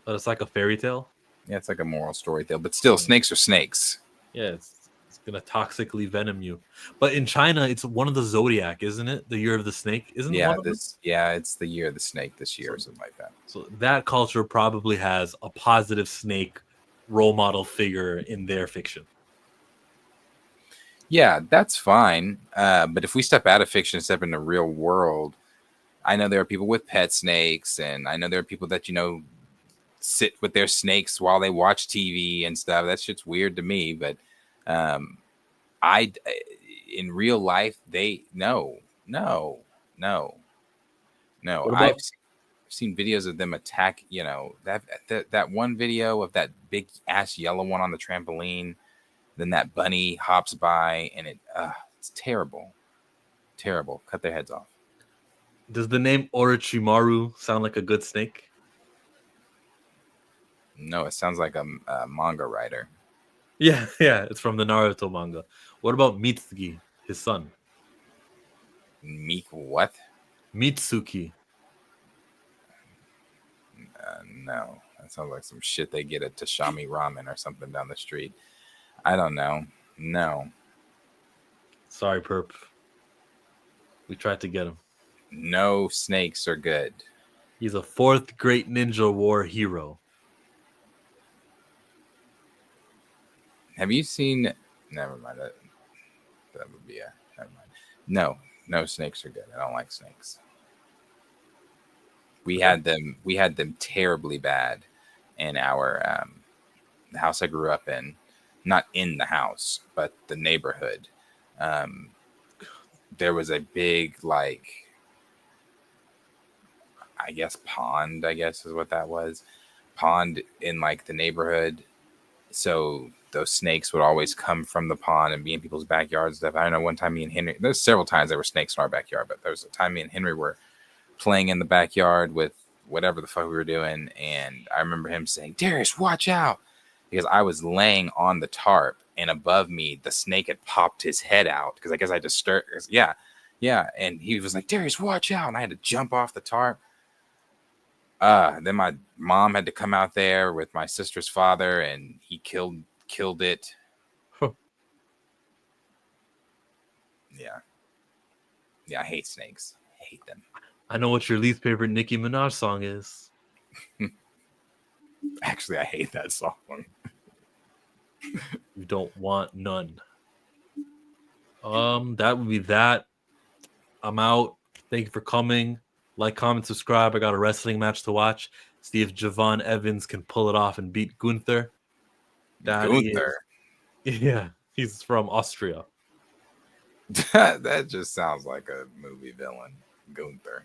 But it's like a fairy tale. Yeah, it's like a moral story tale, but still, snakes are snakes. Yeah, it's gonna toxically venom you. But in China, it's one of the zodiac, isn't it? The year of the snake, isn't it? Yeah, One of them? it's the year of the snake this year, or something like that. So that culture probably has a positive snake role model figure in their fiction. Yeah, that's fine. But if we step out of fiction and step into the real world, I know there are people with pet snakes, and I know there are people that, you know, sit with their snakes while they watch TV and stuff. That shit's weird to me. But in real life, no. What about- I've seen videos of them attack. You know, that one video of that big ass yellow one on the trampoline. Then that bunny hops by, and it's terrible. Terrible. Cut their heads off. Does the name Orochimaru sound like a good snake? No, it sounds like a manga writer. Yeah, it's from the Naruto manga. What about Mitsuki, his son? What? Mitsuki. No, that sounds like some shit they get at Tashami Ramen or something down the street. I don't know. No. Sorry, Perp. We tried to get him. No snakes are good. He's a fourth great ninja war hero. Have you seen? Never mind. That would be never mind. No snakes are good. I don't like snakes. We had them terribly bad in our the house I grew up in. Not in the house, but the neighborhood. There was a big, like, I guess pond, I guess is what that was. Pond in like the neighborhood. So those snakes would always come from the pond and be in people's backyards and stuff. I don't know, one time me and Henry, there's several times there were snakes in our backyard, but there was a time me and Henry were playing in the backyard with whatever the fuck we were doing. And I remember him saying, "Darius, watch out." Because I was laying on the tarp, and above me, the snake had popped his head out because I guess I disturbed. Yeah. And he was like, "Darius, watch out." And I had to jump off the tarp. Then my mom had to come out there with my sister's father, and he killed it. Huh. Yeah, I hate snakes. I hate them. I know what your least favorite Nicki Minaj song is. Actually, I hate that song. You don't want none. That would be that. I'm out. Thank you for coming. Like, comment, subscribe. I got a wrestling match to watch. See if Javon Evans can pull it off and beat Gunther. Gunther? Yeah, he's from Austria. That just sounds like a movie villain. Gunther.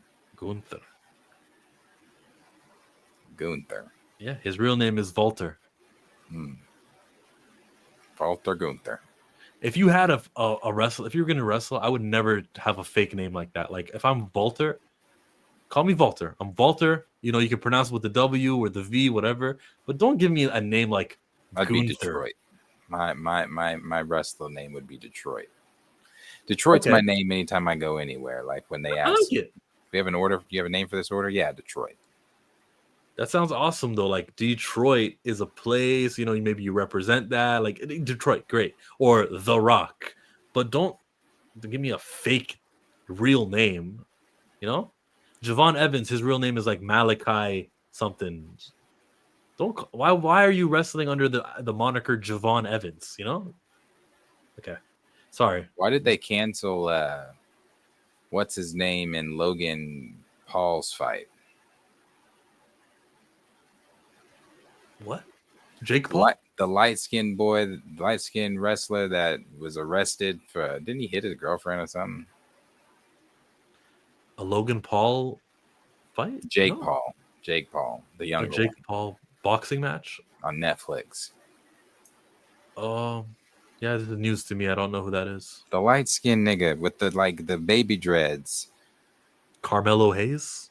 Yeah, his real name is Walter. Walter Gunther. If you had a wrestle, if you were going to wrestle, I would never have a fake name like that. Like, if I'm Walter, call me Walter. I'm Walter. You know, you can pronounce it with the W or the V, whatever. But don't give me a name like I'd Gunther. be Detroit. My wrestler name would be Detroit. Detroit's Okay. my name anytime I go anywhere. Like when they ask, I like it. "We have an order. Do you have a name for this order?" Yeah, Detroit. That sounds awesome, though. Like, Detroit is a place, you know, maybe you represent that. Like, Detroit, great. Or The Rock. But don't give me a fake real name, you know? Javon Evans, his real name is like Malachi something. Why are you wrestling under the moniker Javon Evans, you know? Okay. Sorry. Why did they cancel what's his name in Logan Paul's fight? What? Jake Paul? The light-skinned boy, the light-skinned wrestler that was arrested for, didn't he hit his girlfriend or something? A Logan Paul fight? Jake No. Paul. Jake Paul, the A younger Jake one, Paul boxing match? on Netflix. Yeah, this is news to me. I don't know who that is. The light skinned nigga with the baby dreads. Carmelo Hayes?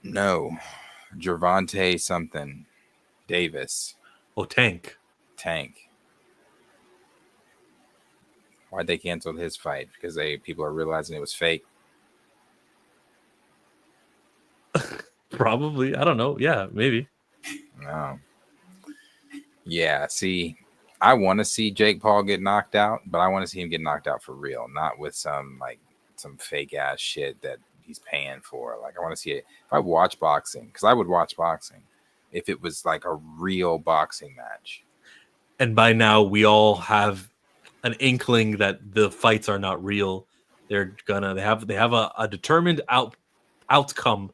No. Gervonta something. Davis. Oh, Tank. Tank. Why'd they cancel his fight? Because people are realizing it was fake. Probably. I don't know. Yeah, maybe. No. Yeah, see, I want to see Jake Paul get knocked out, but I want to see him get knocked out for real, not with some fake ass shit that he's paying for. Like, I want to see it. If I watch boxing, because I would watch boxing if it was like a real boxing match. And by now, we all have an inkling that the fights are not real. They have a determined outcome.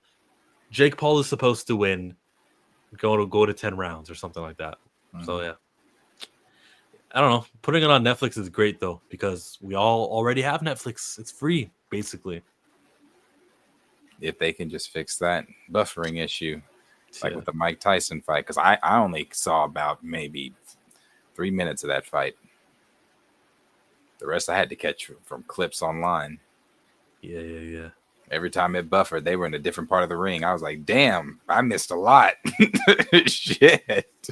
Jake Paul is supposed to win. Go to 10 rounds or something like that. Mm-hmm. So yeah. I don't know. Putting it on Netflix is great though, because we all already have Netflix. It's free, basically. If they can just fix that buffering issue, like with the Mike Tyson fight, because I only saw about maybe 3 minutes of that fight. The rest I had to catch from clips online. Yeah. Every time it buffered, they were in a different part of the ring. I was like, damn, I missed a lot. Shit.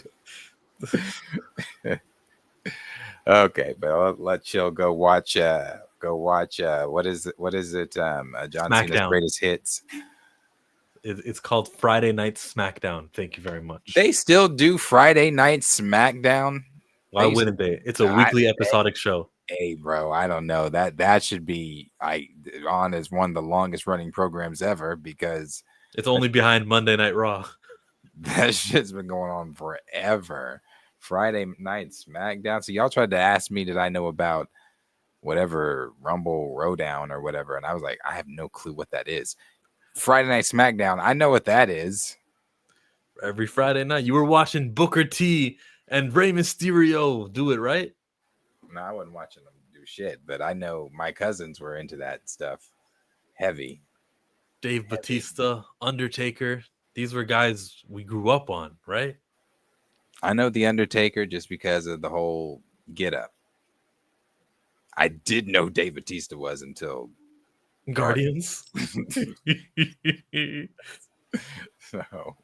Okay, but I'll let Chill go watch what is it? John Cena's greatest hits. It's called Friday Night SmackDown. Thank you very much. They still do Friday Night SmackDown. Why wouldn't they? It's a weekly episodic show. Hey, bro, I don't know. That should be on as one of the longest running programs ever, because it's only behind Monday Night Raw. That shit's been going on forever. Friday Night SmackDown. So y'all tried to ask me, did I know about whatever Rumble Rowdown or whatever? And I was like, I have no clue what that is. Friday Night SmackDown. I know what that is. Every Friday night, you were watching Booker T and Rey Mysterio do it, right? No, I wasn't watching them do shit, but I know my cousins were into that stuff heavy. Dave Bautista, Undertaker. These were guys we grew up on, right? I know The Undertaker just because of the whole get up. I did know Dave Bautista was until Guardians. So,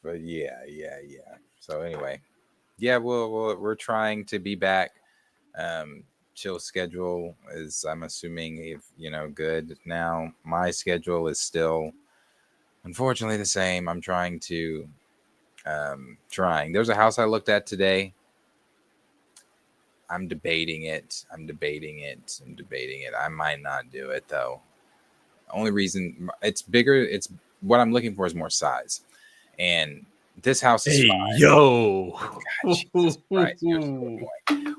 but yeah. So anyway, yeah, we're trying to be back. Chill schedule is, I'm assuming, if good now. My schedule is still, unfortunately, the same. I'm trying. There's a house I looked at today. I'm debating it. I might not do it though. Only reason it's bigger. It's what I'm looking for is more size, and this house is fine. Yo. God, Jesus Christ, you're so annoying.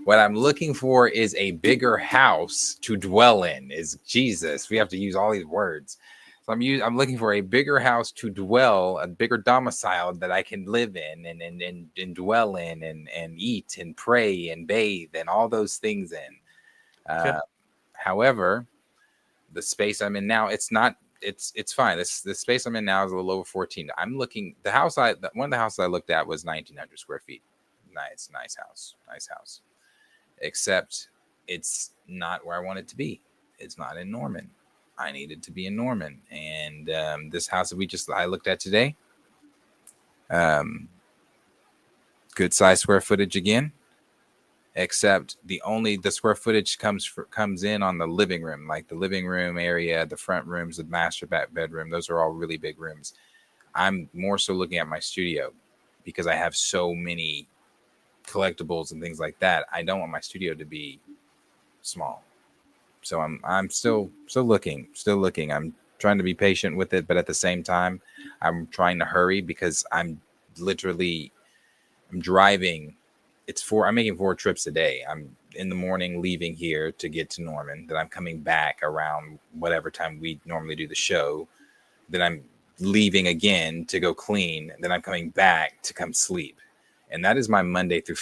What I'm looking for is a bigger house to dwell in. Is Jesus? We have to use all these words. So I'm looking for a bigger house to dwell, a bigger domicile that I can live in and dwell in and eat and pray and bathe and all those things in. Okay. However, the space I'm in now, it's fine. The space I'm in now is a little over 14. I'm looking, one of the houses I looked at was 1,900 square feet. Nice house. Except it's not where I want it to be. It's not in Norman. I needed to be in Norman, and this house that I looked at today, good size square footage again, except the square footage comes in on the living room, like the living room area, the front rooms, the master bedroom. Those are all really big rooms. I'm more so looking at my studio because I have so many collectibles and things like that. I don't want my studio to be small. So I'm still looking. I'm trying to be patient with it, but at the same time, I'm trying to hurry because I'm driving. I'm making 4 trips a day. I'm in the morning leaving here to get to Norman. Then I'm coming back around whatever time we normally do the show. Then I'm leaving again to go clean. Then I'm coming back to come sleep. And that is my Monday through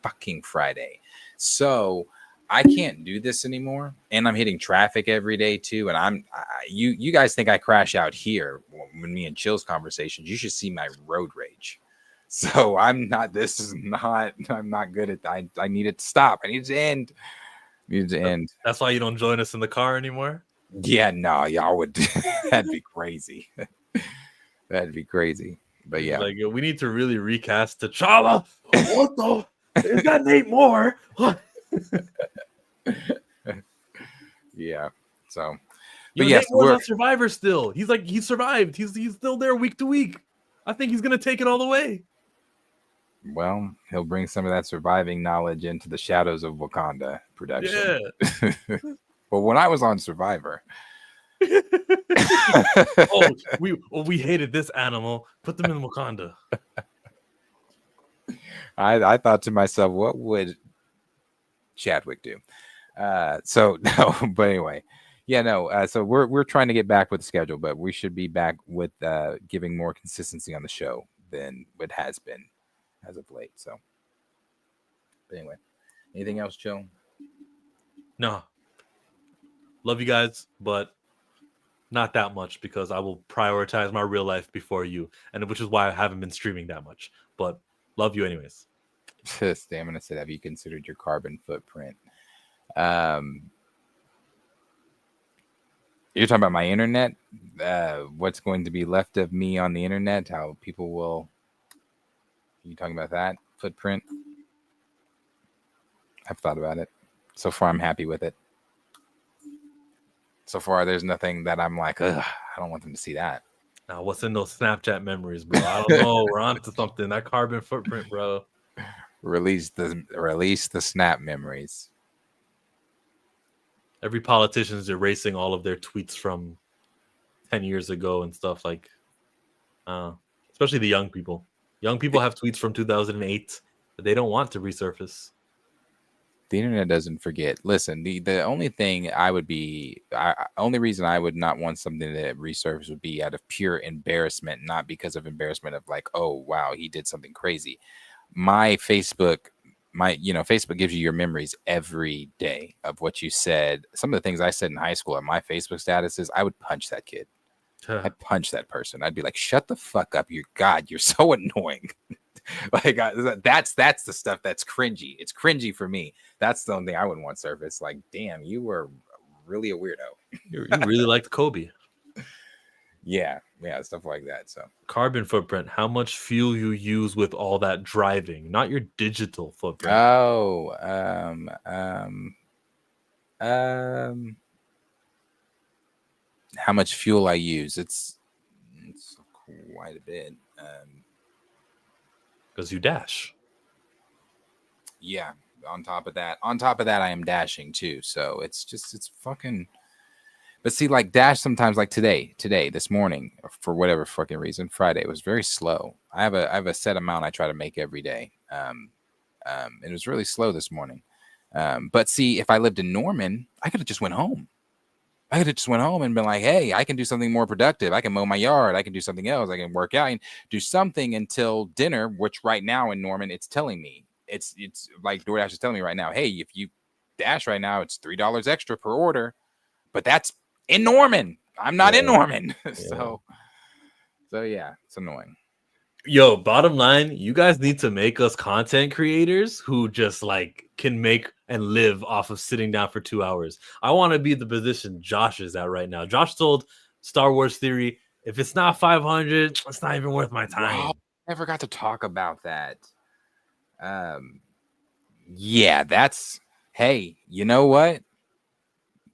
fucking Friday. So I can't do this anymore, and I'm hitting traffic every day too. And you guys think I crash out here when me and Chill's conversations? You should see my road rage. So I'm not. This is not. I'm not good at. I need it to stop. I need it to end. Need it to end. That's why you don't join us in the car anymore. Yeah, no, y'all would. That'd be crazy. That'd be crazy. But yeah, Like, yo, we need to really recast T'Challa. What the? Is that Nate Moore? What? yeah. So, Yo, but yes, Nate Moore's on Survivor still. He survived. He's still there week to week. I think he's gonna take it all the way. well, he'll bring some of that surviving knowledge into the Shadows of Wakanda production. Yeah. But when I was on Survivor, we hated this animal. Put them in Wakanda. I thought to myself, what would Chadwick do? So no, but anyway, yeah, no. So we're trying to get back with the schedule, but we should be back with giving more consistency on the show than it has been as of late. So, but anyway, anything else, Joe? No. Love you guys, but not that much because I will prioritize my real life before you, and which is why I haven't been streaming that much. But love you anyways. Stamina said, "Have you considered your carbon footprint?" You're talking about my internet. What's going to be left of me on the internet? How people will? Are you talking about that footprint? I've thought about it. So far, I'm happy with it. So far, there's nothing that I'm like, ugh, I don't want them to see that. Now, what's in those Snapchat memories, bro? I don't know. We're on to something. That carbon footprint, bro. Release the snap memories. Every politician's erasing all of their tweets from 10 years ago and stuff like, especially the young people. Young people have tweets from 2008 that they don't want to resurface. The internet doesn't forget. Listen, the only thing only reason I would not want something to resurface would be out of pure embarrassment, not because of embarrassment of like, oh wow, he did something crazy. My Facebook gives you your memories every day of what you said. Some of the things I said in high school on my Facebook statuses, I would punch that kid. I'd punch that person. I'd be like, shut the fuck up. You're so annoying. Like that's the stuff that's cringy. It's cringy for me. That's the only thing I wouldn't want surface. Like, damn, you were really a weirdo. You really liked Kobe. Yeah, stuff like that. So carbon footprint, how much fuel you use with all that driving, not your digital footprint. Oh, how much fuel I use? It's quite a bit. Because you dash. Yeah. On top of that, I am dashing too. So it's fucking. But see, like dash sometimes, like today, this morning, for whatever fucking reason, Friday, it was very slow. I have a set amount I try to make every day. It was really slow this morning. But see, if I lived in Norman, I could have just went home. I could have just went home and been like, hey, I can do something more productive. I can mow my yard. I can do something else. I can work out and do something until dinner, which right now in Norman, it's telling me. It's like DoorDash is telling me right now, hey, if you dash right now, it's $3 extra per order. But that's in Norman. I'm not in Norman. So yeah, it's annoying. Yo, bottom line, you guys need to make us content creators who just like can make and live off of sitting down for 2 hours. I want to be the position Josh is at right now. Josh told Star Wars Theory, if it's not 500, it's not even worth my time. Wow, I forgot to talk about that. Yeah, that's, hey, you know what?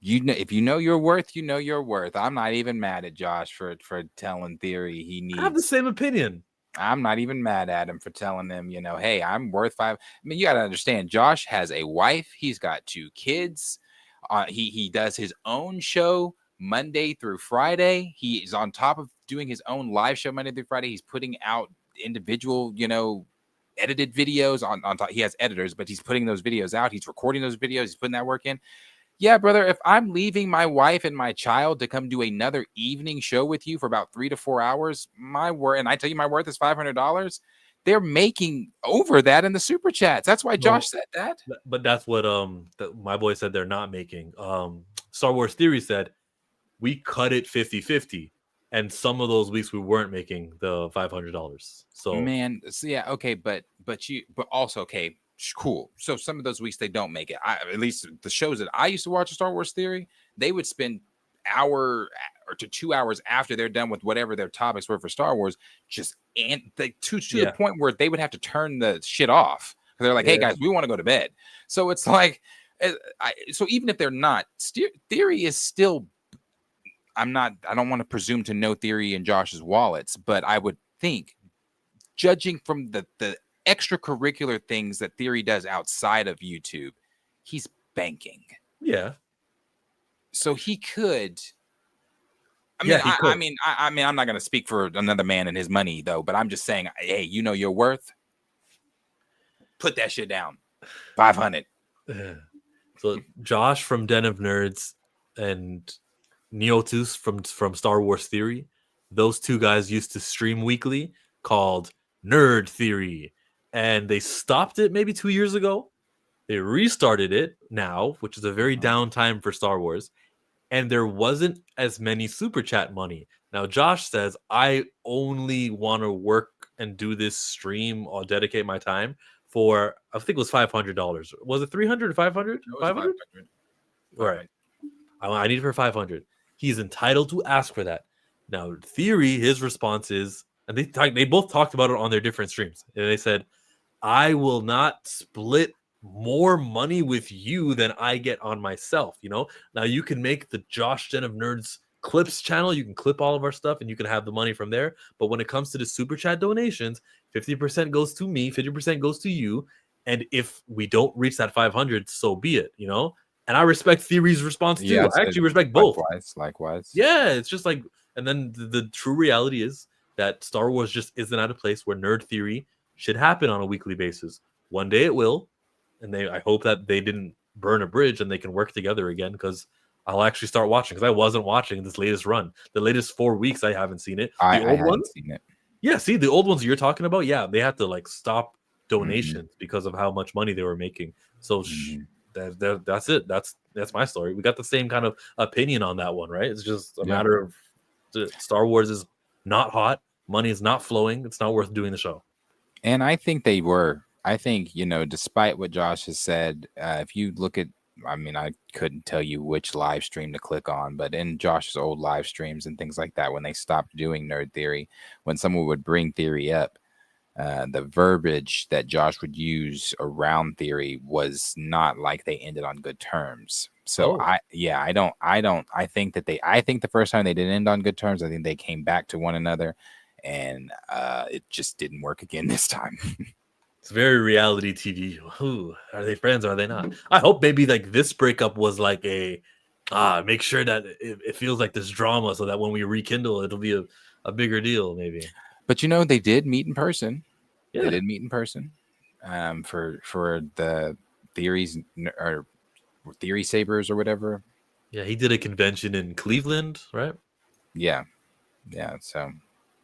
If you know your worth, you know your worth. I'm not even mad at Josh for telling Theory he needs. I have the same opinion. I'm not even mad at him for telling him, hey, I'm worth 5. I mean, you got to understand, Josh has a wife. He's got 2 kids. He does his own show Monday through Friday. He is on top of doing his own live show Monday through Friday. He's putting out individual, edited videos on top. He has editors, but he's putting those videos out. He's recording those videos. He's putting that work in. Yeah, brother, if I'm leaving my wife and my child to come do another evening show with you for about 3 to 4 hours, my worth, and I tell you my worth is $500, they're making over that in the super chats. That's why Josh said that. But that's what my boy said they're not making. Star Wars Theory said we cut it 50-50, and some of those weeks we weren't making the $500. So man, so yeah, okay, but also okay, cool. So some of those weeks they don't make it. At least the shows that I used to watch Star Wars Theory, they would spend hour or to 2 hours after they're done with whatever their topics were for Star Wars, just and to the point where they would have to turn the shit off. They're like, hey guys, we want to go to bed. So it's like, so even if they're not, Theory is still. I don't want to presume to know Theory in Josh's wallets, but I would think, judging from the extracurricular things that Theory does outside of YouTube, he's banking. Yeah. So he could. I mean, I'm not going to speak for another man and his money though, but I'm just saying, hey, you know your worth. Put that shit down. 500. So Josh from Den of Nerds and Neotus from Star Wars Theory, those two guys used to stream weekly called Nerd Theory, and they stopped it maybe 2 years ago. They restarted it now, which is a very down time for Star Wars, and there wasn't as many super chat money. Now Josh says, I only want to work and do this stream or dedicate my time for, I think it was $500. Was it 300 or 500? 500? All right. I need it for 500. He's entitled to ask for that. Now, Theory, his response is, and they both talked about it on their different streams. And they said, I will not split more money with you than I get on myself. You know, now you can make the Josh Den of Nerds clips channel. You can clip all of our stuff and you can have the money from there. But when it comes to the super chat donations, 50% goes to me, 50% goes to you. And if we don't reach that 500, so be it, you know? And I respect Theory's response too. Yeah, I actually respect both. Likewise. Yeah, it's just like, and then the true reality is that Star Wars just isn't at a place where Nerd Theory should happen on a weekly basis. One day it will, and I hope that they didn't burn a bridge and they can work together again, because I'll actually start watching, because I wasn't watching this latest run. The latest 4 weeks I haven't seen it. I haven't seen it. Yeah, see, the old ones you're talking about, yeah, they had to like stop donations because of how much money they were making. So that's it. That's my story. We got the same kind of opinion on that one, right? It's just a matter of Star Wars is not hot. Money is not flowing. It's not worth doing the show. And I think they were. I think, you know, despite what Josh has said, if you look at, I mean, I couldn't tell you which live stream to click on, but in Josh's old live streams and things like that, when they stopped doing Nerd Theory, when someone would bring Theory up, the verbiage that Josh would use around Theory was not like they ended on good terms. So I think the first time they didn't end on good terms, I think they came back to one another, and it just didn't work again this time. It's very reality TV. Ooh, are they friends? Or are they not? I hope maybe like this breakup was like a make sure that it feels like this drama, so that when we rekindle, it'll be a bigger deal, maybe. But you know, they did meet in person. Yeah. They did meet in person for the theories or Theory Sabers or whatever. Yeah, he did a convention in Cleveland, right? Yeah. So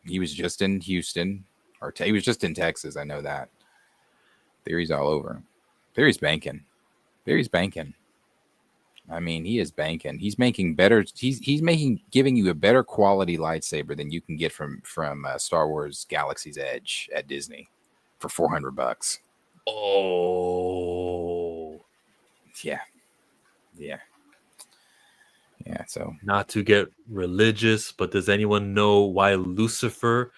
he was just in Houston, or he was just in Texas. I know that. Theory's all over. Theory's banking. I mean, he is banking. He's making better. He's giving you a better quality lightsaber than you can get from Star Wars Galaxy's Edge at Disney for $400. Oh, yeah. So not to get religious, but does anyone know why Lucifer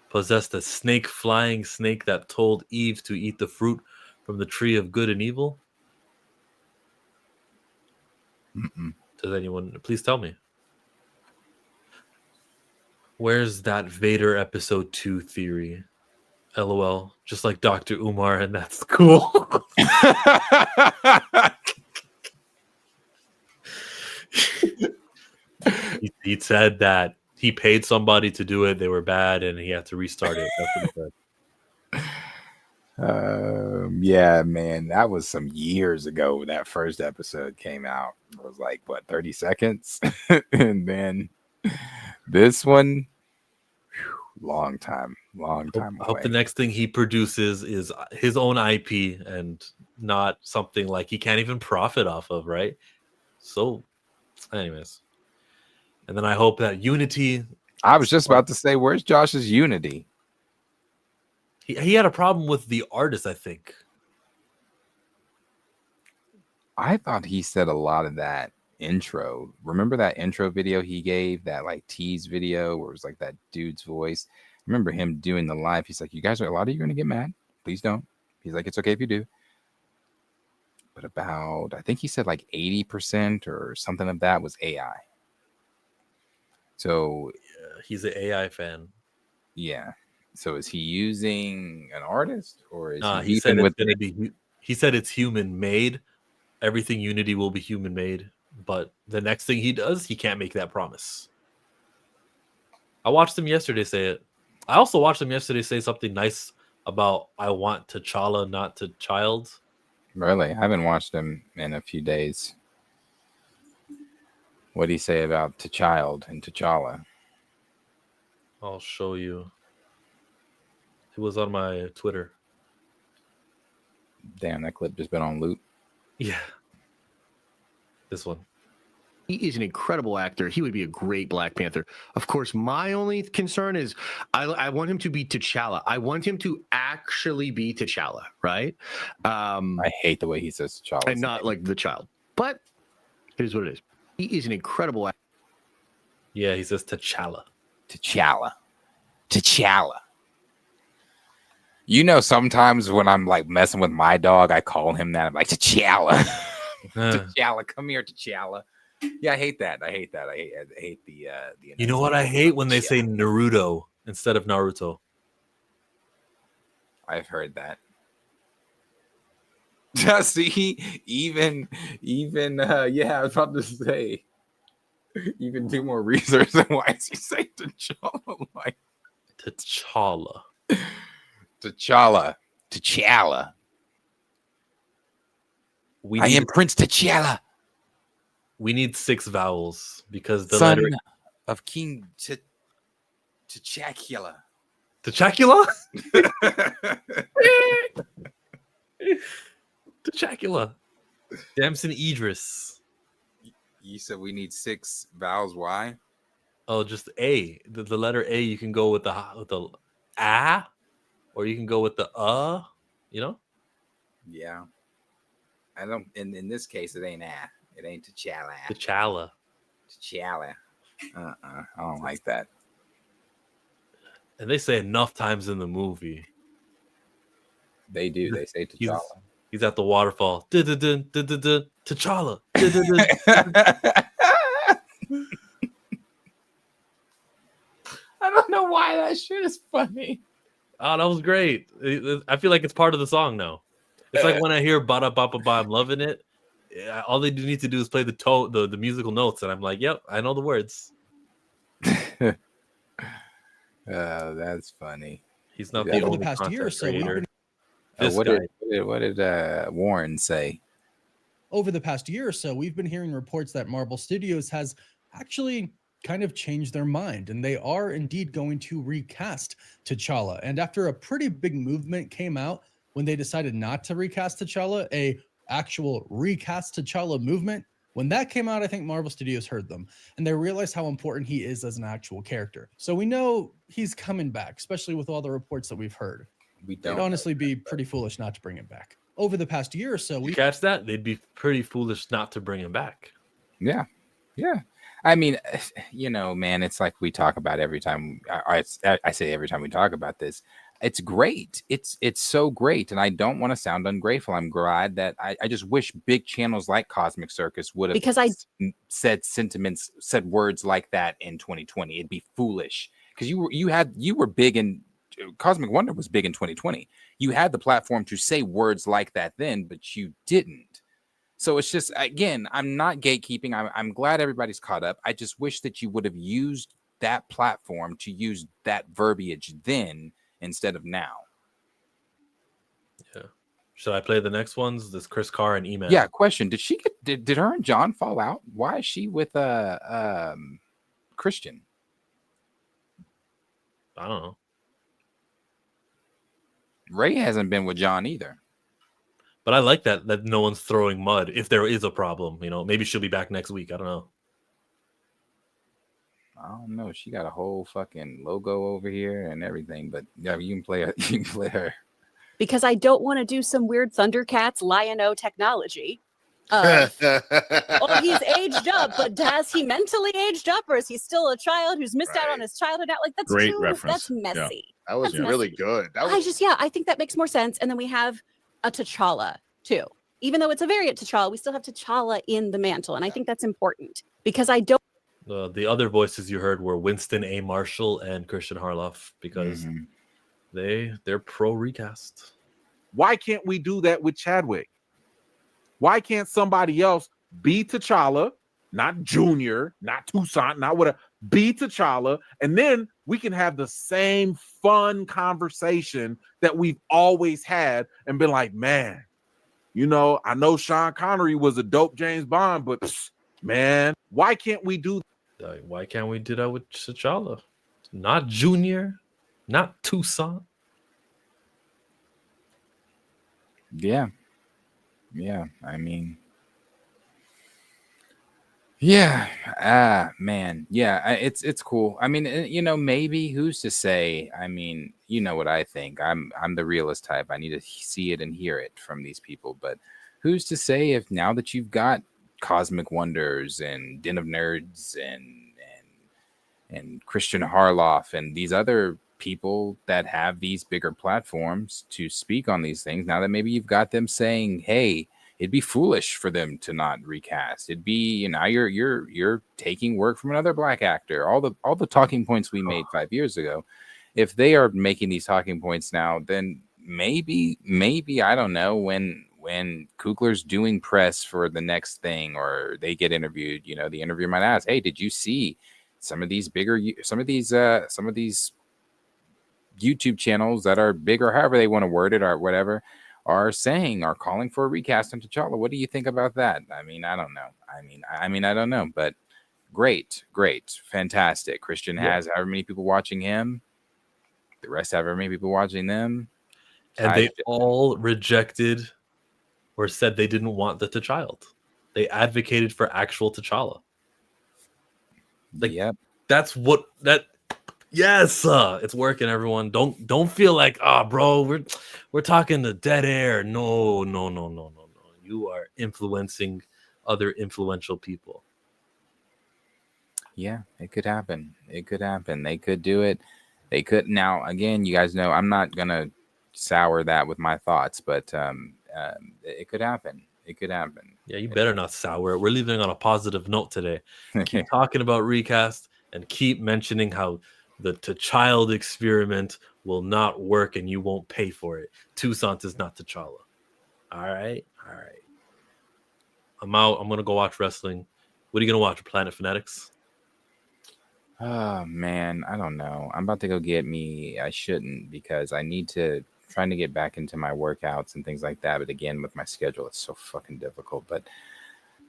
possessed a flying snake that told Eve to eat the fruit from the tree of good and evil? Does anyone please tell me? Where's that Vader episode 2 theory? LOL. Just like Dr. Umar, and that's cool. He said that he paid somebody to do it. They were bad, and he had to restart it. That's what he said. Yeah, man, that was some years ago when that first episode came out. It was like, what, 30 seconds? And then this one, long time. Long time I hope the away. next thing he produces is his own IP and not something like he can't even profit off of, right? So, anyways. And then I hope that Unity. I was just about to say, where's Josh's Unity? He had a problem with the artist, I think. I thought he said a lot of that intro. Remember that intro video he gave, that like tease video where it was like that dude's voice? I remember him doing the live. He's like, you guys are, a lot of you are going to get mad. Please don't. He's like, it's okay if you do. But about, I think he said like 80% or something of that was AI. So yeah, he's an AI fan. Yeah. So is he using an artist or is he said with it's gonna be? He said it's human made. Everything Unity will be human made. But the next thing he does, he can't make that promise. I watched him yesterday say it. I also watched him yesterday say something nice about I want T'Challa, not T'Child. Really? I haven't watched him in a few days. What do you say about T'Child and T'Challa? I'll show you. It was on my Twitter. Damn, that clip just been on loop. Yeah. This one. He is an incredible actor. He would be a great Black Panther. Of course, my only concern is I want him to be T'Challa. I want him to actually be T'Challa, right? I hate the way he says T'Challa. And not like the child. But it is what it is. He is an incredible actor. Yeah, he says T'Challa. T'Challa. T'Challa. You know, sometimes when I'm like messing with my dog, I call him that. I'm like, T'Challa. T'Challa, come here, T'Challa. Yeah, I hate that. I hate the You know what I hate when they say Naruto instead of Naruto. I've heard that. See, even yeah, I was about to say, even do more research. And why is he saying T'Challa? Like T'Challa. T'Challa. T'Challa. I am Prince T'Challa. We need 6 vowels because the Son letter of King T'Challa. T'Challa? T'Challa. Damson Idris. You said we need 6 vowels. Why? Oh, just A. The letter A. You can go with the A, or you can go with the You know? Yeah. I don't. In this case, it ain't A. It ain't T'Challa. T'Challa. T'Challa. I don't like that. And they say enough times in the movie. They do. They say T'Challa. He's at the waterfall. T'Challa. I don't know why that shit is funny. Oh, that was great. I feel like it's part of the song now. It's like when I hear "Ba Da Ba Ba Ba," I'm loving it. All they need to do is play the musical notes, and I'm like, "Yep, I know the words." That's funny. He's not the only past year or so. What did Warren say? Over the past year or so, we've been hearing reports that Marvel Studios has actually kind of changed their mind, and they are indeed going to recast T'Challa. And after a pretty big movement came out when they decided not to recast T'Challa, a actual recast T'Challa movement, when that came out, I think Marvel Studios heard them, and they realized how important he is as an actual character. So we know he's coming back, especially with all the reports that we've heard. It'd honestly be pretty foolish not to bring him back. Over the past year or so, we catch that they'd be pretty foolish not to bring him back. Yeah. I mean, you know, man, it's like we talk about every time. I say every time we talk about this. It's great. It's so great, and I don't want to sound ungrateful. I'm glad that I just wish big channels like Cosmic Circus would have said words like that in 2020. It'd be foolish because you were big in Cosmic Wonder was big in 2020. You had the platform to say words like that then, but you didn't. So it's just, again, I'm not gatekeeping. I'm glad everybody's caught up. I just wish that you would have used that platform to use that verbiage then instead of now. Yeah. Should I play the next ones? This Chris Carr and email. Yeah. Question: did her and John fall out? Why is she with Christian? I don't know. Ray hasn't been with John either. But I like that no one's throwing mud if there is a problem. You know, maybe she'll be back next week. I don't know. I don't know. She got a whole fucking logo over here and everything. But yeah, you can play her. You can play her. Because I don't want to do some weird Thundercats Lion-O technology. Oh, he's aged up, but has he mentally aged up, or is he still a child who's missed out on his childhood? Like that's Great too, reference. That's messy. Yeah. That was That's really messy. good. That was... I think that makes more sense. And then we have a T'Challa too. Even though it's a variant T'Challa, we still have T'Challa in the mantle, and I think that's important because I don't. The other voices you heard were Winston A. Marshall and Christian Harloff because they're pro recast. Why can't we do that with Chadwick? Why can't somebody else be T'Challa, not Junior, not Toussaint, not whatever, be T'Challa, and then we can have the same fun conversation that we've always had and been like, man, you know, I know Sean Connery was a dope James Bond, but man, why can't we do that? Why can't we do that with T'Challa? Not Junior, not Toussaint. Yeah. Yeah, I mean, yeah, man, yeah, it's cool. I mean, you know, maybe who's to say? I mean, you know what I think. I'm the realist type. I need to see it and hear it from these people. But who's to say if now that you've got Cosmic Wonders and Den of Nerds and Christian Harloff and these other people that have these bigger platforms to speak on these things, now that maybe you've got them saying, hey, it'd be foolish for them to not recast. It'd be, you know, you're taking work from another black actor. All the talking points we made 5 years ago, if they are making these talking points now, then maybe I don't know, when Coogler's doing press for the next thing or they get interviewed, you know, the interviewer might ask, hey, did you see some of these YouTube channels that are bigger, however they want to word it or whatever, are calling for a recast on T'Challa. What do you think about that? I mean, I don't know. I don't know, but great, fantastic. Christian has however many people watching him. The rest have however many people watching them. And they all rejected or said they didn't want the T'Child. They advocated for actual T'Challa. Yep. That's what that. Yes, it's working. Everyone, don't feel like, bro, we're talking to dead air. No. You are influencing other influential people. Yeah, it could happen. They could do it. They could. Now, again, you guys know I'm not gonna sour that with my thoughts, but it could happen. It could happen. Yeah, you better not sour it. We're leaving on a positive note today. Keep talking about recast and keep mentioning how the T'Child experiment will not work and you won't pay for it. Toussaint is not T'Challa. All right. I'm out. I'm going to go watch wrestling. What are you going to watch? Planet Fanatics? Oh, man. I don't know. I'm about to go get me. I shouldn't because I need to trying to get back into my workouts and things like that. But again, with my schedule, it's so fucking difficult. But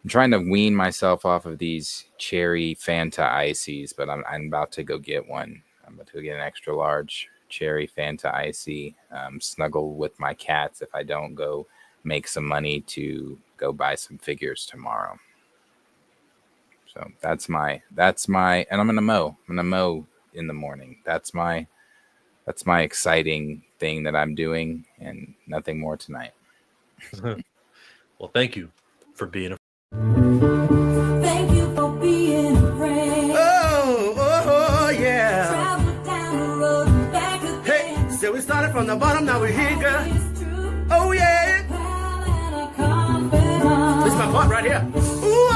I'm trying to wean myself off of these cherry Fanta ices, but I'm about to go get one. I'm about to go get an extra large cherry Fanta icy, snuggle with my cats if I don't go make some money to go buy some figures tomorrow. So that's my, and I'm going to mow in the morning. That's my exciting thing that I'm doing and nothing more tonight. Well, thank you for being a Thank you for being a friend. Oh, yeah. Travel down the road and back again. Hey, so we started from the bottom, now we're here, girl. Oh, yeah. This is my part right here. Ooh,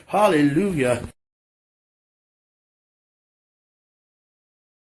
hallelujah.